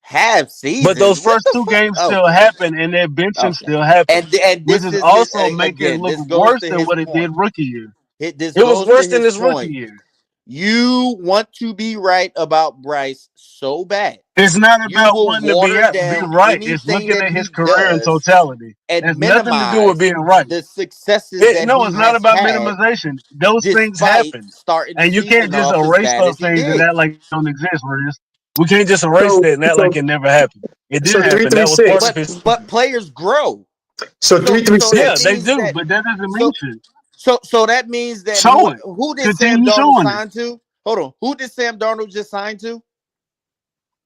Half But those seasons. What first the two fuck? games still Okay. happen, and their benching Okay. still happens, And which this is is his, also making it again, look this goes worse to than his what it did point. rookie year. This It was goes to worse than his his rookie point. year. You want to be right about Bryce so bad. It's not You about will wanting to be water be down right. It's anything looking that at his he career in does totality. It and has nothing to do with minimize being right. the successes that No, he it's not has about had minimization. Those things despite happen, starting the and you can't season just off as erase bad those as he things and did. act like they don't exist, Riz. We can't just erase So that and act like it never happened. It did happen. That was part 336. of his. But players grow. So So that Yeah, 336. they means do, that but that doesn't mean so shit. so that means that Show it. who did Sam Continue Darnold showing it. sign to? Hold on. Who did Sam Darnold just sign to?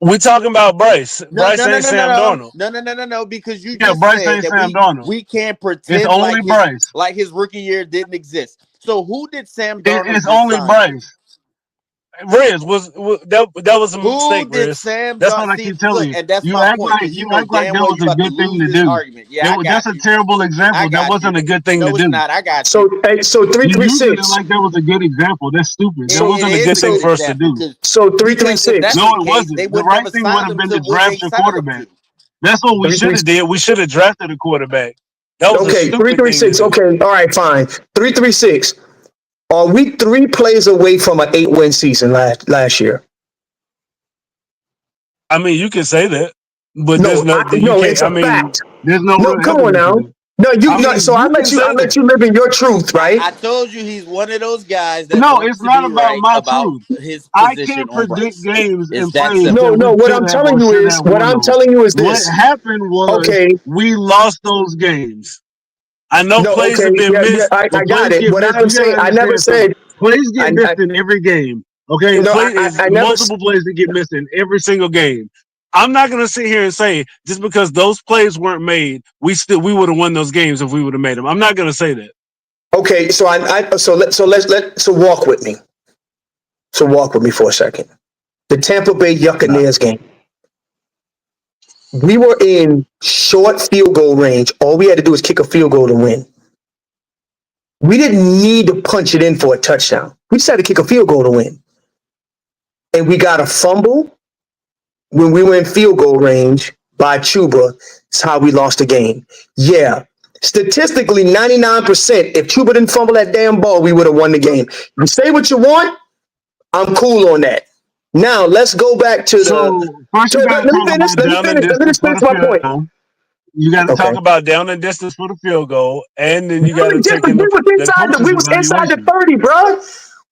We talking about Bryce. No, Bryce ain't Sam Darnold. no, because you Yeah, just Bryce said ain't that Sam Darnold. we can't It's pretend only Bryce. like his rookie year didn't exist. So who did Sam Darnold It's just only sign to? Bryce. Riz that was a Who mistake, did Riz. Sam That's what Darnold I see? keep telling Look, you. and that's You my act point like because you know damn that well was you a about to good thing lose to this do. argument. Yeah, I That's got a you. terrible I example. That got wasn't you. a good thing to No, it's do. not. I got So you. You're using it 336. like that was a good example. That's stupid. That It wasn't a is good a thing good for us to example do. So because if 336. that's No, the it case, they wasn't. The would right never thing would sign have him been to to what they draft your signed him quarterback. to. That's what we should 336. have did. We should have drafted a quarterback. That was a Okay, stupid thing to 336. do. Okay, all right, fine. 336. Are we 3 plays away from an 8-win season last year? I mean, you can say that, but No, you no, can't. it's I a mean, fact. there's no No, real come on evidence now. of it. No, I mean, so I you can say that. let you live in your truth, right? I told you he's one of those guys that No, wants it's to not be about right my about truth. his I position can't on predict Bryce. games It's and that plays simple. that we What could I'm have telling or you should is, have won on. What this. happened was Okay, we lost those games. I know no, plays okay, have been yeah, missed, I but got plays it. get What missed. I'm You saying, gotta I never understand something. said, Plays get I missed in every game. Okay, no, it's I never. multiple plays that get missed in every single game. I'm not gonna sit here and say just because those plays weren't made, we would have won those games if we would have made them. I'm not gonna say that. Okay, so so walk with me. So walk with me for a second. The Tampa Bay Nah. Buccaneers game. We were in short field goal range. All we had to do was kick a field goal to win. We didn't need to punch it in for a touchdown. We just had to kick a field goal to win. And we got a fumble when we were in field goal range by Chuba. That's how we lost the game. Yeah. Statistically, 99%, if Chuba didn't fumble that damn ball, we would have won the game. You say what you want, I'm cool on that. Now, let's go back to So first, you let gotta me talk finish. about down and Let me distance just for finish the my field point. goal. You got to talk Okay. about down and distance for the field goal, and then you got We to take in the coach's was inside the evaluation. 30, bro.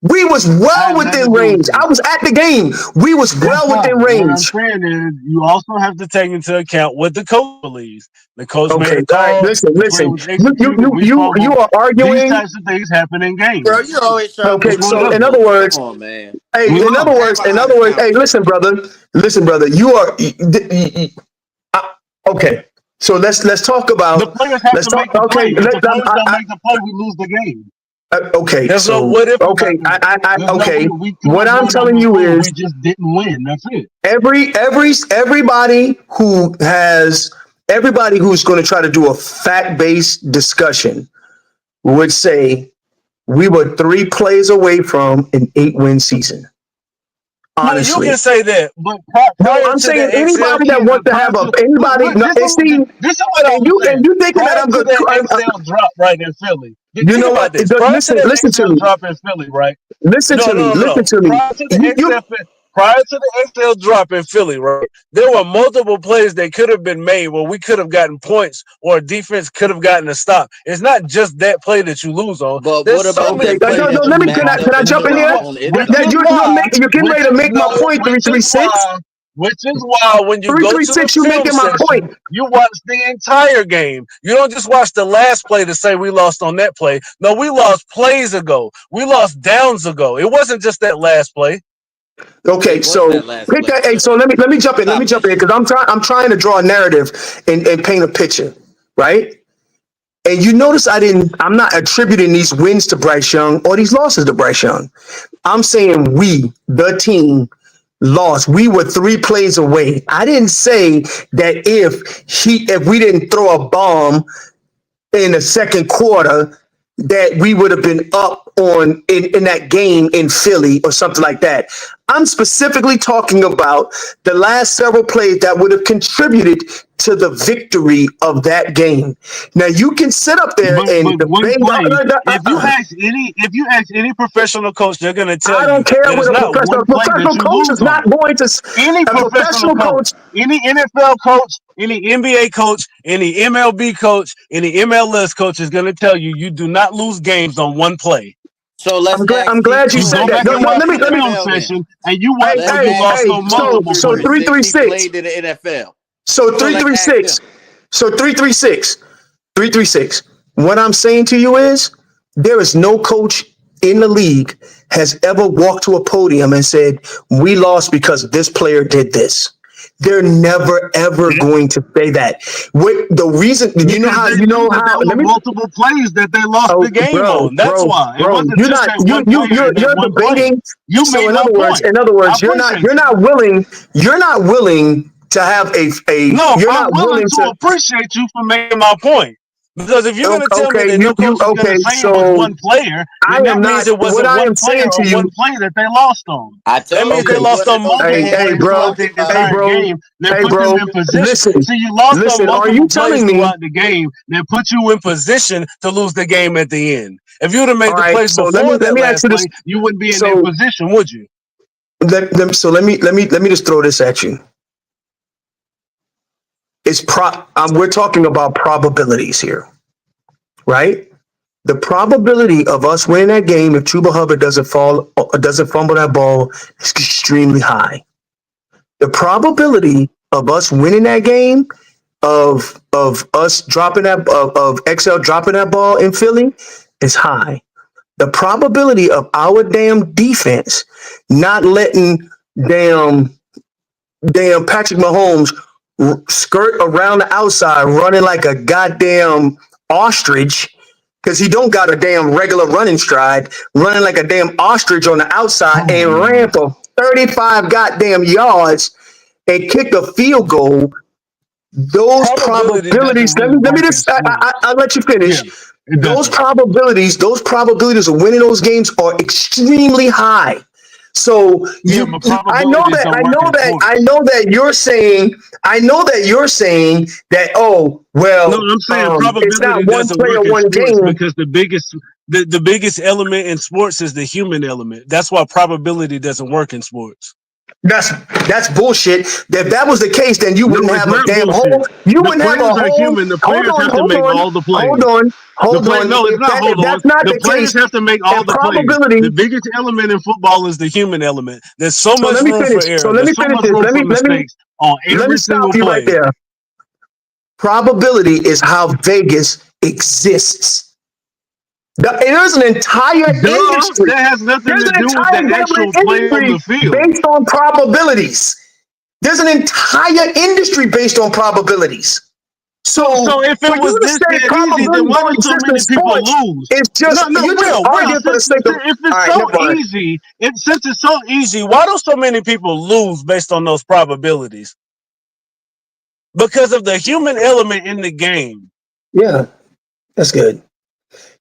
We was That well has nothing to within do with range. I it. was at the game. We was That's well within fine. What I'm range. saying is, you also have to take into account what the coach believes. The coach made Okay, a all right. call. The play Listen. was executed. We You fumbled. are These arguing. types of things happen in Bro, you games. always trying to Okay, That's make what so it in is. excuses. other Come words, on, man. We lost. in Have other a words, hey, conversation. listen, brother. You are okay. So let's talk The about players have let's to talk. make the Okay, play. If the players don't make the play, we lose the game. okay. There's no So what if about okay, that. There's no okay. we could What have I'm won on telling the you field. is We just didn't win. That's it. Everybody who's going to try to do a fact-based discussion would say we were 3 plays away from an 8-win season. No, you can Honestly, say that, but no, prior I'm to the saying Excel anybody that kid, wants to prior have to anybody. No, this, and see, this is what I was and saying. you thinking that Prior I'm to good. that Excel drop right in Philly, You think know about what? this. Prior to that Listen to Excel me. drop in Philly, right? Listen No, to me. no, no, Listen no. to me. You Prior to the Excel drop in Philly, right? There were multiple plays that could have been made where we could have gotten points or defense could have gotten a stop. It's not just that play that you lose on. But There's what so about many okay? that plays play No, that no. that you was lose on. backed up Can I in the jump in Which is here? drop what, on which NFL? is why, You're getting ready to make my point. 336. which is why when you go to the 336. You film making my section, point. you watch the entire game. You don't just watch the last play to say we lost on that play. No, we lost plays ago. We lost downs ago. It wasn't just that last play. Okay, It was so that last pick play, that. Hey, sir. so let me jump in. Stop that Because shit. I'm trying to draw a narrative and paint a picture, right? And you notice I'm not attributing these wins to Bryce Young or these losses to Bryce Young. I'm saying we, the team, lost. We were 3 plays away. I didn't say that if we didn't throw a bomb in the second quarter, that we would have been up in that game in Philly or something like that. I'm specifically talking about the last several plays that would have contributed to the victory of that game. Now you can sit up there But and one debate. play, if you ask any professional coach, they're gonna tell I you don't care that what it's not one play that professional you coach lose is not on. going to. Any A professional professional coach, coach. any NFL coach, any NBA coach, any MLB coach, any MLS coach is going to tell you you do not lose games on one play. So let's I'm ask T. glad you You Cole said go in that. back the No, and no. watch Let me. the film NFL then. session, and you watch Let's where you ask lost T. on Cole multiple So plays. since he 336. played in the NFL. So So let's ask him. 336. So 336. 336. What I'm saying to you is there is no coach in the league has ever walked to a podium and said, we lost because this player did this. They're never ever going to say that. What the reason Because they knew that there were let me multiple plays that they lost oh the game bro, on. That's why. It wasn't you're just not that one player and that you're one play. debating. You So made my point. in other I words, appreciate you. you're not willing to have a No, you're I'm not willing willing to to appreciate you for making my point. Because if you're going to tell me Okay, that no coach is going okay. to say it was So one player, I then that am means not. it What wasn't I one am player saying to or one you. play that they lost on. I That told means you they Okay. it lost wasn't on no multiple Hey, plays game. bro. throughout the Talking Hey, about entire bro. game that Hey, put them bro. in position. Listen. See, you lost on Listen. Are you multiple plays telling me? throughout the game that put you in position to lose the game at the end. If you would have All made the right. plays So before let that me ask last you this. play, you wouldn't be in that So position, would you? let me just throw this at you. We're talking about probabilities here, right? The probability of us winning that game if Chuba Hubbard doesn't fumble that ball is extremely high. The probability of us winning that game, of us dropping that of XL dropping that ball in Philly, is high. The probability of our damn defense not letting damn Patrick Mahomes skirt around the outside running like a goddamn ostrich, because he don't got a damn regular running stride, running like a damn ostrich on the outside, Oh, and man. ran for 35 goddamn yards and kicked a field goal. Those Probability probabilities, doesn't let really me work in just, sports. I'll let you Yeah, finish. it doesn't. Those probabilities of winning those games are extremely high. So Yeah, but I know probabilities that, don't work in sports. I know that you're saying that, oh, No, well, I'm saying it's not probability one doesn't player, work in one sports game. because the biggest element in sports is the human element. That's why probability doesn't work in sports. That's bullshit. If that was the case, then you No, wouldn't it's have a not damn bullshit. hole. You The wouldn't have a players are hole. human. The Hold players on, have to hold make on, all the hold plays. on, hold on. No, it's not. Hold If on. that's not The the players case, have to make all and the plays. probability. The biggest element in football is the human element. There's so So much let me room for finish. So error. let me There's so finish much this. room for mistakes on Let me every stop single you right play. there. Probability is how Vegas exists. There's an entire Duh, industry. that has nothing There's to an do with entire the gambling actual play on industry the field. based on probabilities. There's an entire industry based on probabilities. So if For it you was to this say that easy, then probabilities why don't do so exist in many people sports, lose? it's just No, you're just real. arguing for the sake of. If All it's right, so never mind. easy, since it's so easy, why do so many people lose based on those probabilities? Because of the human element in the game. Yeah, that's good.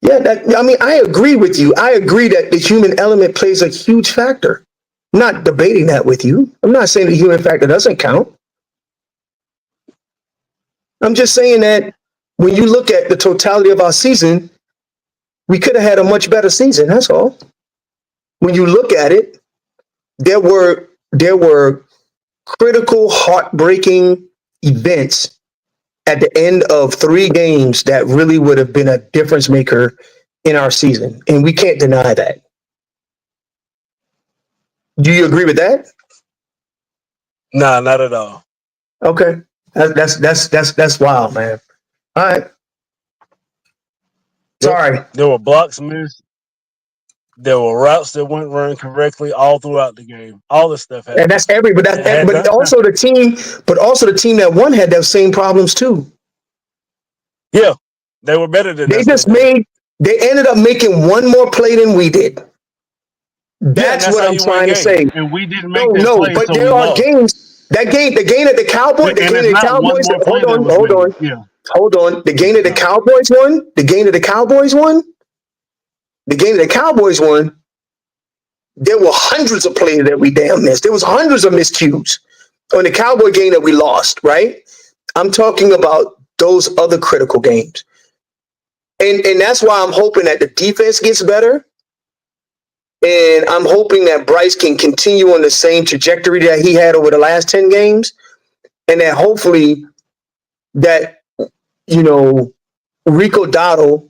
Yeah, I mean, I agree with you. I agree that the human element plays a huge factor. I'm not debating that with you. I'm not saying the human factor doesn't count. I'm just saying that when you look at the totality of our season, we could have had a much better season. That's all. When you look at it, there were critical, heartbreaking events at the end of 3 games that really would have been a difference maker in our season, and we can't deny that. Do you agree with that? Nah, not at all. Okay, that's wild, man. All right, Yep. sorry. There were blocks missed. There were routes that weren't run correctly all throughout the game. All this stuff And happened. that's every, but but also the team that won had those same problems too. Yeah, they were better than They us that just day. they ended up making one more play than we did. Yeah, and That's that's what how I'm you win trying to games. say. And we didn't No, make that no, play, but so we there are lost. games. The game at the Cowboys, And it's not one more play Hold that on, was hold made. on, Yeah. hold on. The game that the No. Cowboys won. The game that the Cowboys won. The game that the Cowboys won. There were hundreds of plays that we damn missed. There was hundreds of miscues on the Cowboy game that we lost. Right. I'm talking about those other critical games, and that's why I'm hoping that the defense gets better. And I'm hoping that Bryce can continue on the same trajectory that he had over the last 10 games. And that hopefully that, you know, Rico Dotto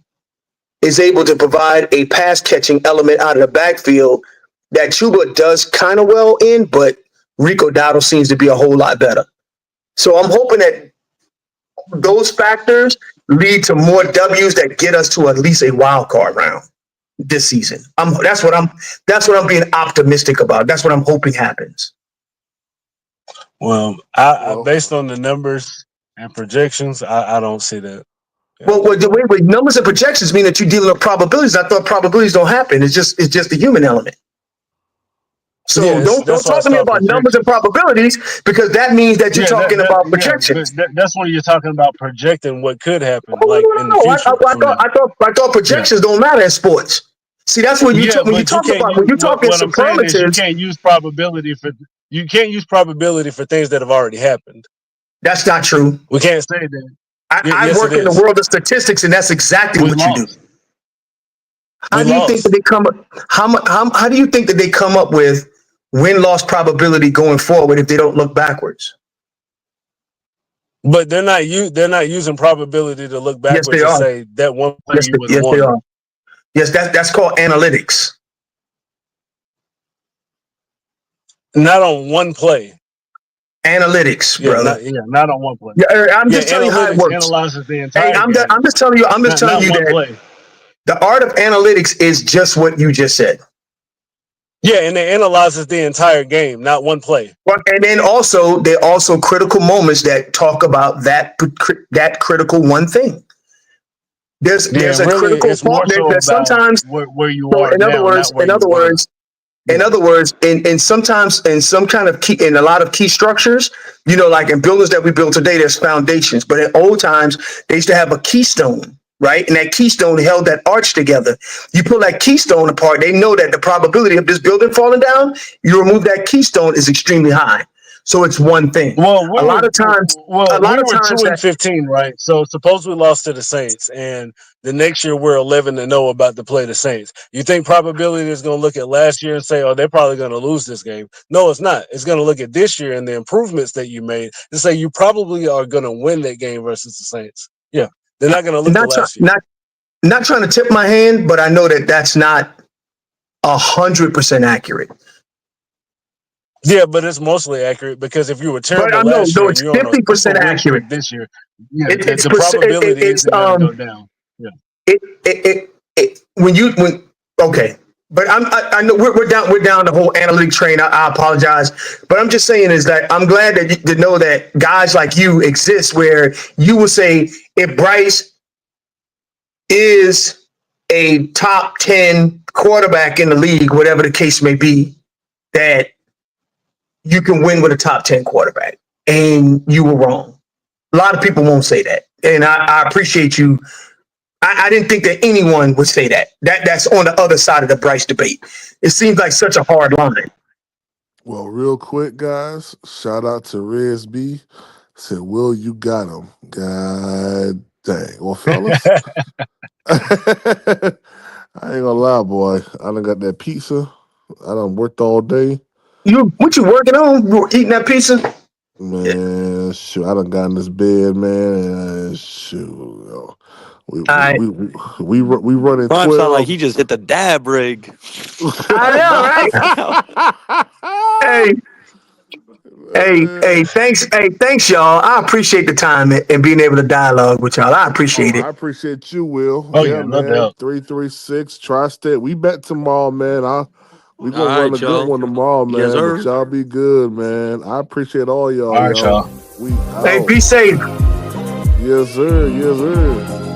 is able to provide a pass catching element out of the backfield that Chuba does kind of well in, but Rico Dotto seems to be a whole lot better. So I'm hoping that those factors lead to more W's that get us to at least a wild card round this season. That's what I'm being optimistic about. That's what I'm hoping happens. Well, I based on the numbers and projections, I don't see that. Yeah. Well, the way with numbers and projections mean that you're dealing with probabilities. I thought probabilities don't happen. It's just the human element. So Yes, don't that's why talk it's to me called about numbers and projections. probabilities because that means that you're Yeah, talking about but projections. that's when you're talking about projecting what could happen, Oh, like in the no. future from now. I thought Yeah, projections don't matter in sports. See, that's when yeah, when you but you talk can't about use when you talk in what I'm saying is superlatives. you can't use probability for things that have already happened. That's not true. We can't say that. I Yes, it work in the is. world of statistics, and that's exactly We what you do. lost. How We do you think that lost. they come up? How do you think that they come up with win-loss probability going forward if they don't look backwards? But they're not using probability to look Yes, backwards they and are. say that one play you would have Yes, they won. are. Yes, that's called analytics. Not on one play. Analytics, Yeah, brother. not on one play. Yeah, I'm Yeah, just telling you how it analytics works. analyzes the Hey, entire game, I'm just telling you. I'm just telling not you one that play. the art of analytics is just what you just said. Yeah, and it analyzes the entire game, not one play. And then also, there are also critical moments that talk about that critical one thing. Yeah, There's a really, critical it's part. more so There's about sometimes. where you So are now, not where you were. in Yeah. other words, in sometimes in some kind of key in a lot of key structures, like in buildings that we build today, there's foundations. But in old times, they used to have a keystone, right? And that keystone held that arch together. You pull that keystone apart, they know that the probability of this building falling down, you remove that keystone is extremely high. So it's one thing. Well, A lot of times we were that 2-15, right? So suppose we lost to the Saints, and the next year we're 11-0 about to play the Saints. You think probability is going to look at last year and say, "Oh, they're probably going to lose this game"? No, it's not. It's going to look at this year and the improvements that you made and say you probably are going to win that game versus the Saints. Yeah, they're not going to look at last year. Not trying to tip my hand, but I know that that's not 100% accurate. Yeah, but it's mostly accurate because if you were But terrible no, last year and it's you're on a 50% win accurate. streak this year, yeah, It's the probability isn't going to go down. Yeah. Okay, but I know we're down the whole analytic train. I apologize, but I'm just saying is that I'm glad that to know that guys like you exist where you will say if Bryce is a top 10 quarterback in the league, whatever the case may be, that you can win with a top 10 quarterback, and you were wrong. A lot of people won't say that, and I appreciate you. I didn't think that anyone would say that. That's on the other side of the Bryce debate. It seems like such a hard line. Well, real quick, guys, shout out to Riz B. Said, Will, you got him. God dang. Well, fellas, I ain't gonna lie, boy. I done got that pizza. I done worked all day. What you working on? You eating that pizza? Man, shoot, I done got in this bed, man, and shoot, I we running Prime sound like 12. he just hit the dab rig. know, right? Hey, Man. thanks, y'all. I appreciate the time and being able to dialogue with y'all. I Oh, appreciate it. I appreciate you, Will. Oh Yeah, yeah, no man. doubt. 336 Tri-State. We bet tomorrow, man. We All gonna run a right, good y'all. one tomorrow, Yes, man. But sir. y'all be good, man. I appreciate all y'all, All right, y'all. y'all. We Hey, out. be safe. Yes, sir. Yes, sir.